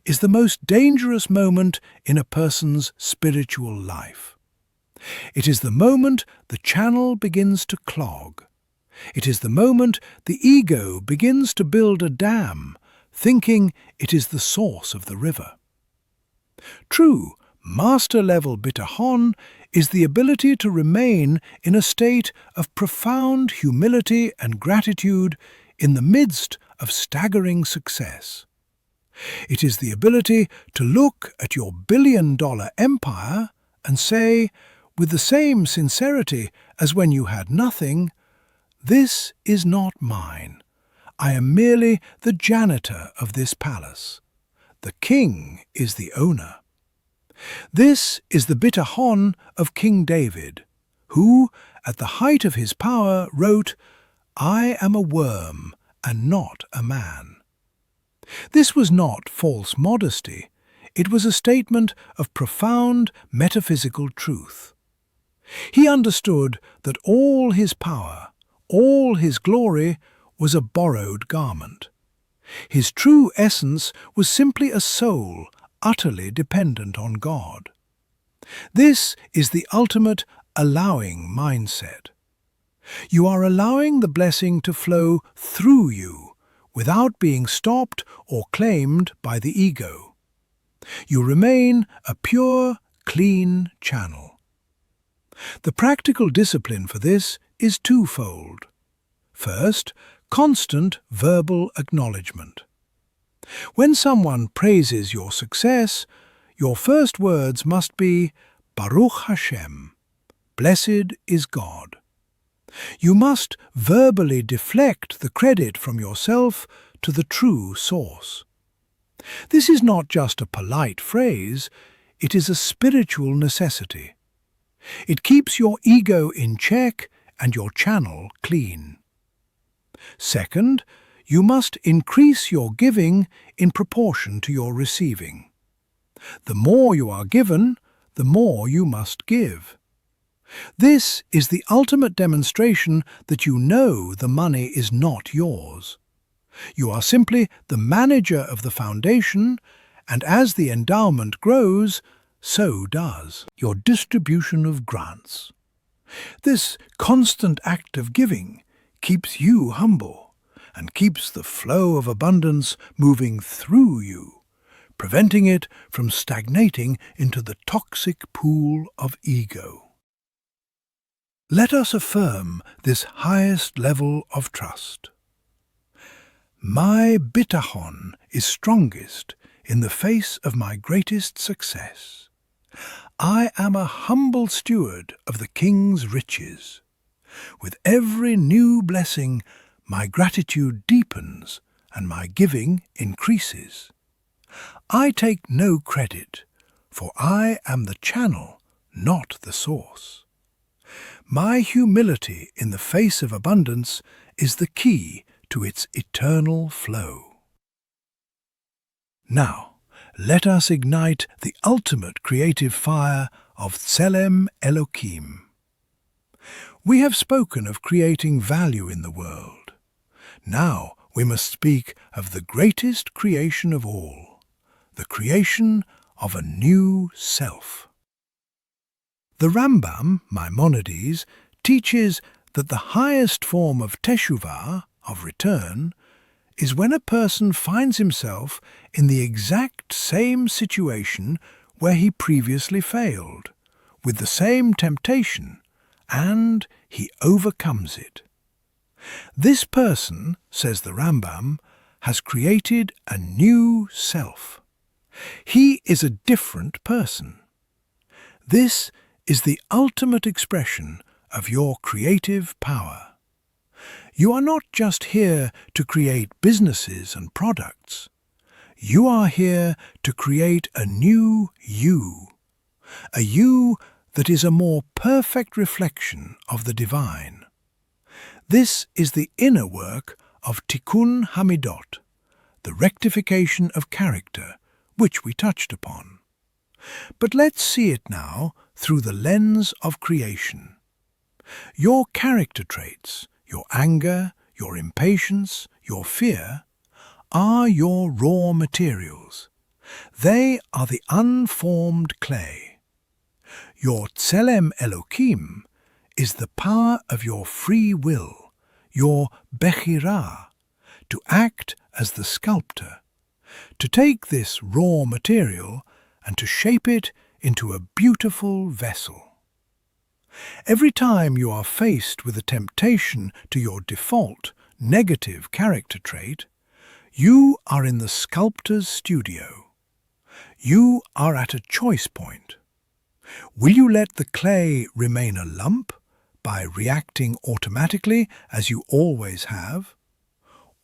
is the most dangerous moment in a person's spiritual life. It is the moment the channel begins to clog. It is the moment the ego begins to build a dam, thinking it is the source of the river. True, master-level bitachon is the ability to remain in a state of profound humility and gratitude in the midst of staggering success. It is the ability to look at your billion-dollar empire and say, with the same sincerity as when you had nothing, This is not mine. I am merely the janitor of this palace. The king is the owner. This is the bitachon of King David, who, at the height of his power, wrote, "I am a worm and not a man." This was not false modesty. It was a statement of profound metaphysical truth. He understood that all his power, all his glory, was a borrowed garment. His true essence was simply a soul utterly dependent on God. This is the ultimate allowing mindset. You are allowing the blessing to flow through you without being stopped or claimed by the ego. You remain a pure, clean channel. The practical discipline for this is twofold. First, constant verbal acknowledgement. When someone praises your success, your first words must be Baruch Hashem, blessed is God. You must verbally deflect the credit from yourself to the true source. This is not just a polite phrase, it is a spiritual necessity. It keeps your ego in check and your channel clean. Second, you must increase your giving in proportion to your receiving. The more you are given, the more you must give. This is the ultimate demonstration that you know the money is not yours. You are simply the manager of the foundation, and as the endowment grows, so does your distribution of grants. This constant act of giving keeps you humble and keeps the flow of abundance moving through you, preventing it from stagnating into the toxic pool of ego. Let us affirm this highest level of trust. My bitachon is strongest in the face of my greatest success. I am a humble steward of the king's riches. With every new blessing, my gratitude deepens and my giving increases. I take no credit, for I am the channel, not the source. My humility in the face of abundance is the key to its eternal flow. Now, let us ignite the ultimate creative fire of Tselem Elokim. We have spoken of creating value in the world. Now we must speak of the greatest creation of all, the creation of a new self. The Rambam, Maimonides, teaches that the highest form of teshuvah, of return, is when a person finds himself in the exact same situation where he previously failed, with the same temptation, and he overcomes it. This person, says the Rambam, has created a new self. He is a different person. This is the ultimate expression of your creative power. You are not just here to create businesses and products. You are here to create a new you, a you that is a more perfect reflection of the divine. This is the inner work of Tikkun Hamidot, the rectification of character, which we touched upon. But let's see it now through the lens of creation. Your character traits, your anger, your impatience, your fear, are your raw materials. They are the unformed clay. Your Tselem Elokim is the power of your free will, your Bechirah, to act as the sculptor, to take this raw material and to shape it into a beautiful vessel. Every time you are faced with a temptation to your default, negative character trait, you are in the sculptor's studio. You are at a choice point. Will you let the clay remain a lump, by reacting automatically as you always have?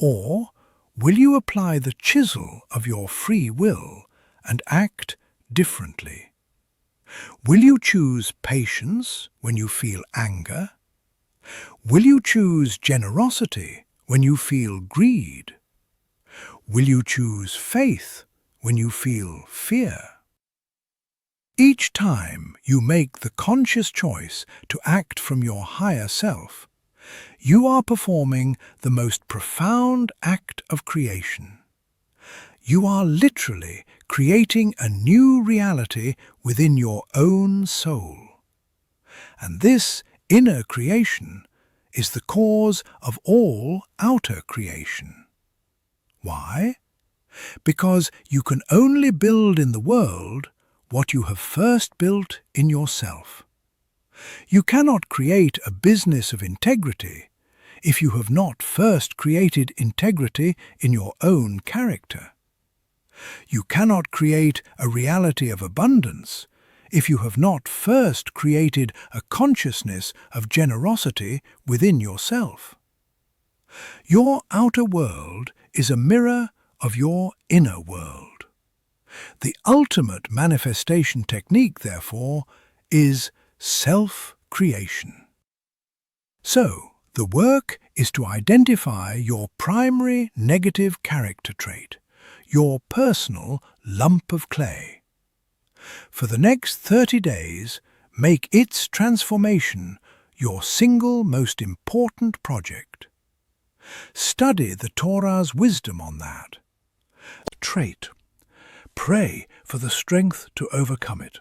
Or will you apply the chisel of your free will and act differently? Will you choose patience when you feel anger? Will you choose generosity when you feel greed? Will you choose faith when you feel fear? Each time you make the conscious choice to act from your higher self, you are performing the most profound act of creation. You are literally creating a new reality within your own soul. And this inner creation is the cause of all outer creation. Why? Because you can only build in the world what you have first built in yourself. You cannot create a business of integrity if you have not first created integrity in your own character. You cannot create a reality of abundance if you have not first created a consciousness of generosity within yourself. Your outer world is a mirror of your inner world. The ultimate manifestation technique, therefore, is self-creation. So, the work is to identify your primary negative character trait, your personal lump of clay. For the next 30 days, make its transformation your single most important project. Study the Torah's wisdom on that. Trait. Pray for the strength to overcome it.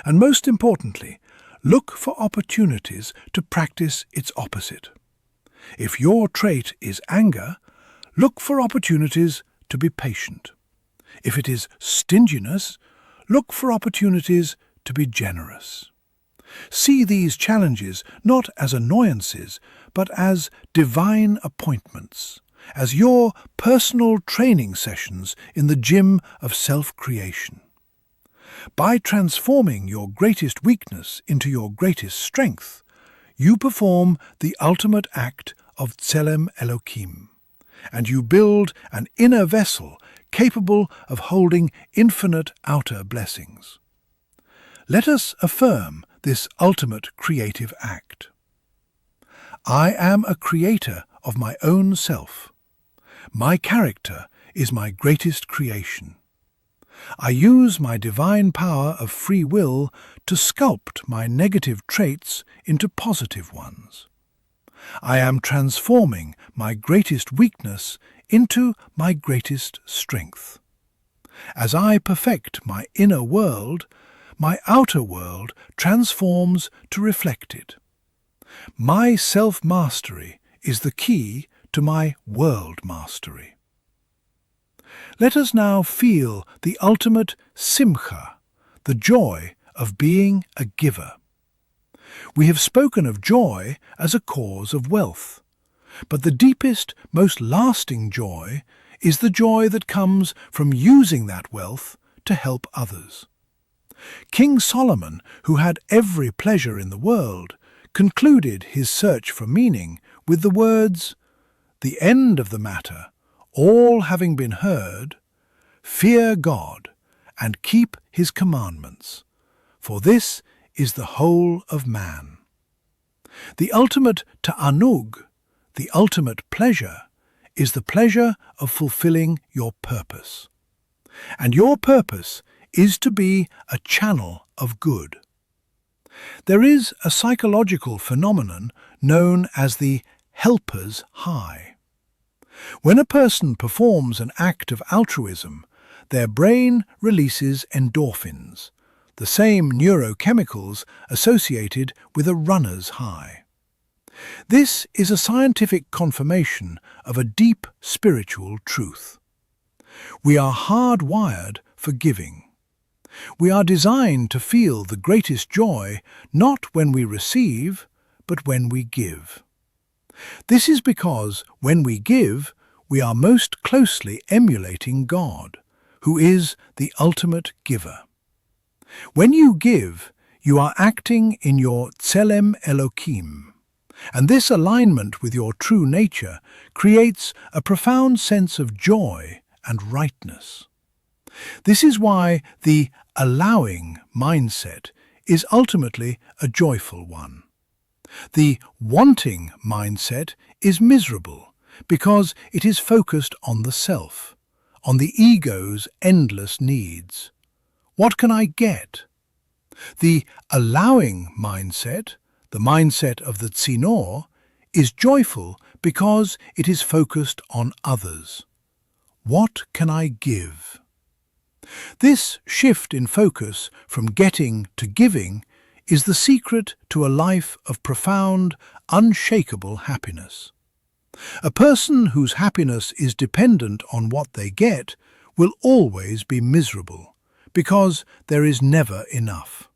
And most importantly, look for opportunities to practice its opposite. If your trait is anger, look for opportunities to be patient. If it is stinginess, look for opportunities to be generous. See these challenges not as annoyances, but as divine appointments, as your personal training sessions in the gym of self-creation. By transforming your greatest weakness into your greatest strength, you perform the ultimate act of Tselem Elohim, and you build an inner vessel capable of holding infinite outer blessings. Let us affirm this ultimate creative act. I am a creator of my own self. My character is my greatest creation. I use my divine power of free will to sculpt my negative traits into positive ones. I am transforming my greatest weakness into my greatest strength. As I perfect my inner world, my outer world transforms to reflect it. My self-mastery is the key to my world mastery. Let us now feel the ultimate simcha, the joy of being a giver. We have spoken of joy as a cause of wealth, but the deepest, most lasting joy is the joy that comes from using that wealth to help others. King Solomon, who had every pleasure in the world, concluded his search for meaning with the words, "The end of the matter, all having been heard, fear God and keep his commandments, for this is the whole of man." The ultimate ta'anug, the ultimate pleasure, is the pleasure of fulfilling your purpose. And your purpose is to be a channel of good. There is a psychological phenomenon known as the helper's high. When a person performs an act of altruism, their brain releases endorphins, the same neurochemicals associated with a runner's high. This is a scientific confirmation of a deep spiritual truth. We are hardwired for giving. We are designed to feel the greatest joy not when we receive, but when we give. This is because when we give, we are most closely emulating God, who is the ultimate giver. When you give, you are acting in your Tselem Elohim. And this alignment with your true nature creates a profound sense of joy and rightness. This is why the allowing mindset is ultimately a joyful one. The wanting mindset is miserable because it is focused on the self, on the ego's endless needs. What can I get? The allowing mindset, the mindset of the tzinor, is joyful because it is focused on others. What can I give? This shift in focus from getting to giving is the secret to a life of profound, unshakable happiness. A person whose happiness is dependent on what they get will always be miserable, because there is never enough.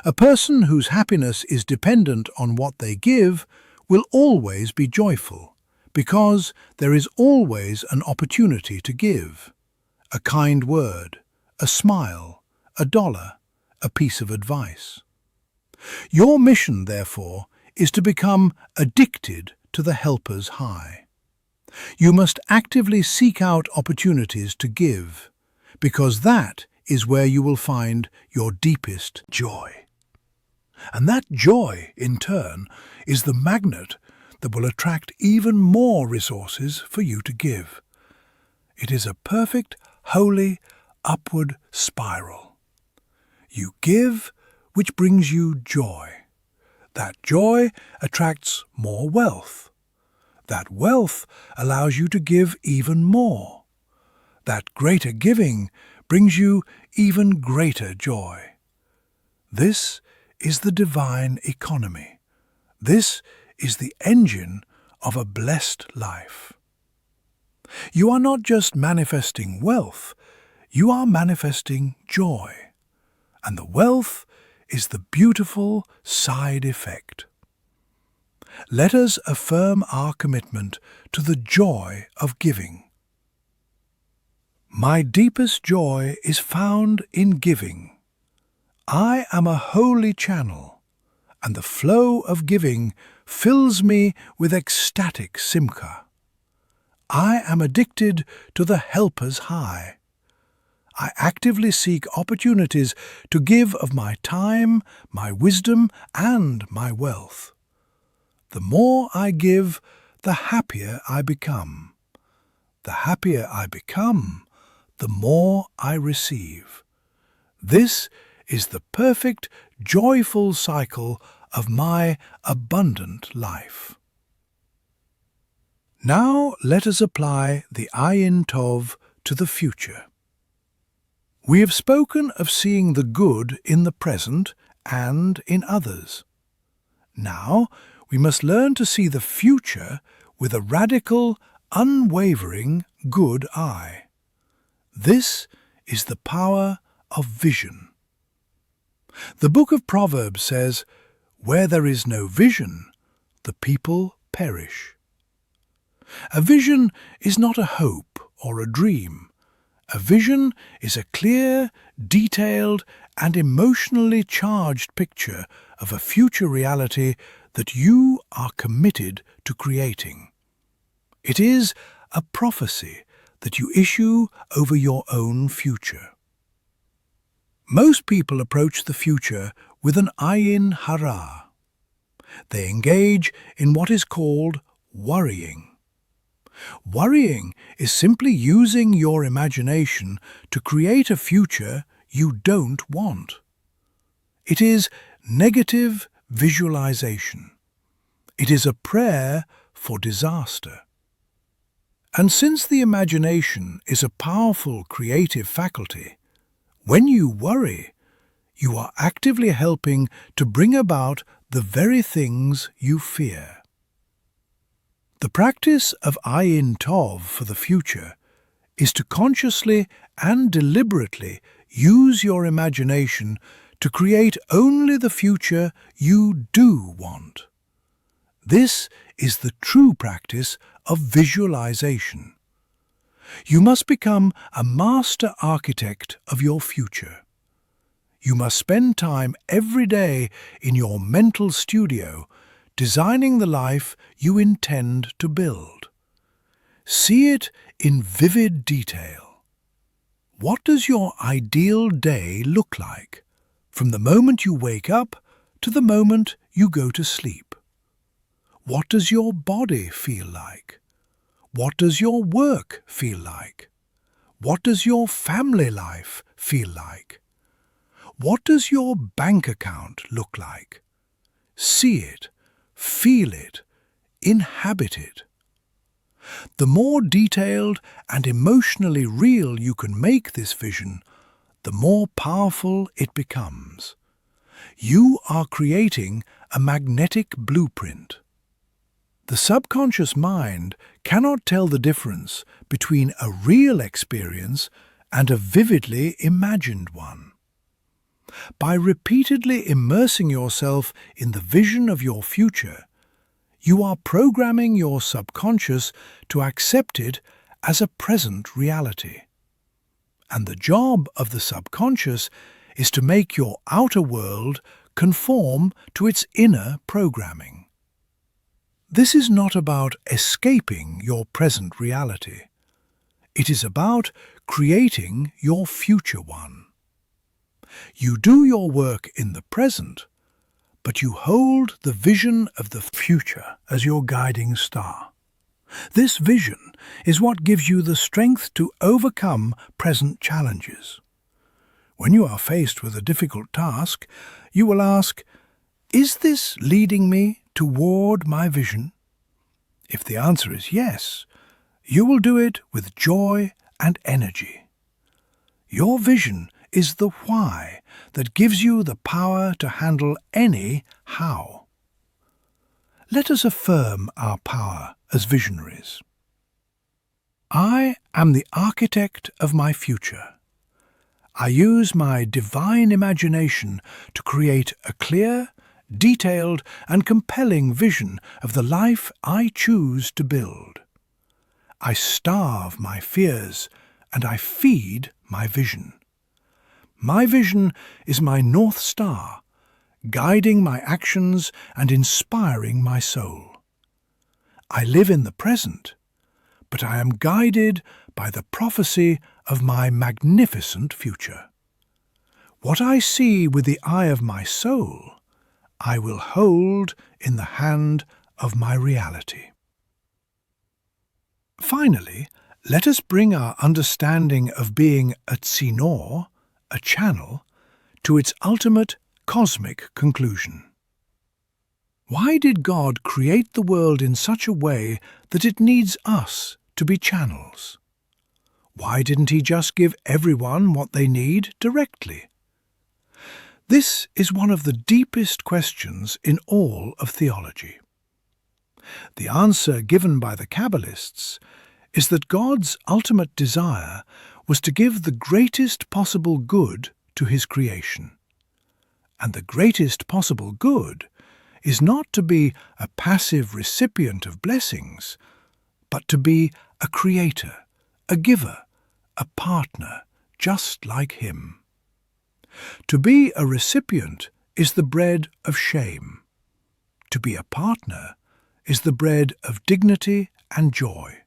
A person whose happiness is dependent on what they give will always be joyful, because there is always an opportunity to give. A kind word, a smile, a dollar, a piece of advice. Your mission, therefore, is to become addicted to the helper's high. You must actively seek out opportunities to give, because that is where you will find your deepest joy. And that joy, in turn, is the magnet that will attract even more resources for you to give. It is a perfect, holy, upward spiral. You give, which brings you joy. That joy attracts more wealth. That wealth allows you to give even more. That greater giving brings you even greater joy. This is the divine economy. This is the engine of a blessed life. You are not just manifesting wealth, you are manifesting joy. And the wealth is the beautiful side effect. Let us affirm our commitment to the joy of giving. My deepest joy is found in giving. I am a holy channel, and the flow of giving fills me with ecstatic simcha. I am addicted to the helper's high. I actively seek opportunities to give of my time, my wisdom, and my wealth. The more I give, the happier I become. The happier I become, the more I receive. This is the perfect, joyful cycle of my abundant life. Now let us apply the Ayin Tov to the future. We have spoken of seeing the good in the present and in others. Now we must learn to see the future with a radical, unwavering good eye. This is the power of vision. The book of Proverbs says, "Where there is no vision, the people perish." A vision is not a hope or a dream. A vision is a clear, detailed, and emotionally charged picture of a future reality that you are committed to creating. It is a prophecy that you issue over your own future. Most people approach the future with an ayin hara. They engage in what is called worrying. Worrying is simply using your imagination to create a future you don't want. It is negative visualization. It is a prayer for disaster. And since the imagination is a powerful creative faculty, when you worry, you are actively helping to bring about the very things you fear. The practice of Ayin Tov for the future is to consciously and deliberately use your imagination to create only the future you do want. This is the true practice of visualization. You must become a master architect of your future. You must spend time every day in your mental studio designing the life you intend to build. See it in vivid detail. What does your ideal day look like, from the moment you wake up to the moment you go to sleep? What does your body feel like? What does your work feel like? What does your family life feel like? What does your bank account look like? See it, feel it, inhabit it. The more detailed and emotionally real you can make this vision, the more powerful it becomes. You are creating a magnetic blueprint. The subconscious mind cannot tell the difference between a real experience and a vividly imagined one. By repeatedly immersing yourself in the vision of your future, you are programming your subconscious to accept it as a present reality. And the job of the subconscious is to make your outer world conform to its inner programming. This is not about escaping your present reality. It is about creating your future one. You do your work in the present, but you hold the vision of the future as your guiding star. This vision is what gives you the strength to overcome present challenges. When you are faced with a difficult task, you will ask, "Is this leading me toward my vision?" If the answer is yes, you will do it with joy and energy. Your vision is the why that gives you the power to handle any how. Let us affirm our power as visionaries. I am the architect of my future. I use my divine imagination to create a clear, detailed and compelling vision of the life I choose to build. I starve my fears and I feed my vision. My vision is my North Star, guiding my actions and inspiring my soul. I live in the present, but I am guided by the prophecy of my magnificent future. What I see with the eye of my soul, I will hold in the hand of my reality. Finally, let us bring our understanding of being a tzinor, a channel, to its ultimate cosmic conclusion. Why did God create the world in such a way that it needs us to be channels? Why didn't He just give everyone what they need directly? This is one of the deepest questions in all of theology. The answer given by the Kabbalists is that God's ultimate desire was to give the greatest possible good to His creation. And the greatest possible good is not to be a passive recipient of blessings, but to be a creator, a giver, a partner, just like Him. To be a recipient is the bread of shame. To be a partner is the bread of dignity and joy.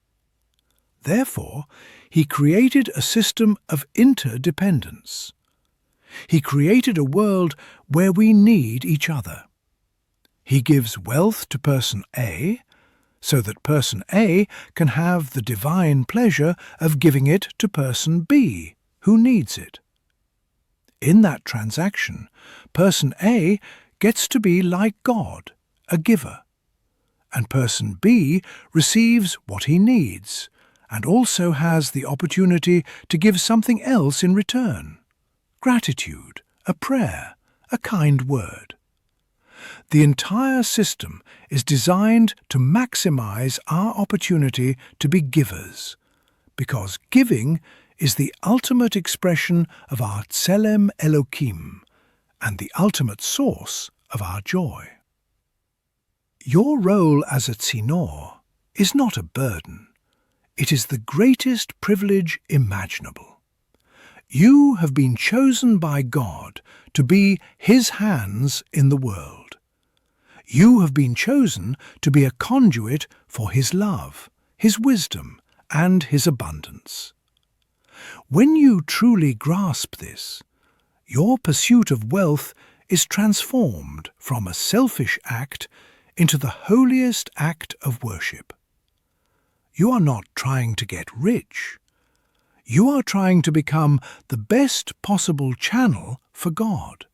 Therefore, He created a system of interdependence. He created a world where we need each other. He gives wealth to person A, so that person A can have the divine pleasure of giving it to person B, who needs it. In that transaction, person A gets to be like God, a giver, and person B receives what he needs, and also has the opportunity to give something else in return: gratitude, a prayer, a kind word. The entire system is designed to maximize our opportunity to be givers, because giving is the ultimate expression of our Tselem Elokim and the ultimate source of our joy. Your role as a tzinor is not a burden. It is the greatest privilege imaginable. You have been chosen by God to be His hands in the world. You have been chosen to be a conduit for His love, His wisdom, and His abundance. When you truly grasp this, your pursuit of wealth is transformed from a selfish act into the holiest act of worship. You are not trying to get rich. You are trying to become the best possible channel for God.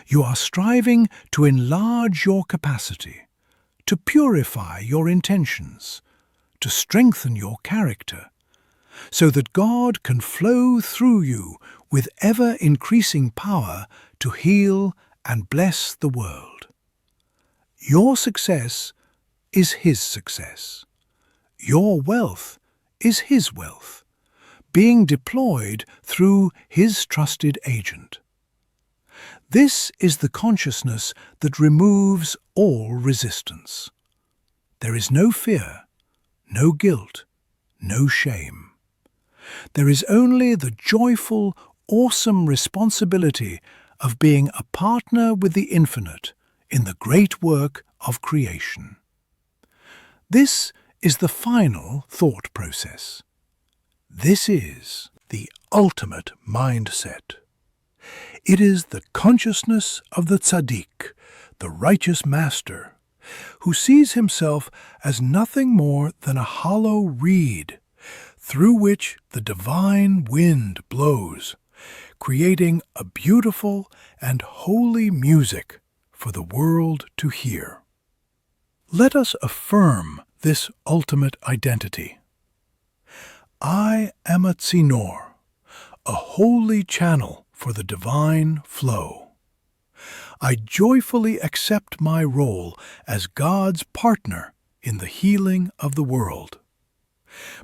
You are striving to enlarge your capacity, to purify your intentions, to strengthen your character, so that God can flow through you with ever-increasing power to heal and bless the world. Your success is His success. Your wealth is His wealth, being deployed through His trusted agent. This is the consciousness that removes all resistance. There is no fear, no guilt, no shame. There is only the joyful, awesome responsibility of being a partner with the infinite in the great work of creation. This is the final thought process. This is the ultimate mindset. It is the consciousness of the tzaddik, the righteous master, who sees himself as nothing more than a hollow reed through which the divine wind blows, creating a beautiful and holy music for the world to hear. Let us affirm this ultimate identity. I am a tzinor, a holy channel for the divine flow. I joyfully accept my role as God's partner in the healing of the world.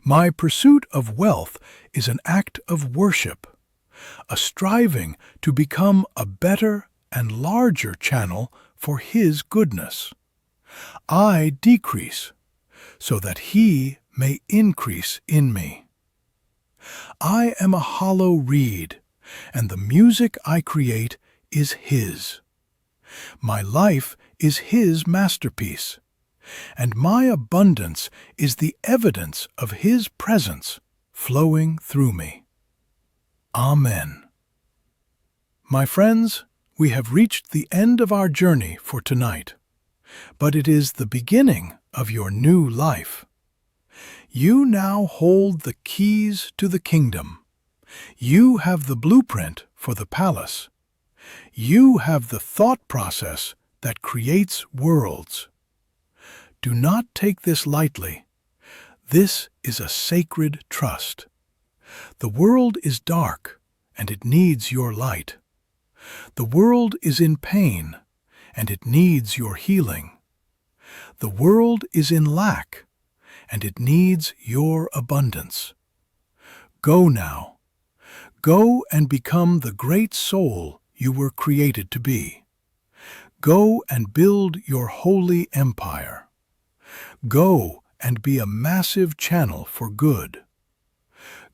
My pursuit of wealth is an act of worship, a striving to become a better and larger channel for His goodness. I decrease so that He may increase in me. I am a hollow reed, and the music I create is His. My life is His masterpiece, and my abundance is the evidence of His presence flowing through me. Amen. My friends, we have reached the end of our journey for tonight, but it is the beginning of your new life. You now hold the keys to the kingdom. You have the blueprint for the palace. You have the thought process that creates worlds. Do not take this lightly. This is a sacred trust. The world is dark, and it needs your light. The world is in pain, and it needs your healing. The world is in lack, and it needs your abundance. Go now. Go and become the great soul you were created to be. Go and build your holy empire. Go and be a massive channel for good.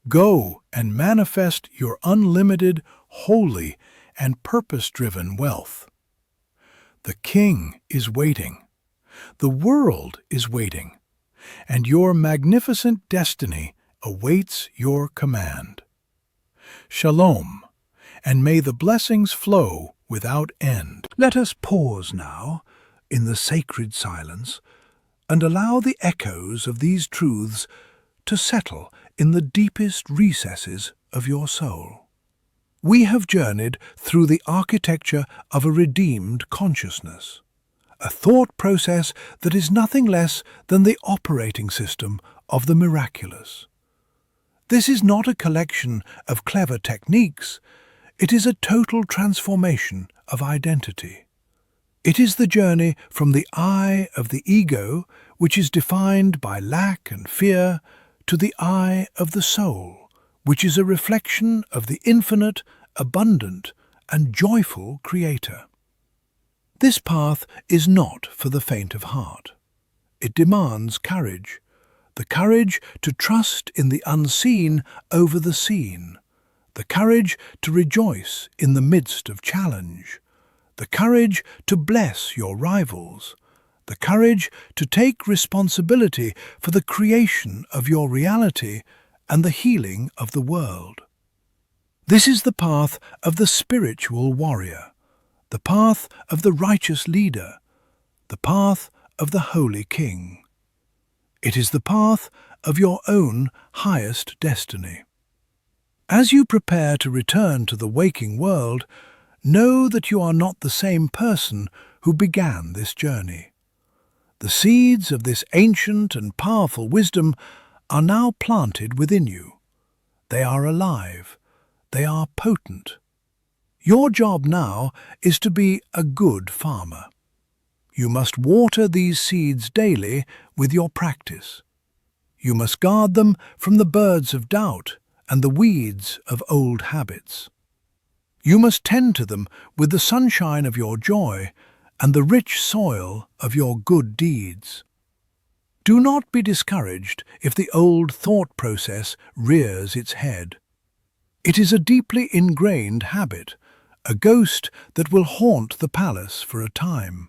Go and manifest your unlimited, holy, and purpose-driven wealth. The King is waiting. The world is waiting. And your magnificent destiny awaits your command. Shalom, and may the blessings flow without end. Let us pause now in the sacred silence and allow the echoes of these truths to settle in the deepest recesses of your soul. We have journeyed through the architecture of a redeemed consciousness, a thought process that is nothing less than the operating system of the miraculous. This is not a collection of clever techniques. It is a total transformation of identity. It is the journey from the I of the ego, which is defined by lack and fear, to the I of the soul, which is a reflection of the infinite, abundant, and joyful Creator. This path is not for the faint of heart. It demands courage, the courage to trust in the unseen over the seen, the courage to rejoice in the midst of challenge, the courage to bless your rivals, the courage to take responsibility for the creation of your reality and the healing of the world. This is the path of the spiritual warrior, the path of the righteous leader, the path of the holy king. It is the path of your own highest destiny. As you prepare to return to the waking world, know that you are not the same person who began this journey. The seeds of this ancient and powerful wisdom are now planted within you. They are alive. They are potent. Your job now is to be a good farmer. You must water these seeds daily with your practice. You must guard them from the birds of doubt and the weeds of old habits. You must tend to them with the sunshine of your joy and the rich soil of your good deeds. Do not be discouraged if the old thought process rears its head. It is a deeply ingrained habit, a ghost that will haunt the palace for a time.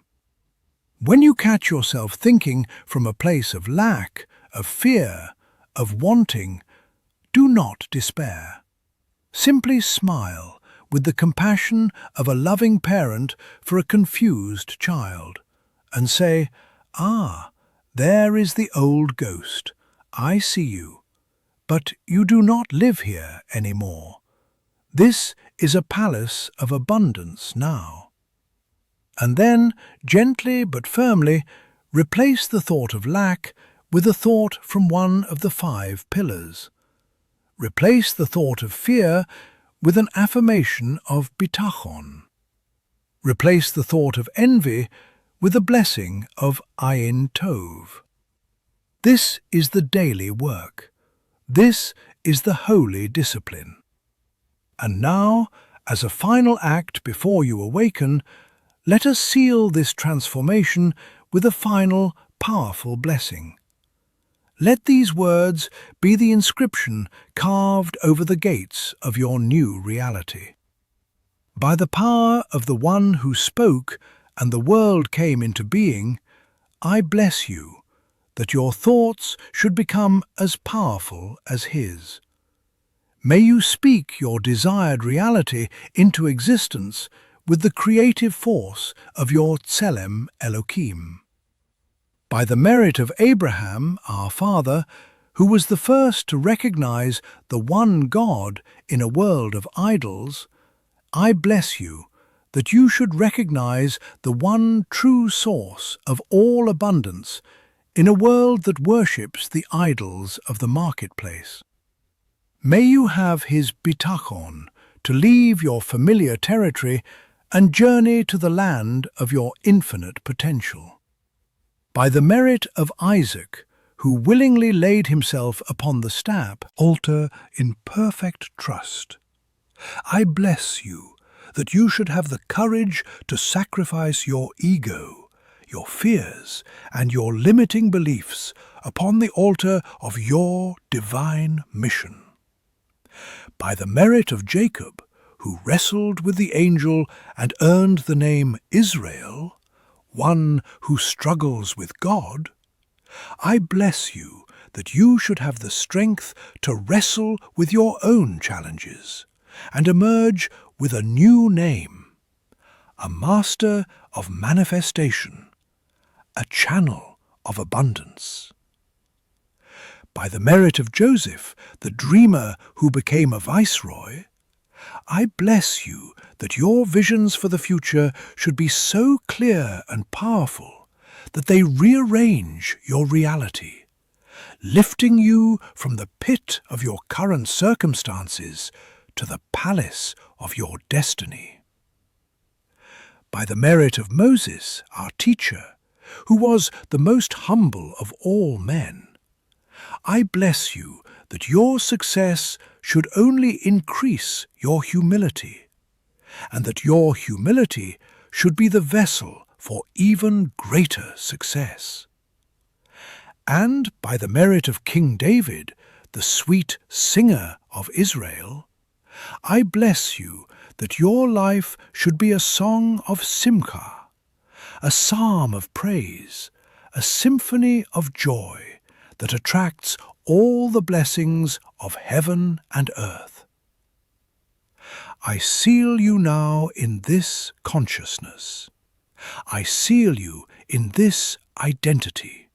When you catch yourself thinking from a place of lack, of fear, of wanting, do not despair. Simply smile with the compassion of a loving parent for a confused child, and say, "Ah, there is the old ghost. I see you. But you do not live here anymore. This is a palace of abundance now." And then, gently but firmly, replace the thought of lack with a thought from one of the 5 pillars. Replace the thought of fear with an affirmation of bitachon. Replace the thought of envy with a blessing of ayin tov. This is the daily work. This is the holy discipline. And now, as a final act before you awaken, let us seal this transformation with a final, powerful blessing. Let these words be the inscription carved over the gates of your new reality. By the power of the one who spoke and the world came into being, I bless you that your thoughts should become as powerful as his. May you speak your desired reality into existence with the creative force of your Tselem Elohim. By the merit of Abraham, our father, who was the first to recognize the one God in a world of idols, I bless you that you should recognize the one true source of all abundance in a world that worships the idols of the marketplace. May you have his bitachon to leave your familiar territory and journey to the land of your infinite potential. By the merit of Isaac, who willingly laid himself upon the altar in perfect trust, I bless you that you should have the courage to sacrifice your ego, your fears, and your limiting beliefs upon the altar of your divine mission. By the merit of Jacob, who wrestled with the angel and earned the name Israel, one who struggles with God, I bless you that you should have the strength to wrestle with your own challenges and emerge with a new name, a master of manifestation, a channel of abundance. By the merit of Joseph, the dreamer who became a viceroy, I bless you that your visions for the future should be so clear and powerful that they rearrange your reality, lifting you from the pit of your current circumstances to the palace of your destiny. By the merit of Moses, our teacher, who was the most humble of all men, I bless you that your success should only increase your humility, and that your humility should be the vessel for even greater success. And by the merit of King David, the sweet singer of Israel, I bless you that your life should be a song of simcha, a psalm of praise, a symphony of joy that attracts all the blessings of heaven and earth. I seal you now in this consciousness. I seal you in this identity.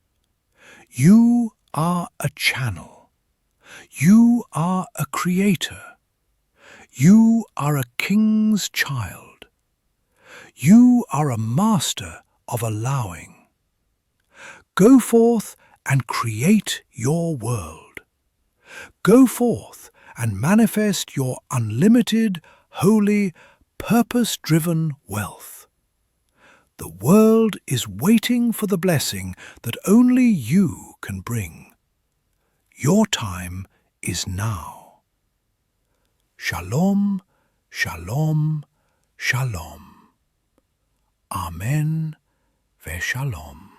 You are a channel. You are a creator. You are a king's child. You are a master of allowing. Go forth and create your world. Go forth and manifest your unlimited, holy, purpose-driven wealth. The world is waiting for the blessing that only you can bring. Your time is now. Shalom, shalom, shalom. Amen ve shalom.